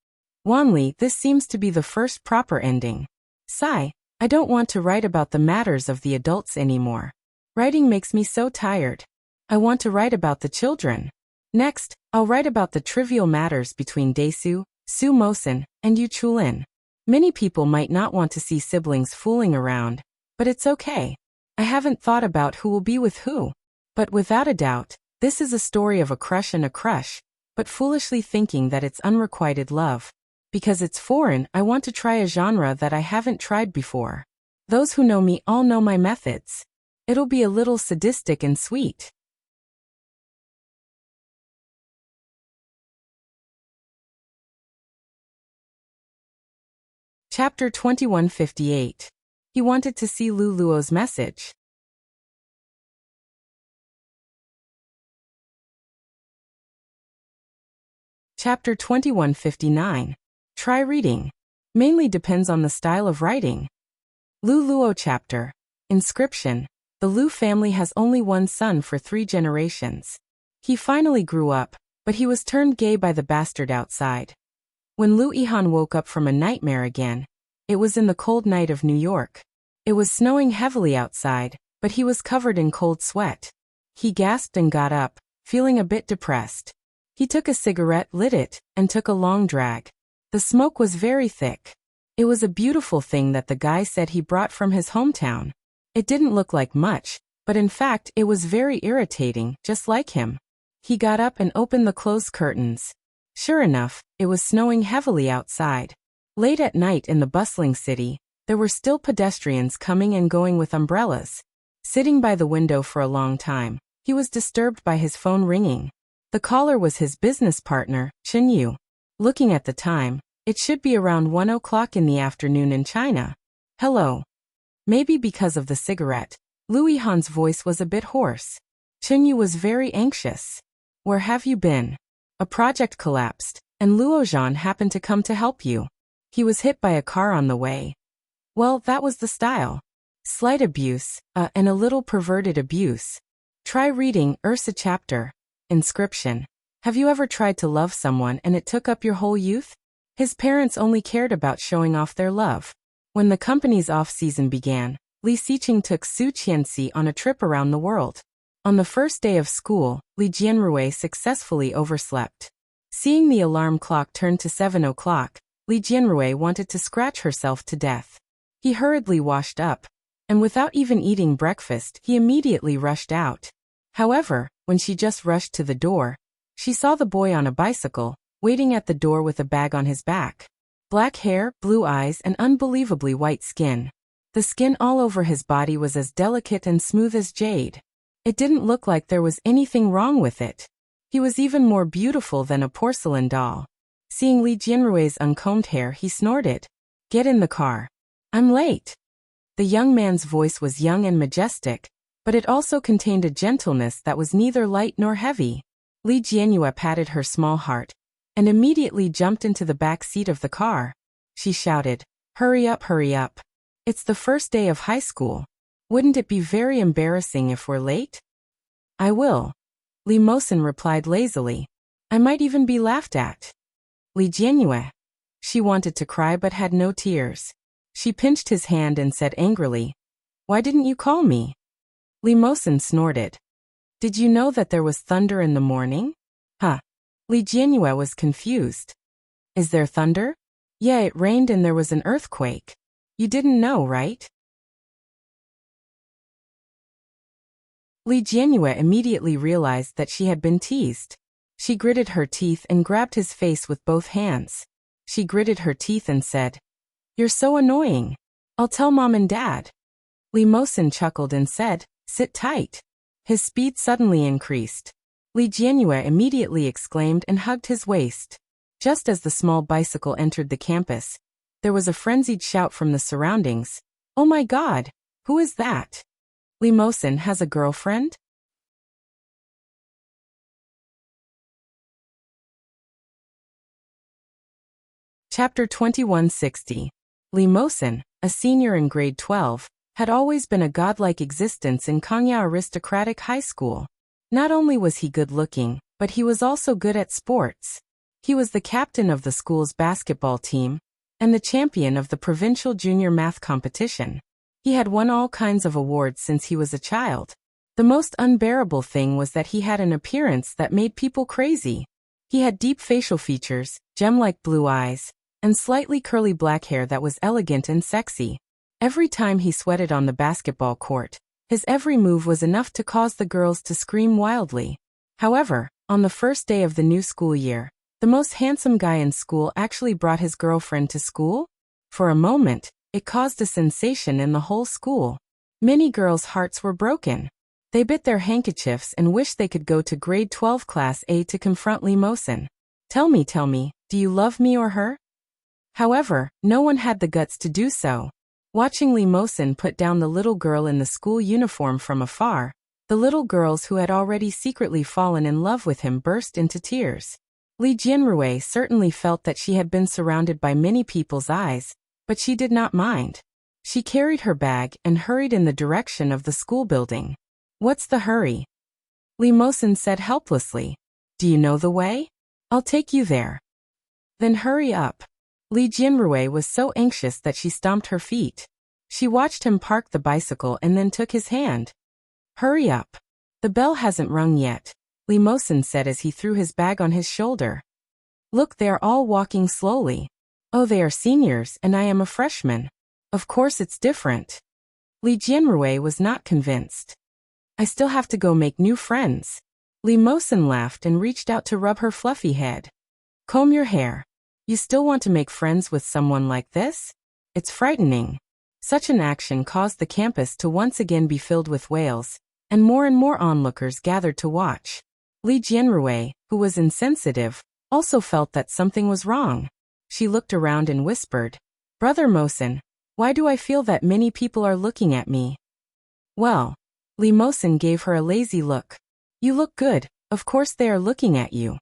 Wanli, this seems to be the first proper ending. Sigh, I don't want to write about the matters of the adults anymore. Writing makes me so tired. I want to write about the children. Next, I'll write about the trivial matters between Daesu, Su Mosin, and Yu Chulin. Many people might not want to see siblings fooling around, but it's okay. I haven't thought about who will be with who. But without a doubt, this is a story of a crush and a crush, but foolishly thinking that it's unrequited love. Because it's foreign, I want to try a genre that I haven't tried before. Those who know me all know my methods. It'll be a little sadistic and sweet. Chapter 2158. He wanted to see Lu Luo's message. Chapter 2159. Try reading. Mainly depends on the style of writing. Lu Luo chapter. Inscription. The Lu family has only one son for 3 generations. He finally grew up, but he was turned gay by the bastard outside. When Lu Yihan woke up from a nightmare again, it was in the cold night of New York. It was snowing heavily outside, but he was covered in cold sweat. He gasped and got up, feeling a bit depressed. He took a cigarette, lit it, and took a long drag. The smoke was very thick. It was a beautiful thing that the guy said he brought from his hometown. It didn't look like much, but in fact it was very irritating, just like him. He got up and opened the closed curtains. Sure enough, it was snowing heavily outside. Late at night in the bustling city, there were still pedestrians coming and going with umbrellas. Sitting by the window for a long time, he was disturbed by his phone ringing. The caller was his business partner, Chen Yu. Looking at the time, it should be around 1 o'clock in the afternoon in China. Hello. Maybe because of the cigarette, Louis Han's voice was a bit hoarse. Chen Yu was very anxious. Where have you been? A project collapsed, and Luo Zhan happened to come to help you. He was hit by a car on the way. Well, that was the style. Slight abuse, and a little perverted abuse. Try reading Ursa chapter. Inscription. Have you ever tried to love someone and it took up your whole youth? His parents only cared about showing off their love. When the company's off-season began, Li Xiqing took Su Qianxi on a trip around the world. On the first day of school, Li Jianrui successfully overslept. Seeing the alarm clock turn to 7 o'clock, Li Jianrui wanted to scratch herself to death. He hurriedly washed up, and without even eating breakfast, he immediately rushed out. However, when she just rushed to the door, she saw the boy on a bicycle, waiting at the door with a bag on his back. Black hair, blue eyes, and unbelievably white skin. The skin all over his body was as delicate and smooth as jade. It didn't look like there was anything wrong with it. He was even more beautiful than a porcelain doll. Seeing Li Jianrui's uncombed hair, he snorted. Get in the car. I'm late. The young man's voice was young and majestic, but it also contained a gentleness that was neither light nor heavy. Li Jianrui patted her small heart, and immediately jumped into the back seat of the car. She shouted, hurry up, hurry up. It's the first day of high school. Wouldn't it be very embarrassing if we're late? I will. Li Mosin replied lazily. I might even be laughed at. Li Jianrui. She wanted to cry but had no tears. She pinched his hand and said angrily, why didn't you call me? Li Mosin snorted. Did you know that there was thunder in the morning? Huh. Li Jianrui was confused. Is there thunder? Yeah, it rained and there was an earthquake. You didn't know, right? Li Jianrui immediately realized that she had been teased. She gritted her teeth and grabbed his face with both hands. She gritted her teeth and said, you're so annoying. I'll tell Mom and Dad. Li Mosin chuckled and said, sit tight. His speed suddenly increased. Li Jianrui immediately exclaimed and hugged his waist. Just as the small bicycle entered the campus, there was a frenzied shout from the surroundings. Oh my God, who is that? Li Mosin has a girlfriend? Chapter 2160. Li Mosin, a senior in grade 12, had always been a godlike existence in Kangya Aristocratic High School. Not only was he good-looking, but he was also good at sports. He was the captain of the school's basketball team and the champion of the provincial junior math competition. He had won all kinds of awards since he was a child. The most unbearable thing was that he had an appearance that made people crazy. He had deep facial features, gem-like blue eyes, and slightly curly black hair that was elegant and sexy. Every time he sweated on the basketball court, his every move was enough to cause the girls to scream wildly. However, on the first day of the new school year, the most handsome guy in school actually brought his girlfriend to school. For a moment, it caused a sensation in the whole school. Many girls' hearts were broken. They bit their handkerchiefs and wished they could go to grade 12 class A to confront Li Mosin. Tell me, do you love me or her? However, no one had the guts to do so. Watching Li Mosin put down the little girl in the school uniform from afar, the little girls who had already secretly fallen in love with him burst into tears. Li Jianrui certainly felt that she had been surrounded by many people's eyes, but she did not mind. She carried her bag and hurried in the direction of the school building. What's the hurry? Li Mosin said helplessly. Do you know the way? I'll take you there. Then hurry up. Li Jianrui was so anxious that she stomped her feet. She watched him park the bicycle and then took his hand. Hurry up. The bell hasn't rung yet, Li Mosin said as he threw his bag on his shoulder. Look, they are all walking slowly. Oh, they are seniors and I am a freshman. Of course it's different. Li Jianrui was not convinced. I still have to go make new friends. Li Mosin laughed and reached out to rub her fluffy head. Comb your hair. You still want to make friends with someone like this? It's frightening. Such an action caused the campus to once again be filled with wails, and more onlookers gathered to watch. Li Jianrui, who was insensitive, also felt that something was wrong. She looked around and whispered, "Brother Mosen, why do I feel that many people are looking at me?" "Well," Li Mosen gave her a lazy look. "You look good, of course they are looking at you."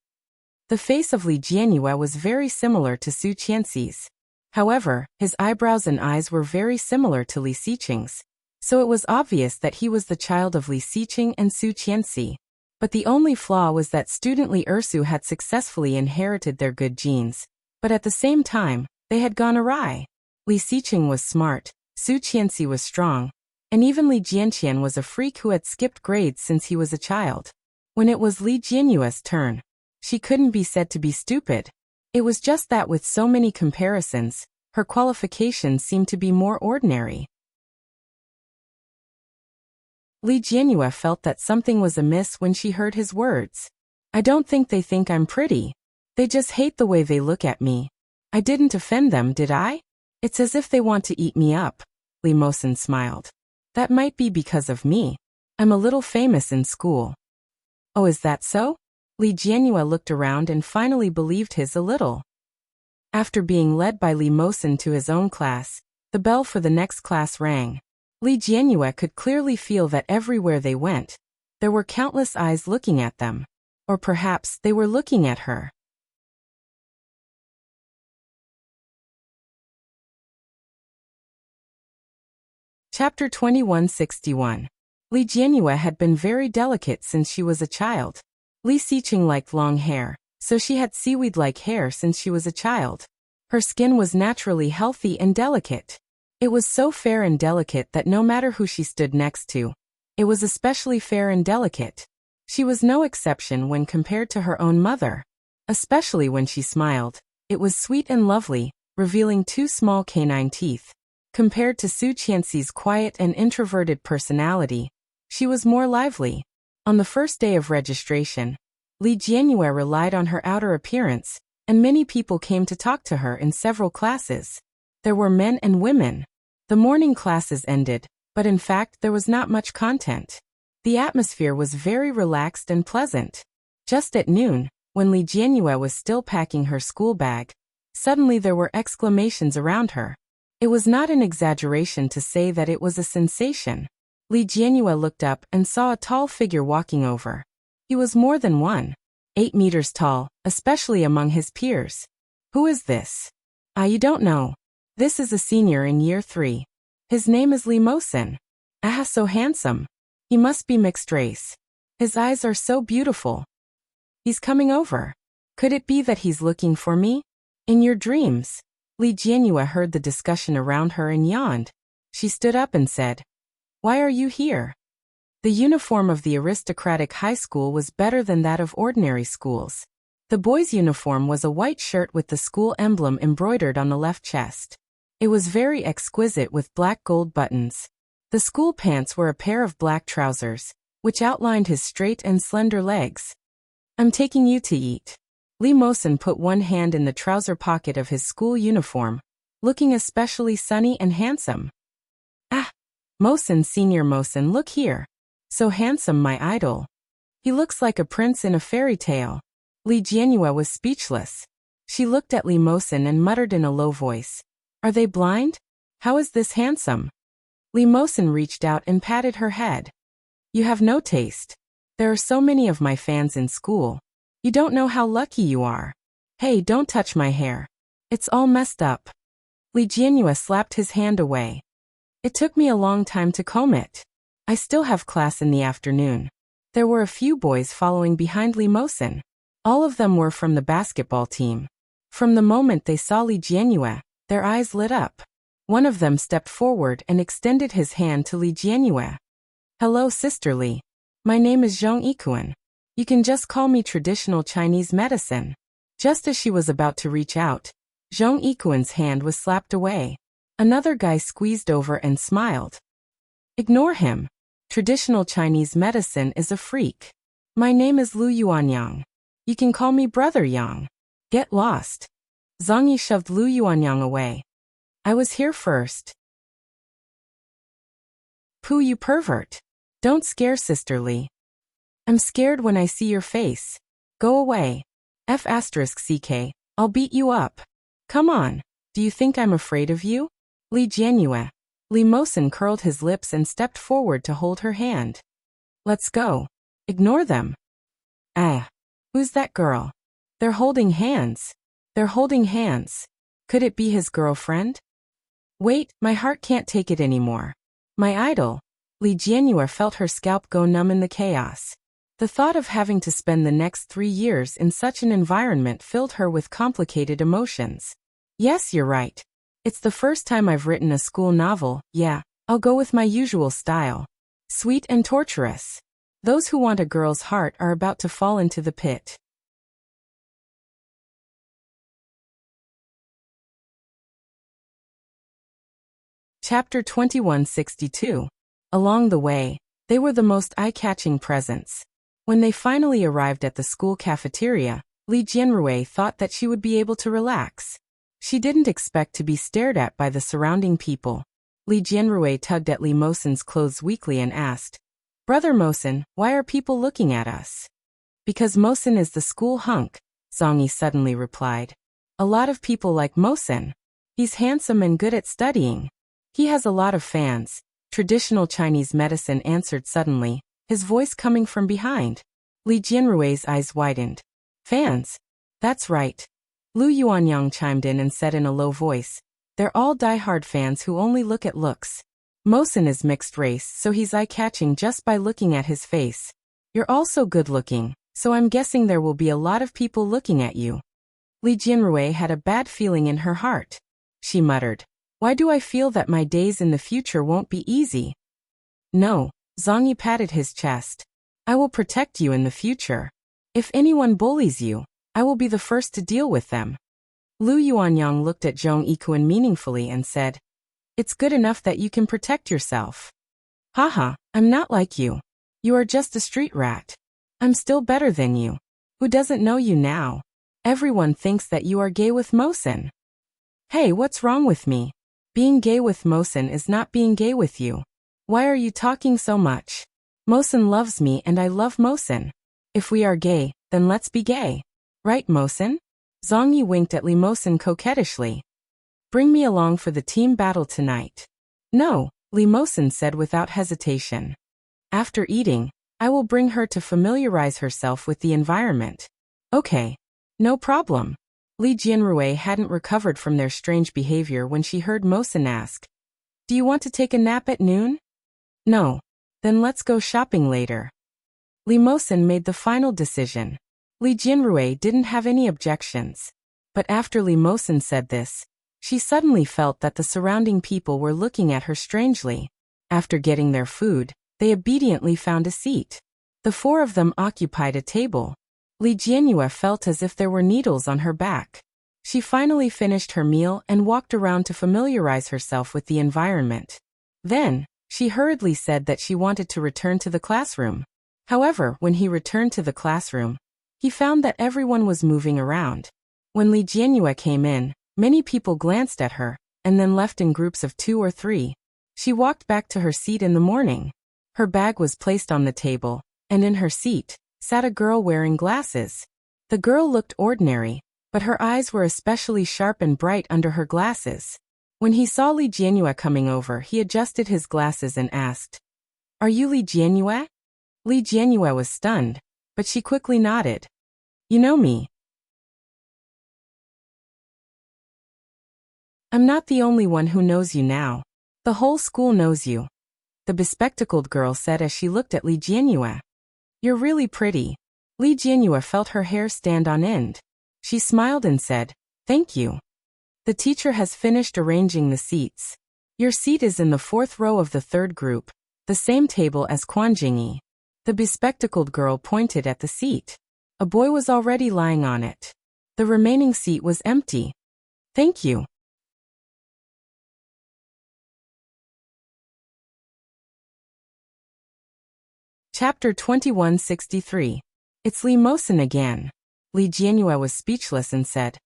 The face of Li Jianyue was very similar to Su Qianxi's. However, his eyebrows and eyes were very similar to Li Xiqing's, so it was obvious that he was the child of Li Xiqing and Su Qianxi. But the only flaw was that student Li Ersu had successfully inherited their good genes, but at the same time, they had gone awry. Li Xiqing was smart, Su Qianxi was strong, and even Li Jianqian was a freak who had skipped grades since he was a child. When it was Li Jianyue's turn, she couldn't be said to be stupid. It was just that with so many comparisons, her qualifications seemed to be more ordinary. Li Jianyue felt that something was amiss when she heard his words. "I don't think they think I'm pretty. They just hate the way they look at me. I didn't offend them, did I? It's as if they want to eat me up." Li Mosen smiled. "That might be because of me. I'm a little famous in school." "Oh, is that so?" Li Jianyue looked around and finally believed his a little. After being led by Li Mosen to his own class, the bell for the next class rang. Li Jianyue could clearly feel that everywhere they went, there were countless eyes looking at them. Or perhaps they were looking at her. Chapter 2161. Li Jianyue had been very delicate since she was a child. Li Xiqing liked long hair, so she had seaweed-like hair since she was a child. Her skin was naturally healthy and delicate. It was so fair and delicate that no matter who she stood next to, it was especially fair and delicate. She was no exception when compared to her own mother. Especially when she smiled, it was sweet and lovely, revealing two small canine teeth. Compared to Su Qianxi's quiet and introverted personality, she was more lively. On the first day of registration, Li Jianyue relied on her outer appearance, and many people came to talk to her in several classes. There were men and women. The morning classes ended, but in fact there was not much content. The atmosphere was very relaxed and pleasant. Just at noon, when Li Jianyue was still packing her school bag, suddenly there were exclamations around her. It was not an exaggeration to say that it was a sensation. Li Jianyue looked up and saw a tall figure walking over. He was more than 8 meters tall, especially among his peers. "Who is this?" "Ah, you don't know. This is a senior in year 3. His name is Li Mosen. Ah, so handsome. He must be mixed race. His eyes are so beautiful. He's coming over. Could it be that he's looking for me? In your dreams?" Li Jianyue heard the discussion around her and yawned. She stood up and said, "Why are you here?" The uniform of the aristocratic high school was better than that of ordinary schools. The boys' uniform was a white shirt with the school emblem embroidered on the left chest. It was very exquisite with black gold buttons. The school pants were a pair of black trousers, which outlined his straight and slender legs. "I'm taking you to eat." Li Mosen put one hand in the trouser pocket of his school uniform, looking especially sunny and handsome. "Ah, Mosen, Senior Mosen, look here. So handsome, my idol. He looks like a prince in a fairy tale." Li Jianyue was speechless. She looked at Li Mosen and muttered in a low voice, "Are they blind? How is this handsome?" Li Mosen reached out and patted her head. "You have no taste. There are so many of my fans in school. You don't know how lucky you are. Hey, don't touch my hair. It's all messed up." Li Jianyue slapped his hand away. "It took me a long time to comb it. I still have class in the afternoon." There were a few boys following behind Li Mosen. All of them were from the basketball team. From the moment they saw Li Jianyue, their eyes lit up. One of them stepped forward and extended his hand to Li Jianyue. "Hello, Sister Li. My name is Zhong Yikuan. You can just call me traditional Chinese medicine." Just as she was about to reach out, Zhong Yikuan's hand was slapped away. Another guy squeezed over and smiled. "Ignore him. Traditional Chinese medicine is a freak. My name is Lu Yuanyang. You can call me Brother Yang. Get lost." Zhang Yi shoved Lu Yuanyang away. "I was here first." "Pooh, you pervert. Don't scare Sister Li. I'm scared when I see your face." Go away. F***ck, I'll beat you up. Come on. Do you think I'm afraid of you? Li Jianyue. Li Mosen curled his lips and stepped forward to hold her hand. Let's go. Ignore them. Ah. Who's that girl? They're holding hands. They're holding hands. Could it be his girlfriend? Wait, my heart can't take it anymore. My idol. Li Jianyue felt her scalp go numb in the chaos. The thought of having to spend the next 3 years in such an environment filled her with complicated emotions. Yes, you're right. It's the first time I've written a school novel. Yeah, I'll go with my usual style. Sweet and torturous. Those who want a girl's heart are about to fall into the pit. Chapter 2162. Along the way, they were the most eye-catching presents. When they finally arrived at the school cafeteria, Li Jianrui thought that she would be able to relax. She didn't expect to be stared at by the surrounding people. Li Jianrui tugged at Li Mosen's clothes weakly and asked, Brother Mosen, why are people looking at us? Because Mosen is the school hunk, Zhongyi suddenly replied. A lot of people like Mosen. He's handsome and good at studying. He has a lot of fans, traditional Chinese medicine answered suddenly, his voice coming from behind. Li Jianrui's eyes widened. Fans? That's right. Lu Yuanyang chimed in and said in a low voice, they're all die-hard fans who only look at looks. Mosen is mixed race, so he's eye-catching just by looking at his face. You're also good-looking, so I'm guessing there will be a lot of people looking at you. Li Jianrui had a bad feeling in her heart. She muttered, why do I feel that my days in the future won't be easy? No, Zhongyi patted his chest. I will protect you in the future. If anyone bullies you, I will be the first to deal with them. Lu Yuanyang looked at Zhong Yikuan meaningfully and said, it's good enough that you can protect yourself. Haha, I'm not like you. You are just a street rat. I'm still better than you. Who doesn't know you now? Everyone thinks that you are gay with Mosen. Hey, what's wrong with me? Being gay with Mosen is not being gay with you. Why are you talking so much? Mosen loves me and I love Mosen. If we are gay, then let's be gay. Right, Mosen? Zhongyi winked at Li Mosen coquettishly. Bring me along for the team battle tonight. No, Li Mosen said without hesitation. After eating, I will bring her to familiarize herself with the environment. Okay. No problem. Li Jianrui hadn't recovered from their strange behavior when she heard Mosen ask, do you want to take a nap at noon? No. Then let's go shopping later. Li Mosen made the final decision. Li Jianrui didn't have any objections. But after Li Mosen said this, she suddenly felt that the surrounding people were looking at her strangely. After getting their food, they obediently found a seat. The 4 of them occupied a table. Li Jianyue felt as if there were needles on her back. She finally finished her meal and walked around to familiarize herself with the environment. Then, she hurriedly said that she wanted to return to the classroom. However, when he returned to the classroom, he found that everyone was moving around. When Li Jianyue came in, many people glanced at her, and then left in groups of 2 or 3. She walked back to her seat in the morning. Her bag was placed on the table, and in her seat sat a girl wearing glasses. The girl looked ordinary, but her eyes were especially sharp and bright under her glasses. When he saw Li Jianyue coming over, he adjusted his glasses and asked, Are you Li Jianyue? Li Jianyue was stunned, but she quickly nodded. You know me. I'm not the only one who knows you now. The whole school knows you. The bespectacled girl said as she looked at Li Jianyue. You're really pretty. Li Jianyue felt her hair stand on end. She smiled and said, Thank you. The teacher has finished arranging the seats. Your seat is in the 4th row of the 3rd group, the same table as Quan Jingyi. The bespectacled girl pointed at the seat. A boy was already lying on it. The remaining seat was empty. Thank you. Chapter 2163. It's Li Mosen again. Li Jianyue was speechless and said,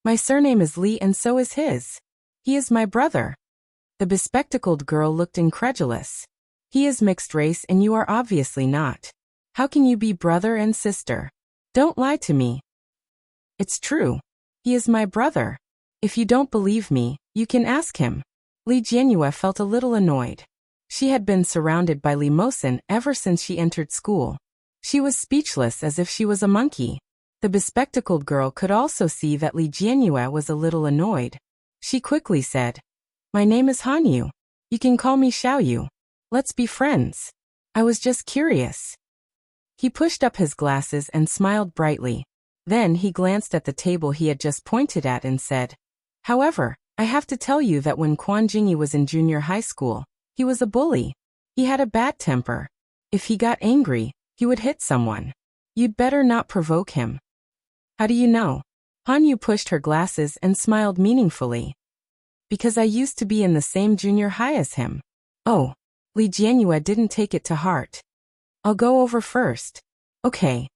My surname is Li and so is his. He is my brother. The bespectacled girl looked incredulous. He is mixed race and you are obviously not. How can you be brother and sister? Don't lie to me. It's true. He is my brother. If you don't believe me, you can ask him. Li Jianyue felt a little annoyed. She had been surrounded by Li Mosin ever since she entered school. She was speechless as if she was a monkey. The bespectacled girl could also see that Li Jianyue was a little annoyed. She quickly said, "My name is Hanyu. You can call me Xiaoyu. Let's be friends. I was just curious." He pushed up his glasses and smiled brightly. Then he glanced at the table he had just pointed at and said, "However, I have to tell you that when Quan Jingyi was in junior high school, he was a bully. He had a bad temper. If he got angry, he would hit someone. You'd better not provoke him." "How do you know?" Hanyu pushed her glasses and smiled meaningfully. "Because I used to be in the same junior high as him." "Oh." Li Jianyue didn't take it to heart. "I'll go over first." "Okay."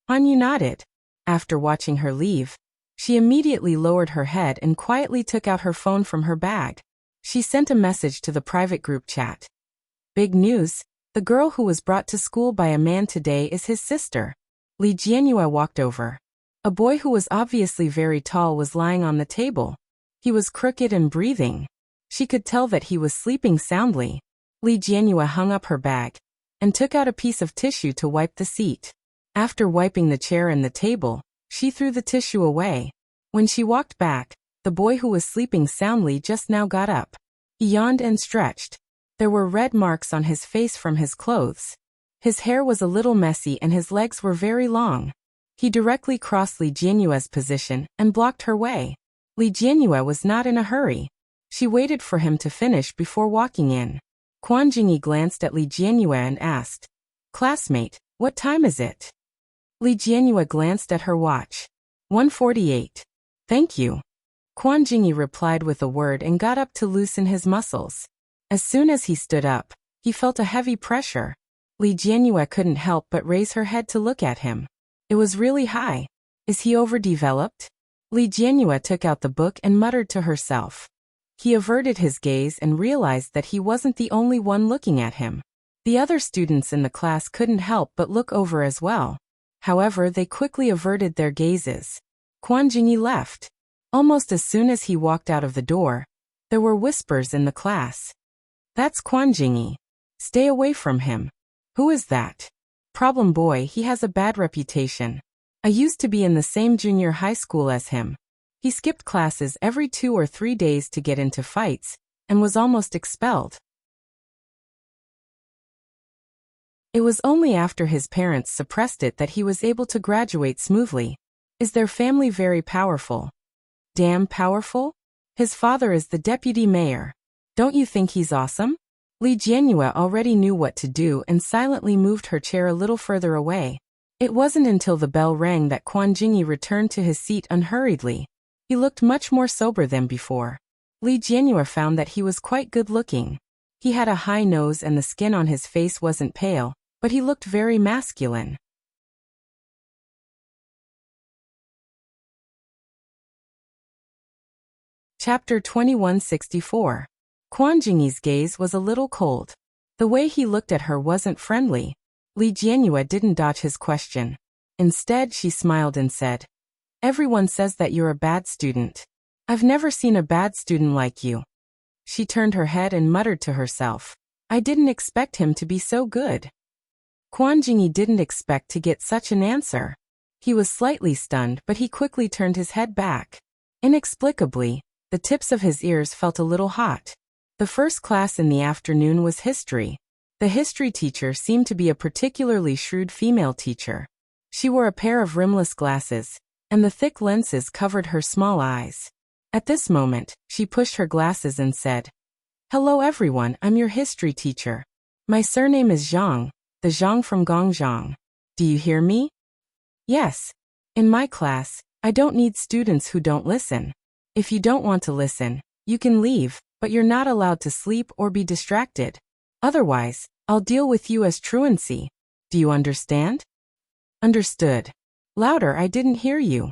Hanyu nodded. After watching her leave, she immediately lowered her head and quietly took out her phone from her bag. She sent a message to the private group chat. "Big news. The girl who was brought to school by a man today is his sister." Li Jianyue walked over. A boy who was obviously very tall was lying on the table. He was crooked and breathing. She could tell that he was sleeping soundly. Li Jianyue hung up her bag and took out a piece of tissue to wipe the seat. After wiping the chair and the table, she threw the tissue away. When she walked back, the boy who was sleeping soundly just now got up. He yawned and stretched. There were red marks on his face from his clothes. His hair was a little messy and his legs were very long. He directly crossed Li Jianyue's position and blocked her way. Li Jianyue was not in a hurry. She waited for him to finish before walking in. Quan Jingyi glanced at Li Jianyue and asked, "Classmate, what time is it?" Li Jianyue glanced at her watch. 1:48. "Thank you." Quan Jingyi replied with a word and got up to loosen his muscles. As soon as he stood up, he felt a heavy pressure. Li Jianyue couldn't help but raise her head to look at him. It was really high. Is he overdeveloped? Li Jianyue took out the book and muttered to herself. He averted his gaze and realized that he wasn't the only one looking at him. The other students in the class couldn't help but look over as well. However, they quickly averted their gazes. Quan Jingyi left. Almost as soon as he walked out of the door, there were whispers in the class. "That's Quan Jingyi. Stay away from him." "Who is that?" "Problem boy, he has a bad reputation. I used to be in the same junior high school as him. He skipped classes every 2 or 3 days to get into fights, and was almost expelled." It was only after his parents suppressed it that he was able to graduate smoothly. Is their family very powerful? Damn powerful? His father is the deputy mayor. Don't you think he's awesome? Li Jianyue already knew what to do and silently moved her chair a little further away. It wasn't until the bell rang that Quan Jingyi returned to his seat unhurriedly. He looked much more sober than before. Li Jianyue found that he was quite good-looking. He had a high nose and the skin on his face wasn't pale, but he looked very masculine. Chapter 2164. Quan Jingyi's gaze was a little cold. The way he looked at her wasn't friendly. Li Jianyue didn't dodge his question. Instead, she smiled and said, "Everyone says that you're a bad student. I've never seen a bad student like you." She turned her head and muttered to herself, "I didn't expect him to be so good." Quan Jingyi didn't expect to get such an answer. He was slightly stunned, but he quickly turned his head back. Inexplicably, the tips of his ears felt a little hot. The first class in the afternoon was history. The history teacher seemed to be a particularly shrewd female teacher. She wore a pair of rimless glasses, and the thick lenses covered her small eyes. At this moment, she pushed her glasses and said, "Hello everyone, I'm your history teacher. My surname is Zhang, the Zhang from Gongzhang. Do you hear me?" "Yes. In my class, I don't need students who don't listen. If you don't want to listen, you can leave, but you're not allowed to sleep or be distracted. Otherwise, I'll deal with you as truancy. Do you understand?" "Understood." "Louder, I didn't hear you."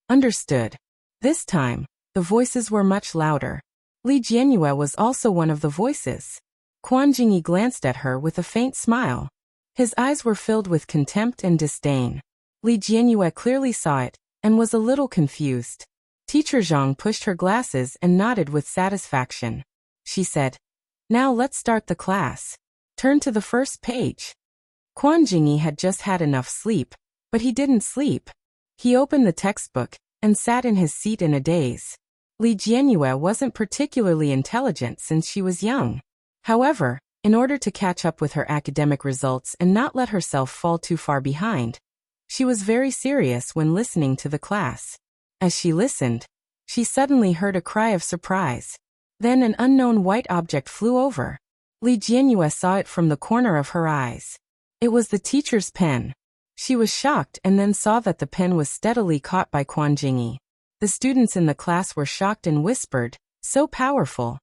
"Understood." This time, the voices were much louder. Li Jianyue was also one of the voices. Quan Jingyi glanced at her with a faint smile. His eyes were filled with contempt and disdain. Li Jianyue clearly saw it, and was a little confused. Teacher Zhang pushed her glasses and nodded with satisfaction. She said, "Now let's start the class. Turn to the first page." Quan Jingyi had just had enough sleep, but he didn't sleep. He opened the textbook and sat in his seat in a daze. Li Jianyue wasn't particularly intelligent since she was young. However, in order to catch up with her academic results and not let herself fall too far behind, she was very serious when listening to the class. As she listened, she suddenly heard a cry of surprise. Then an unknown white object flew over. Li Jianyue saw it from the corner of her eyes. It was the teacher's pen. She was shocked and then saw that the pen was steadily caught by Quan Jingyi. The students in the class were shocked and whispered, "So powerful.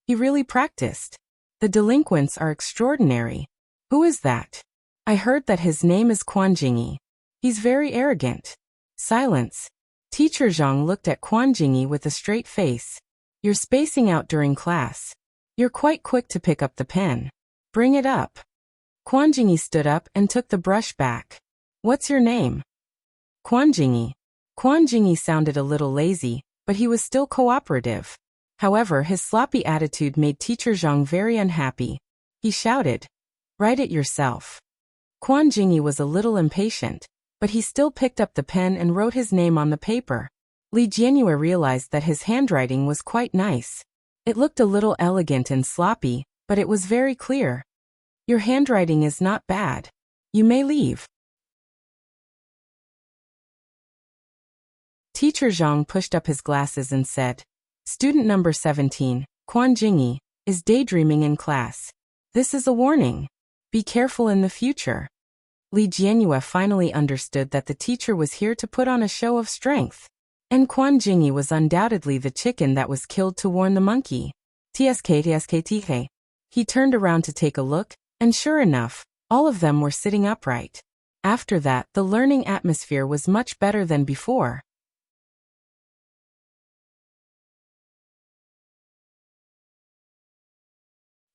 He really practiced. The delinquents are extraordinary. Who is that? I heard that his name is Quan Jingyi. He's very arrogant." Silence. Teacher Zhang looked at Quan Jingyi with a straight face. "You're spacing out during class. You're quite quick to pick up the pen. Bring it up." Quan Jingyi stood up and took the brush back. "What's your name?" "Quan Jingyi." Quan Jingyi sounded a little lazy, but he was still cooperative. However, his sloppy attitude made Teacher Zhang very unhappy. He shouted, "Write it yourself." Quan Jingyi was a little impatient, but he still picked up the pen and wrote his name on the paper. Li Jianyue realized that his handwriting was quite nice. It looked a little elegant and sloppy, but it was very clear. "Your handwriting is not bad. You may leave." Teacher Zhang pushed up his glasses and said, "Student number 17, Quan Jingyi, is daydreaming in class. This is a warning. Be careful in the future." Li Jianyue finally understood that the teacher was here to put on a show of strength. And Quan Jingyi was undoubtedly the chicken that was killed to warn the monkey. Tsk. He turned around to take a look, and sure enough, all of them were sitting upright. After that, the learning atmosphere was much better than before.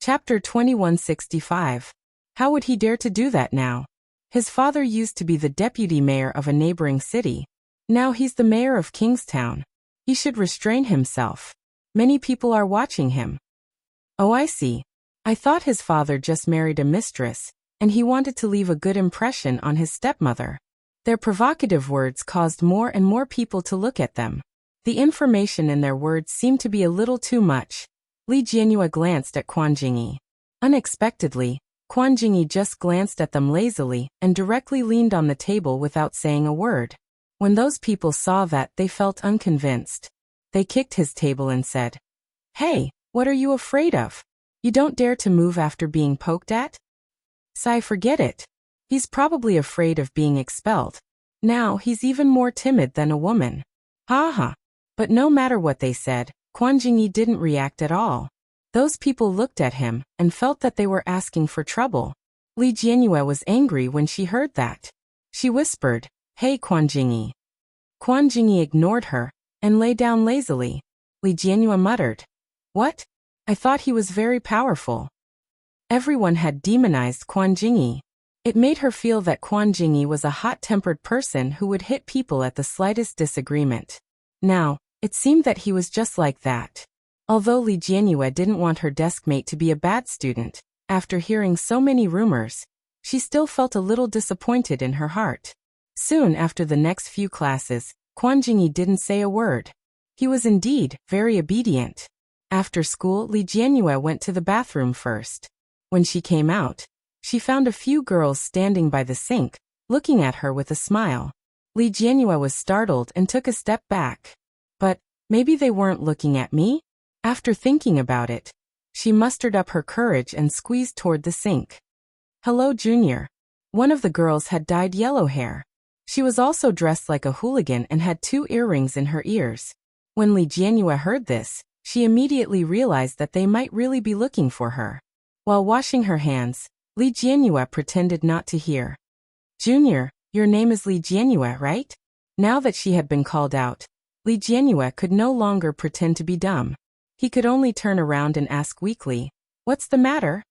Chapter 2165. How would he dare to do that now? His father used to be the deputy mayor of a neighboring city. Now he's the mayor of Kingstown. He should restrain himself. Many people are watching him. Oh, I see. I thought his father just married a mistress, and he wanted to leave a good impression on his stepmother. Their provocative words caused more and more people to look at them. The information in their words seemed to be a little too much. Li Jianyue glanced at Quan Jingyi. Unexpectedly, Quan Jingyi just glanced at them lazily and directly leaned on the table without saying a word. When those people saw that, they felt unconvinced. They kicked his table and said, "Hey, what are you afraid of? You don't dare to move after being poked at?" Sai, forget it. He's probably afraid of being expelled. Now he's even more timid than a woman. Ha ha. But no matter what they said, Quan Jingyi didn't react at all. Those people looked at him and felt that they were asking for trouble. Li Jianyue was angry when she heard that. She whispered, "Hey Quan Jingyi." Quan Jingyi ignored her and lay down lazily. Li Jianyue muttered, "What? I thought he was very powerful." Everyone had demonized Quan Jingyi. It made her feel that Quan Jingyi was a hot-tempered person who would hit people at the slightest disagreement. Now, it seemed that he was just like that. Although Li Jianyue didn't want her deskmate to be a bad student, after hearing so many rumors, she still felt a little disappointed in her heart. Soon after the next few classes, Quan Jingyi didn't say a word. He was indeed very obedient. After school, Li Jianyue went to the bathroom first. When she came out, she found a few girls standing by the sink, looking at her with a smile. Li Jianyue was startled and took a step back. But maybe they weren't looking at me? After thinking about it, she mustered up her courage and squeezed toward the sink. "Hello, Junior." One of the girls had dyed yellow hair. She was also dressed like a hooligan and had 2 earrings in her ears. When Li Jianyue heard this, she immediately realized that they might really be looking for her. While washing her hands, Li Jianyue pretended not to hear. "Junior, your name is Li Jianyue, right?" Now that she had been called out, Li Jianyue could no longer pretend to be dumb. He could only turn around and ask weakly, "What's the matter?"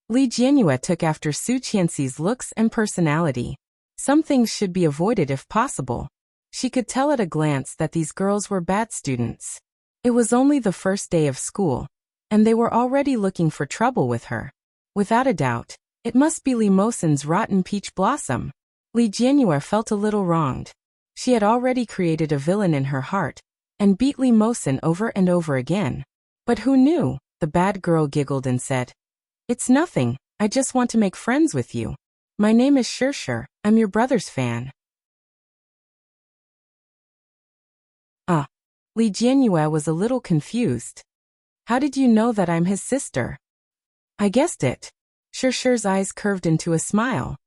Li Jianyue took after Su Qianxi's looks and personality. Some things should be avoided if possible. She could tell at a glance that these girls were bad students. It was only the first day of school, and they were already looking for trouble with her. Without a doubt, it must be Li Mosen's rotten peach blossom. Li Jianyue felt a little wronged. She had already created a villain in her heart, and beat Li Mosen over and over again. But who knew? The bad girl giggled and said, "It's nothing, I just want to make friends with you. My name is Shirshir, I'm your brother's fan." Li Jianyue was a little confused. "How did you know that I'm his sister?" "I guessed it." Shirshir's eyes curved into a smile.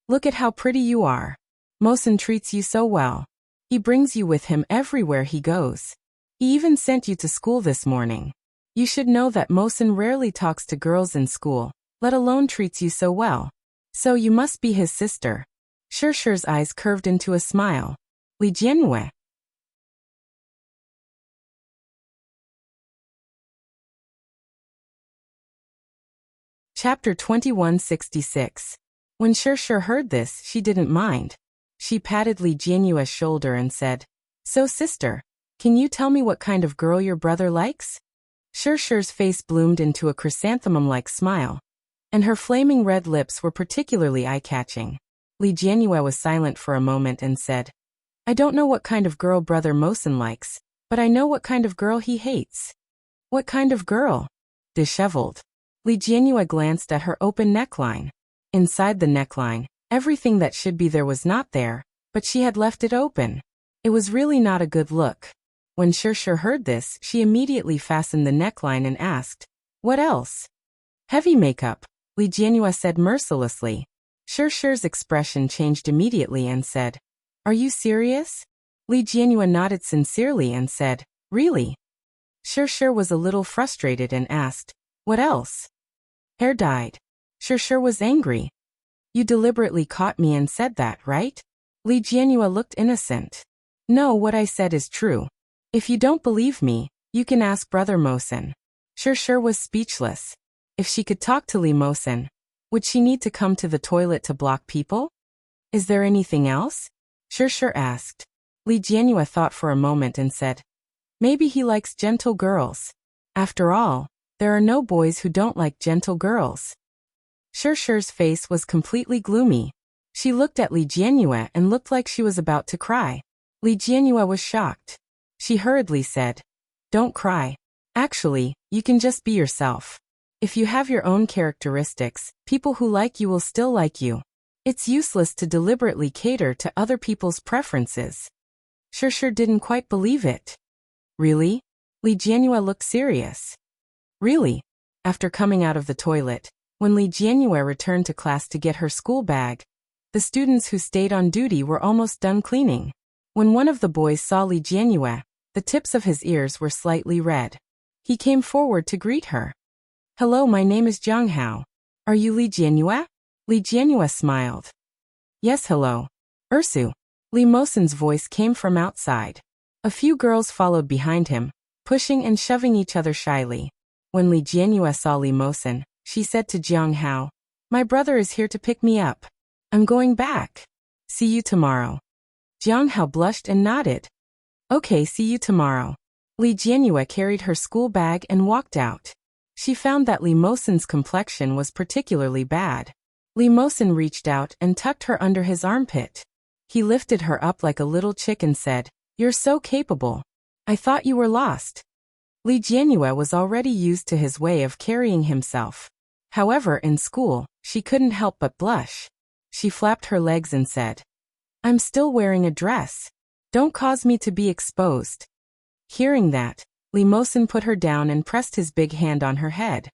"Look at how pretty you are. Mosen treats you so well. He brings you with him everywhere he goes. He even sent you to school this morning. You should know that Mosen rarely talks to girls in school, let alone treats you so well. So you must be his sister." Shirshir's eyes curved into a smile. "Li Jianyue." Chapter 2166. When Shirshir heard this, she didn't mind. She patted Li Jianyue's shoulder and said, "So sister, can you tell me what kind of girl your brother likes?" Shirshir's face bloomed into a chrysanthemum-like smile, and her flaming red lips were particularly eye-catching. Li Jianyue was silent for a moment and said, "I don't know what kind of girl brother Mosen likes, but I know what kind of girl he hates." "What kind of girl?" "Disheveled." Li Jianyue glanced at her open neckline. Inside the neckline, everything that should be there was not there, but she had left it open. It was really not a good look. When Shirshir heard this, she immediately fastened the neckline and asked, "What else?" "Heavy makeup," Li Jianyue said mercilessly. Shirshir's expression changed immediately and said, "Are you serious?" Li Jianyue nodded sincerely and said, "Really?" Shirshir was a little frustrated and asked, "What else?" "Hair dyed." Shirshir was angry. "You deliberately caught me and said that, right?" Li Jianyue looked innocent. "No, what I said is true. If you don't believe me, you can ask Brother Mosen." Shirshir was speechless. If she could talk to Li Mosen, would she need to come to the toilet to block people? "Is there anything else?" Shirshir asked. Li Jianyue thought for a moment and said, "Maybe he likes gentle girls. After all, there are no boys who don't like gentle girls." Shirshir's face was completely gloomy. She looked at Li Jianyue and looked like she was about to cry. Li Jianyue was shocked. She hurriedly said, "Don't cry. Actually, you can just be yourself. If you have your own characteristics, people who like you will still like you. It's useless to deliberately cater to other people's preferences." Shirshir didn't quite believe it. "Really?" Li Jianyue looked serious. "Really?" After coming out of the toilet, when Li Jianyue returned to class to get her school bag, the students who stayed on duty were almost done cleaning. When one of the boys saw Li Jianyue, the tips of his ears were slightly red. He came forward to greet her. "Hello, my name is Jiang Hao. Are you Li Jianyue?" Li Jianyue smiled. "Yes, hello. Ursu." Li Mosen's voice came from outside. A few girls followed behind him, pushing and shoving each other shyly. When Li Jianyue saw Li Mosen, she said to Jiang Hao, "My brother is here to pick me up. I'm going back. See you tomorrow." Jiang Hao blushed and nodded. "Okay, see you tomorrow." Li Jianyue carried her school bag and walked out. She found that Li Mosen's complexion was particularly bad. Li Mosen reached out and tucked her under his armpit. He lifted her up like a little chick and said, "You're so capable. I thought you were lost." Li Jianyue was already used to his way of carrying himself. However, in school, she couldn't help but blush. She flapped her legs and said, "I'm still wearing a dress. Don't cause me to be exposed." Hearing that, Li Mosen put her down and pressed his big hand on her head.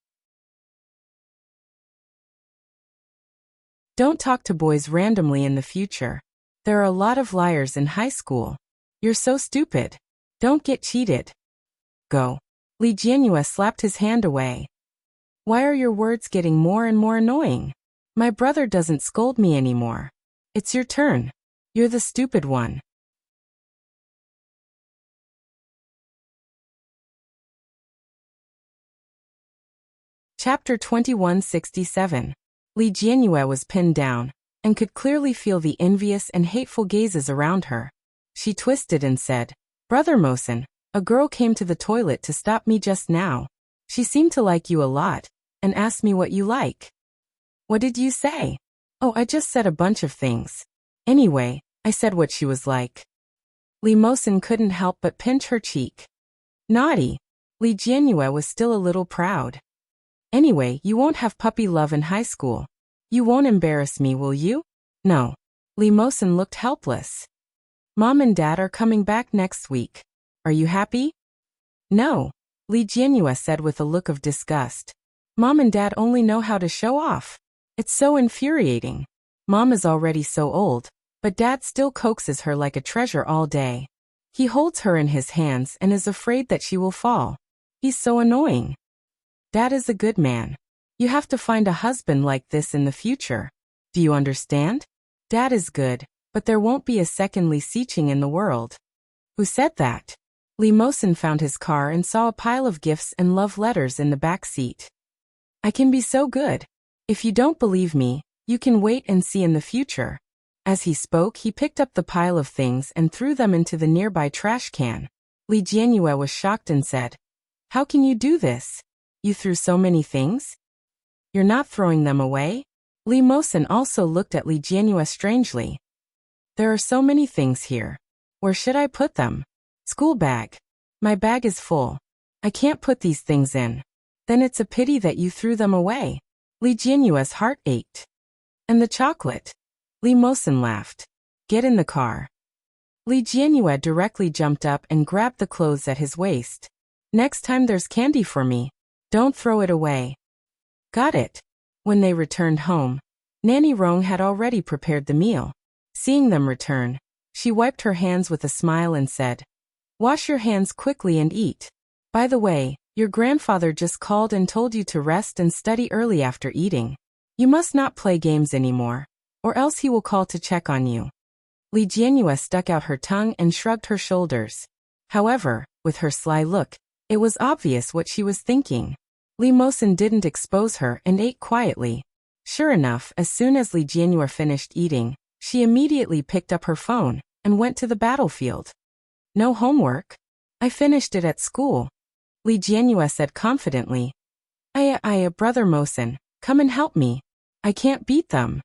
Don't talk to boys randomly in the future. There are a lot of liars in high school. You're so stupid. Don't get cheated. Go. Li Jianyue slapped his hand away. Why are your words getting more and more annoying? My brother doesn't scold me anymore. It's your turn. You're the stupid one. Chapter 2167. Li Jianyue was pinned down, and could clearly feel the envious and hateful gazes around her. She twisted and said, "Brother Mosen, a girl came to the toilet to stop me just now. She seemed to like you a lot, and asked me what you like." "What did you say?" "Oh, I just said a bunch of things. Anyway, I said what she was like." Li Mosen couldn't help but pinch her cheek. Naughty. Li Jianyue was still a little proud. "Anyway, you won't have puppy love in high school. You won't embarrass me, will you?" "No." Li Mosen looked helpless. "Mom and Dad are coming back next week. Are you happy?" "No," Li Jianyue said with a look of disgust. "Mom and Dad only know how to show off. It's so infuriating. Mom is already so old, but Dad still coaxes her like a treasure all day. He holds her in his hands and is afraid that she will fall. He's so annoying. Dad is a good man. You have to find a husband like this in the future. Do you understand? Dad is good, but there won't be a second Li Xiqing in the world." "Who said that?" Li Mosen found his car and saw a pile of gifts and love letters in the back seat. "I can be so good. If you don't believe me, you can wait and see in the future." As he spoke, he picked up the pile of things and threw them into the nearby trash can. Li Jianyue was shocked and said, "How can you do this? You threw so many things? You're not throwing them away?" Li Mosen also looked at Li Jianyue strangely. "There are so many things here. Where should I put them?" "School bag. My bag is full. I can't put these things in." "Then it's a pity that you threw them away." Li Jianyue's heart ached. "And the chocolate?" Li Mosen laughed. "Get in the car." Li Jianyue directly jumped up and grabbed the clothes at his waist. "Next time there's candy for me. Don't throw it away." "Got it." When they returned home, Nanny Rong had already prepared the meal. Seeing them return, she wiped her hands with a smile and said, "Wash your hands quickly and eat. By the way, your grandfather just called and told you to rest and study early after eating. You must not play games anymore, or else he will call to check on you." Li Jianyue stuck out her tongue and shrugged her shoulders. However, with her sly look, it was obvious what she was thinking. Li Mosen didn't expose her and ate quietly. Sure enough, as soon as Li Jianyue finished eating, she immediately picked up her phone and went to the battlefield. "No homework? I finished it at school," Li Jianyue said confidently. Brother Mosen, come and help me. I can't beat them."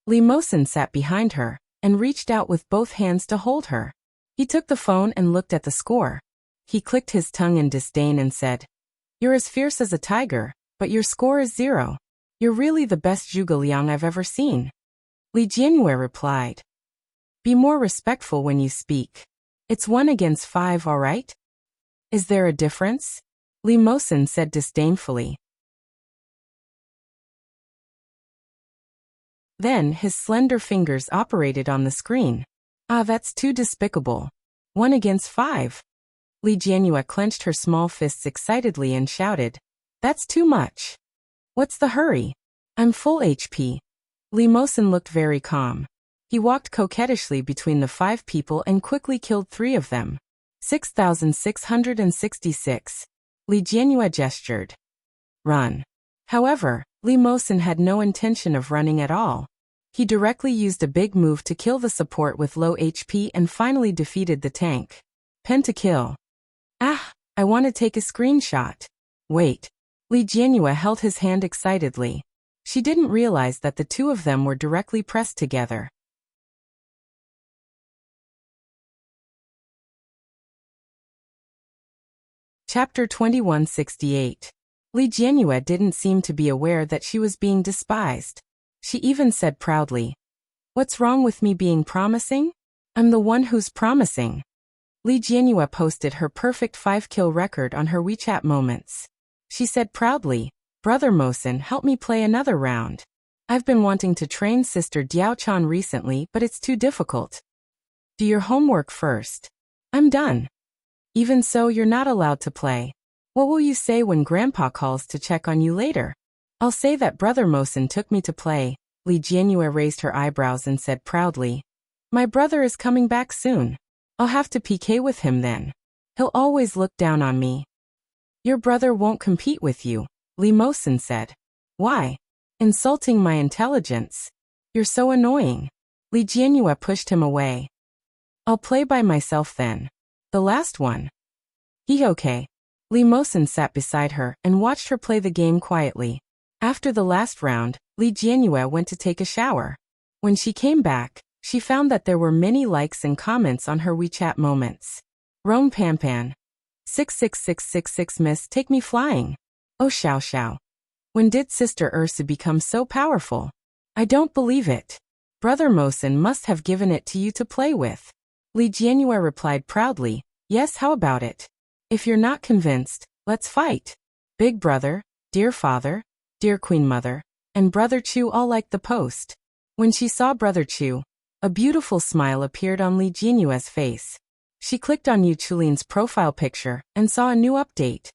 Li Mosen sat behind her and reached out with both hands to hold her. He took the phone and looked at the score. He clicked his tongue in disdain and said, "You're as fierce as a tiger, but your score is 0. You're really the best zhuge liang I've ever seen." Li Jianyue replied, "Be more respectful when you speak. It's 1 against 5, all right?" "Is there a difference?" Li Mosen said disdainfully. Then his slender fingers operated on the screen. "Ah, that's too despicable. 1 against 5. Li Jianyue clenched her small fists excitedly and shouted, "That's too much. What's the hurry? I'm full HP." Li Mosen looked very calm. He walked coquettishly between the 5 people and quickly killed 3 of them. 6,666. Li Jianyue gestured. "Run." However, Li Mosen had no intention of running at all. He directly used a big move to kill the support with low HP and finally defeated the tank. Pentakill. "Ah, I want to take a screenshot." "Wait." Li Jianyue held his hand excitedly. She didn't realize that the 2 of them were directly pressed together. Chapter 2168. Li Jianyue didn't seem to be aware that she was being despised. She even said proudly, "What's wrong with me being promising? I'm the one who's promising." Li Jianyue posted her perfect 5-kill record on her WeChat moments. She said proudly, "Brother Mosen, help me play another round. I've been wanting to train Sister Diaochan recently, but it's too difficult. Do your homework first." "I'm done." "Even so, you're not allowed to play. What will you say when Grandpa calls to check on you later?" "I'll say that Brother Mosen took me to play." Li Jianyue raised her eyebrows and said proudly, "My brother is coming back soon. I'll have to PK with him then. He'll always look down on me." "Your brother won't compete with you," Li Mosen said. "Why? Insulting my intelligence. You're so annoying. Li Jianyue pushed him away. I'll play by myself then. The last one. Okay. Li Mosen sat beside her and watched her play the game quietly. After the last round, Li Jianyue went to take a shower. When she came back, she found that there were many likes and comments on her WeChat moments. Roan Panpan. 66666 Miss, take me flying. Oh Xiao Xiao. When did Sister Ursa become so powerful? I don't believe it. Brother Mosen must have given it to you to play with. Li Jianyue replied proudly, yes, how about it? If you're not convinced, let's fight. Big brother, dear father, dear queen mother, and brother Chu all liked the post. When she saw brother Chu, a beautiful smile appeared on Li Jianyue's face. She clicked on Yu Chulin's profile picture and saw a new update.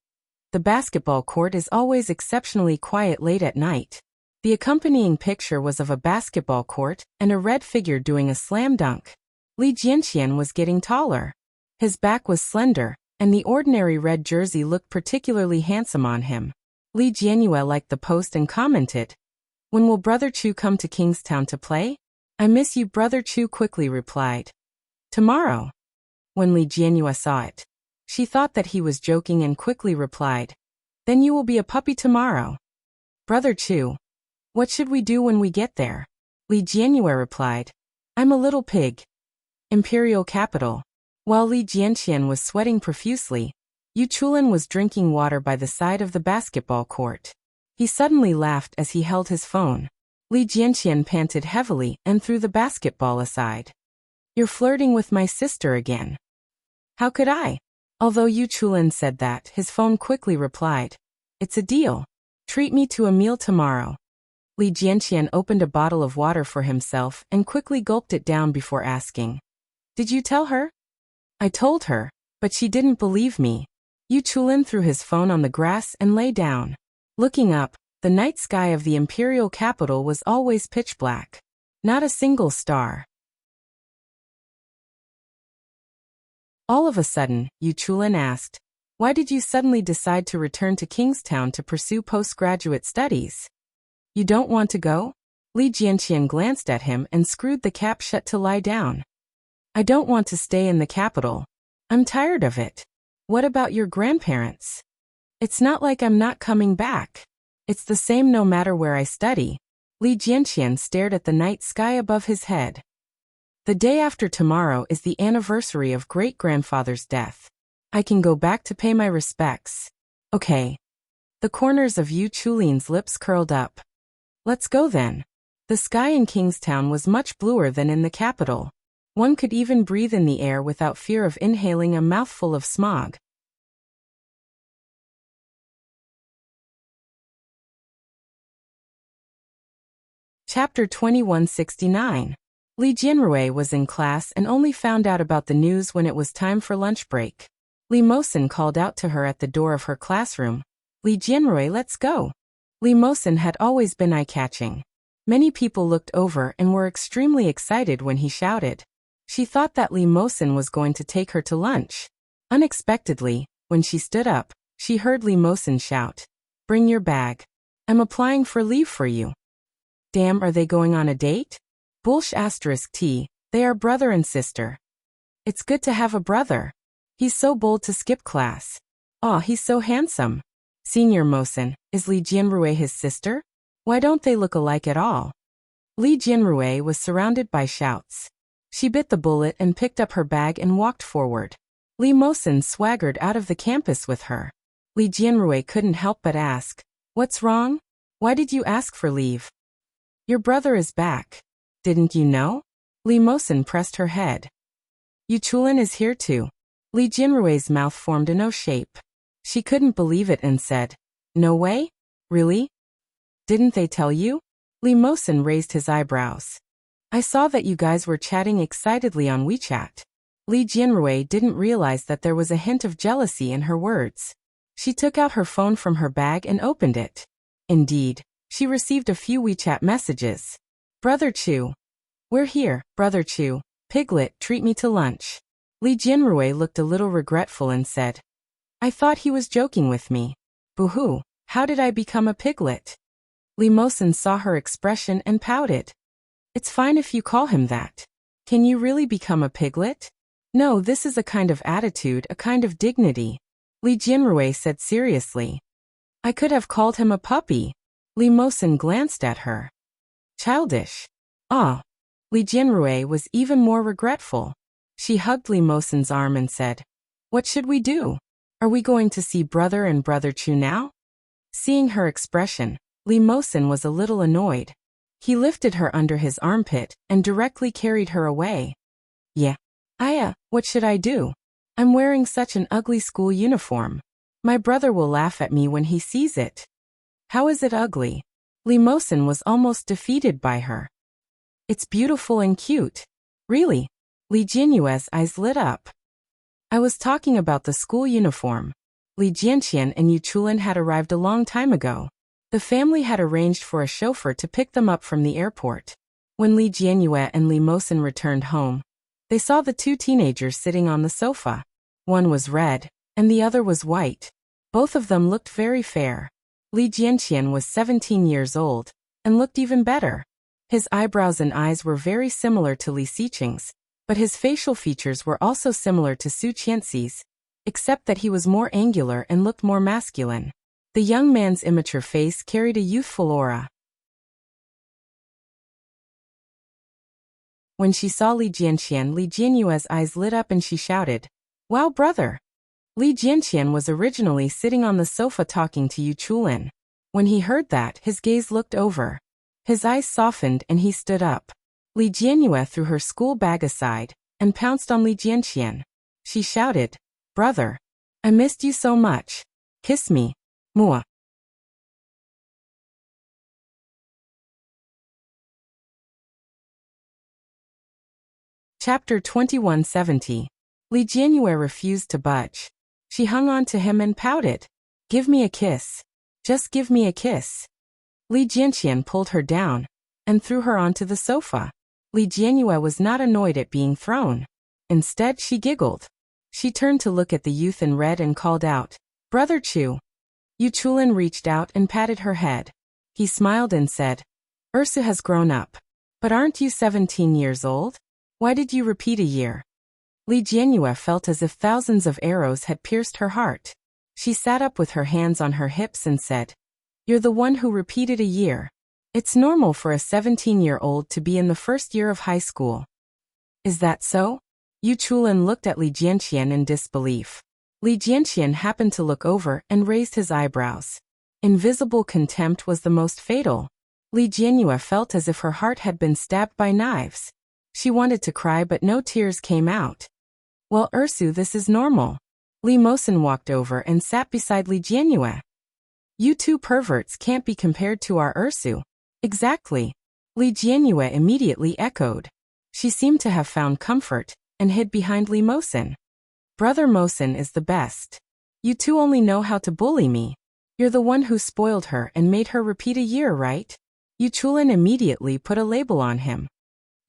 The basketball court is always exceptionally quiet late at night. The accompanying picture was of a basketball court and a red figure doing a slam dunk. Li Jianxian was getting taller. His back was slender, and the ordinary red jersey looked particularly handsome on him. Li Jianyue liked the post and commented, when will Brother Chu come to Kingstown to play? I miss you, Brother Chu quickly replied. Tomorrow. When Li Jianyue saw it, she thought that he was joking and quickly replied, then you will be a puppy tomorrow. Brother Chu, what should we do when we get there? Li Jianyue replied, I'm a little pig. Imperial capital. While Li Jianxian was sweating profusely, Yu Chulin was drinking water by the side of the basketball court. He suddenly laughed as he held his phone. Li Jianxian panted heavily and threw the basketball aside. You're flirting with my sister again. How could I? Although Yu Chulin said that, his phone quickly replied, it's a deal. Treat me to a meal tomorrow. Li Jianxian opened a bottle of water for himself and quickly gulped it down before asking, did you tell her? I told her, but she didn't believe me. Yu Chulin threw his phone on the grass and lay down. Looking up, the night sky of the imperial capital was always pitch black. Not a single star. All of a sudden, Yu Chulin asked, why did you suddenly decide to return to Kingstown to pursue postgraduate studies? You don't want to go? Li Jianxian glanced at him and screwed the cap shut to lie down. I don't want to stay in the capital. I'm tired of it. What about your grandparents? It's not like I'm not coming back. It's the same no matter where I study. Li Jianxian stared at the night sky above his head. The day after tomorrow is the anniversary of great-grandfather's death. I can go back to pay my respects. Okay. The corners of Yu Chulin's lips curled up. Let's go then. The sky in Kingstown was much bluer than in the capital. One could even breathe in the air without fear of inhaling a mouthful of smog. Chapter 2169. Li Jianrui was in class and only found out about the news when it was time for lunch break. Li Mosen called out to her at the door of her classroom. Li Jianrui, let's go. Li Mosen had always been eye-catching. Many people looked over and were extremely excited when he shouted. She thought that Li Mosen was going to take her to lunch. Unexpectedly, when she stood up, she heard Li Mosen shout, bring your bag. I'm applying for leave for you. Damn, are they going on a date? Bullsh *T, they are brother and sister. It's good to have a brother. He's so bold to skip class. Aw, he's so handsome. Senior Mosen, is Li Jianrui his sister? Why don't they look alike at all? Li Jianrui was surrounded by shouts. She bit the bullet and picked up her bag and walked forward. Li Mosen swaggered out of the campus with her. Li Jianrui couldn't help but ask, what's wrong? Why did you ask for leave? Your brother is back. Didn't you know? Li Mosen pressed her head. Yu Chulin is here too. Li Jianrui's mouth formed an O shape. She couldn't believe it and said, no way? Really? Didn't they tell you? Li Mosen raised his eyebrows. I saw that you guys were chatting excitedly on WeChat. Li Jianrui didn't realize that there was a hint of jealousy in her words. She took out her phone from her bag and opened it. Indeed, she received a few WeChat messages. Brother Chu. We're here, Brother Chu. Piglet, treat me to lunch. Li Jianrui looked a little regretful and said, I thought he was joking with me. Boo-hoo, how did I become a piglet? Li Mosen saw her expression and pouted. It's fine if you call him that. Can you really become a piglet? No, this is a kind of attitude, a kind of dignity, Li Jianrui said seriously. I could have called him a puppy. Li Mosin glanced at her. Childish. Ah. Li Jianrui was even more regretful. She hugged Li Mosin's arm and said, What should we do? Are we going to see brother and brother Chu now? Seeing her expression, Li Mosin was a little annoyed. He lifted her under his armpit and directly carried her away. Yeah. What should I do? I'm wearing such an ugly school uniform. My brother will laugh at me when he sees it. How is it ugly? Li Mosin was almost defeated by her. It's beautiful and cute. Really? Li Jianyue's eyes lit up. I was talking about the school uniform. Li Jianqian and Yu Chulin had arrived a long time ago. The family had arranged for a chauffeur to pick them up from the airport. When Li Jianyue and Li Mosin returned home, they saw the two teenagers sitting on the sofa. One was red, and the other was white. Both of them looked very fair. Li Jianqian was 17 years old, and looked even better. His eyebrows and eyes were very similar to Li Xiqing's, but his facial features were also similar to Su Qianxi's, except that he was more angular and looked more masculine. The young man's immature face carried a youthful aura. When she saw Li Jianqian, Li Jianyue's eyes lit up and she shouted, Wow, brother! Li Jianqian was originally sitting on the sofa talking to Yu Chulin. When he heard that, his gaze looked over. His eyes softened and he stood up. Li Jianyue threw her school bag aside and pounced on Li Jianqian. She shouted, Brother! I missed you so much. Kiss me. Mua. Chapter 2170. Li Jianyue refused to budge. She hung on to him and pouted. Give me a kiss. Just give me a kiss. Li Jianqian pulled her down and threw her onto the sofa. Li Jianyue was not annoyed at being thrown. Instead, she giggled. She turned to look at the youth in red and called out, Brother Chu. Yu Chulin reached out and patted her head. He smiled and said, Ursu has grown up. But aren't you 17 years old? Why did you repeat a year? Li Jianyue felt as if thousands of arrows had pierced her heart. She sat up with her hands on her hips and said, You're the one who repeated a year. It's normal for a 17-year-old to be in the first year of high school. Is that so? Yu Chulin looked at Li Jianqian in disbelief. Li Jianqian happened to look over and raised his eyebrows. Invisible contempt was the most fatal. Li Jianyue felt as if her heart had been stabbed by knives. She wanted to cry but no tears came out. Well, Ursu, this is normal. Li Mosin walked over and sat beside Li Jianyue. You two perverts can't be compared to our Ursu. Exactly. Li Jianyue immediately echoed. She seemed to have found comfort and hid behind Li Mosin. Brother Mosin is the best. You two only know how to bully me. You're the one who spoiled her and made her repeat a year, right? Yu Chulin immediately put a label on him.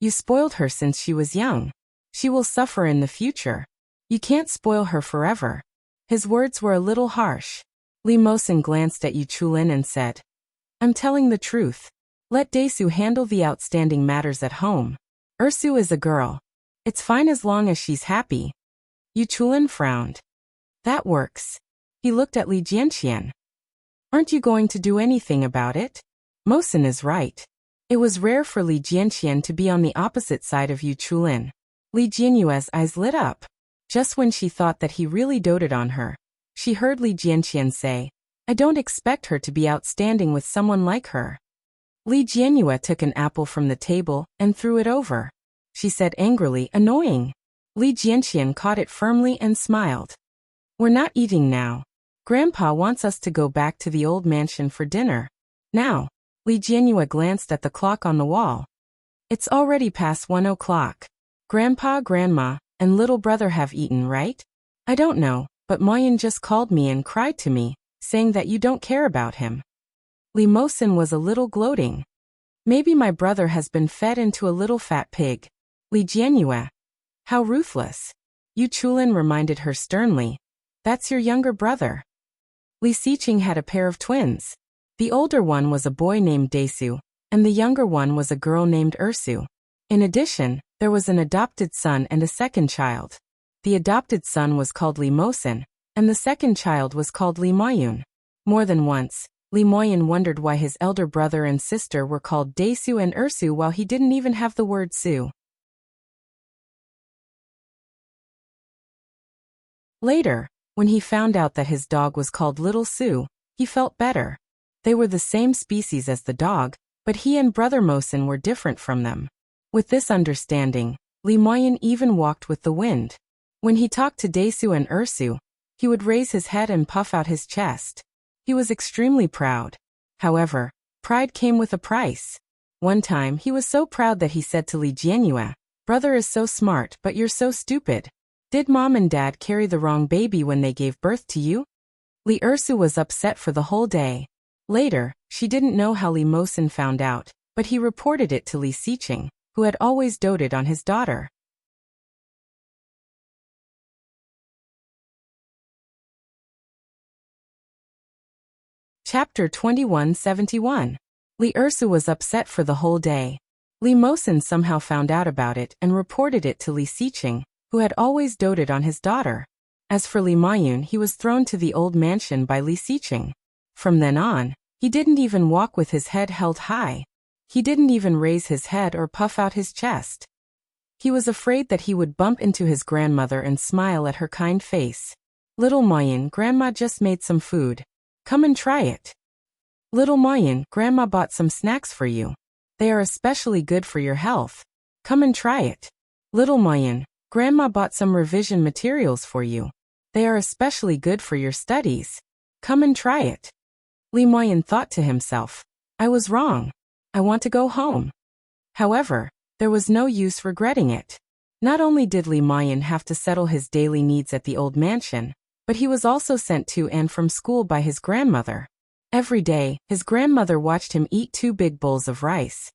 You spoiled her since she was young. She will suffer in the future. You can't spoil her forever. His words were a little harsh. Li Mosin glanced at Yu Chulin and said, I'm telling the truth. Let Daesu handle the outstanding matters at home. Ursu is a girl. It's fine as long as she's happy. Yu Chulin frowned. That works. He looked at Li Jianqian. Aren't you going to do anything about it? Mosin is right. It was rare for Li Jianqian to be on the opposite side of Yu Chulin. Li Jianyue's eyes lit up. Just when she thought that he really doted on her, she heard Li Jianqian say, I don't expect her to be outstanding with someone like her. Li Jianyue took an apple from the table and threw it over. She said angrily, annoying. Li Jianqian caught it firmly and smiled. We're not eating now. Grandpa wants us to go back to the old mansion for dinner. Now. Li Jianyue glanced at the clock on the wall. It's already past 1 o'clock. Grandpa, Grandma, and little brother have eaten, right? I don't know, but Moyin just called me and cried to me, saying that you don't care about him. Li Mosin was a little gloating. Maybe my brother has been fed into a little fat pig. Li Jianyue. How ruthless. Yu Chulin reminded her sternly. That's your younger brother. Li Xiqing had a pair of twins. The older one was a boy named Daesu, and the younger one was a girl named Ursu. In addition, there was an adopted son and a second child. The adopted son was called Li Mosin, and the second child was called Li Moyun. More than once, Li Moyun wondered why his elder brother and sister were called Desu and Ursu while he didn't even have the word Su. Later, when he found out that his dog was called Little Su, he felt better. They were the same species as the dog, but he and Brother Mosin were different from them. With this understanding, Li Moyun even walked with the wind. When he talked to Desu and Ursu, he would raise his head and puff out his chest. He was extremely proud. However, pride came with a price. One time he was so proud that he said to Li Jianyue, "Brother is so smart, but you're so stupid. Did mom and dad carry the wrong baby when they gave birth to you?" Li Ursu was upset for the whole day. Later, she didn't know how Li Mosin found out, but he reported it to Li Siqing, who had always doted on his daughter. Chapter 2171. Li Ursu was upset for the whole day. Li Mosin somehow found out about it and reported it to Li Siqing, who had always doted on his daughter. As for Li Moyun, he was thrown to the old mansion by Li Siqing. From then on, he didn't even walk with his head held high. He didn't even raise his head or puff out his chest. He was afraid that he would bump into his grandmother and smile at her kind face. "Little Moyun, Grandma just made some food. Come and try it." "Little Moyun, Grandma bought some snacks for you. They are especially good for your health. Come and try it." "Little Moyun, Grandma bought some revision materials for you. They are especially good for your studies. Come and try it." Li Moyun thought to himself, "I was wrong. I want to go home." However, there was no use regretting it. Not only did Li Moyun have to settle his daily needs at the old mansion, but he was also sent to and from school by his grandmother. Every day, his grandmother watched him eat 2 big bowls of rice.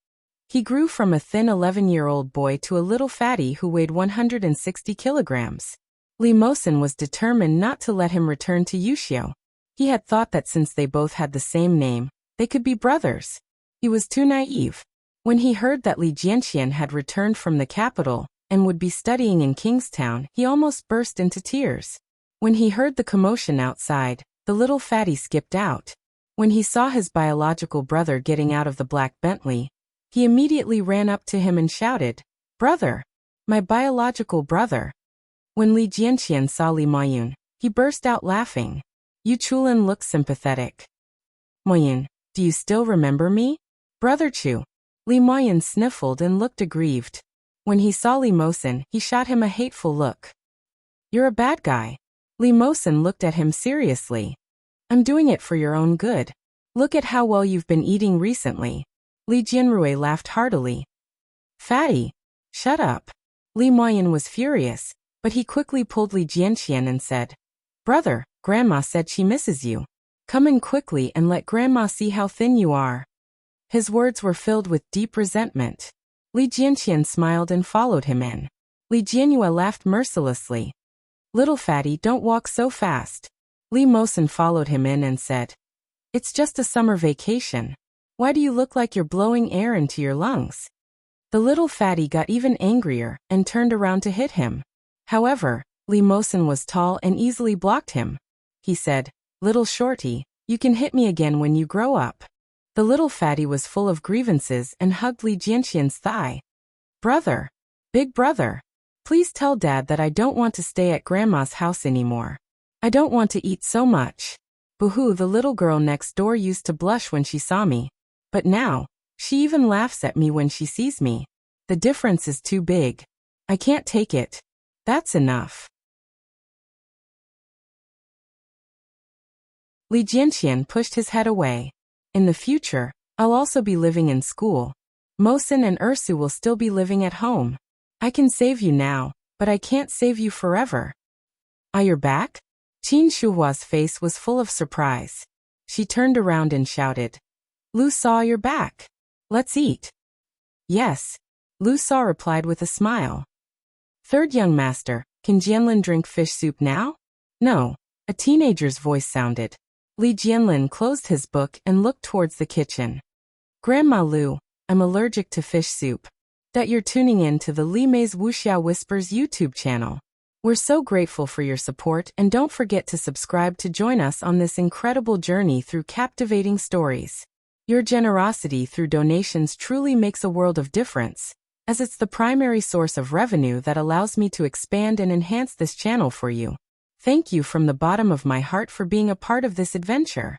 He grew from a thin 11-year-old boy to a little fatty who weighed 160 kilograms. Li Mosin was determined not to let him return to Wuxia. He had thought that since they both had the same name, they could be brothers. He was too naive. When he heard that Li Jianxian had returned from the capital and would be studying in Kingstown, he almost burst into tears. When he heard the commotion outside, the little fatty skipped out. When he saw his biological brother getting out of the black Bentley, he immediately ran up to him and shouted, "Brother! My biological brother!" When Li Jianxian saw Li Moyun, he burst out laughing. Yu Chulin looked sympathetic. "Moyun, do you still remember me?" "Brother Chu." Li Moyun sniffled and looked aggrieved. When he saw Li Mosin, he shot him a hateful look. "You're a bad guy." Li Mosin looked at him seriously. "I'm doing it for your own good. Look at how well you've been eating recently." Li Jianrui laughed heartily. "Fatty! Shut up." Li Moyun was furious, but he quickly pulled Li Jianxian and said, "Brother, Grandma said she misses you. Come in quickly and let Grandma see how thin you are." His words were filled with deep resentment. Li Jianxian smiled and followed him in. Li Jianyue laughed mercilessly. "Little fatty, don't walk so fast." Li Mosin followed him in and said, "It's just a summer vacation. Why do you look like you're blowing air into your lungs?" The little fatty got even angrier and turned around to hit him. However, Li Mosin was tall and easily blocked him. He said, "Little shorty, you can hit me again when you grow up." The little fatty was full of grievances and hugged Li Jianxian's thigh. "Brother! Big brother! Please tell Dad that I don't want to stay at Grandma's house anymore. I don't want to eat so much." Boo-hoo, the little girl next door used to blush when she saw me. But now, she even laughs at me when she sees me. The difference is too big. I can't take it. That's enough. Li Jianxian pushed his head away. "In the future, I'll also be living in school. Mosin and Ursu will still be living at home. I can save you now, but I can't save you forever." "Ah, you're back?" Qin Shuhua's face was full of surprise. She turned around and shouted, "Lu Sa, you're back. Let's eat." "Yes," Lu Sa replied with a smile. "Third young master, can Jianlin drink fish soup now?" "No," a teenager's voice sounded. Li Jianlin closed his book and looked towards the kitchen. "Grandma Lu, I'm allergic to fish soup. That you're tuning in to the Limei's Wuxia Whispers YouTube channel. We're so grateful for your support, and don't forget to subscribe to join us on this incredible journey through captivating stories. Your generosity through donations truly makes a world of difference, as it's the primary source of revenue that allows me to expand and enhance this channel for you. Thank you from the bottom of my heart for being a part of this adventure.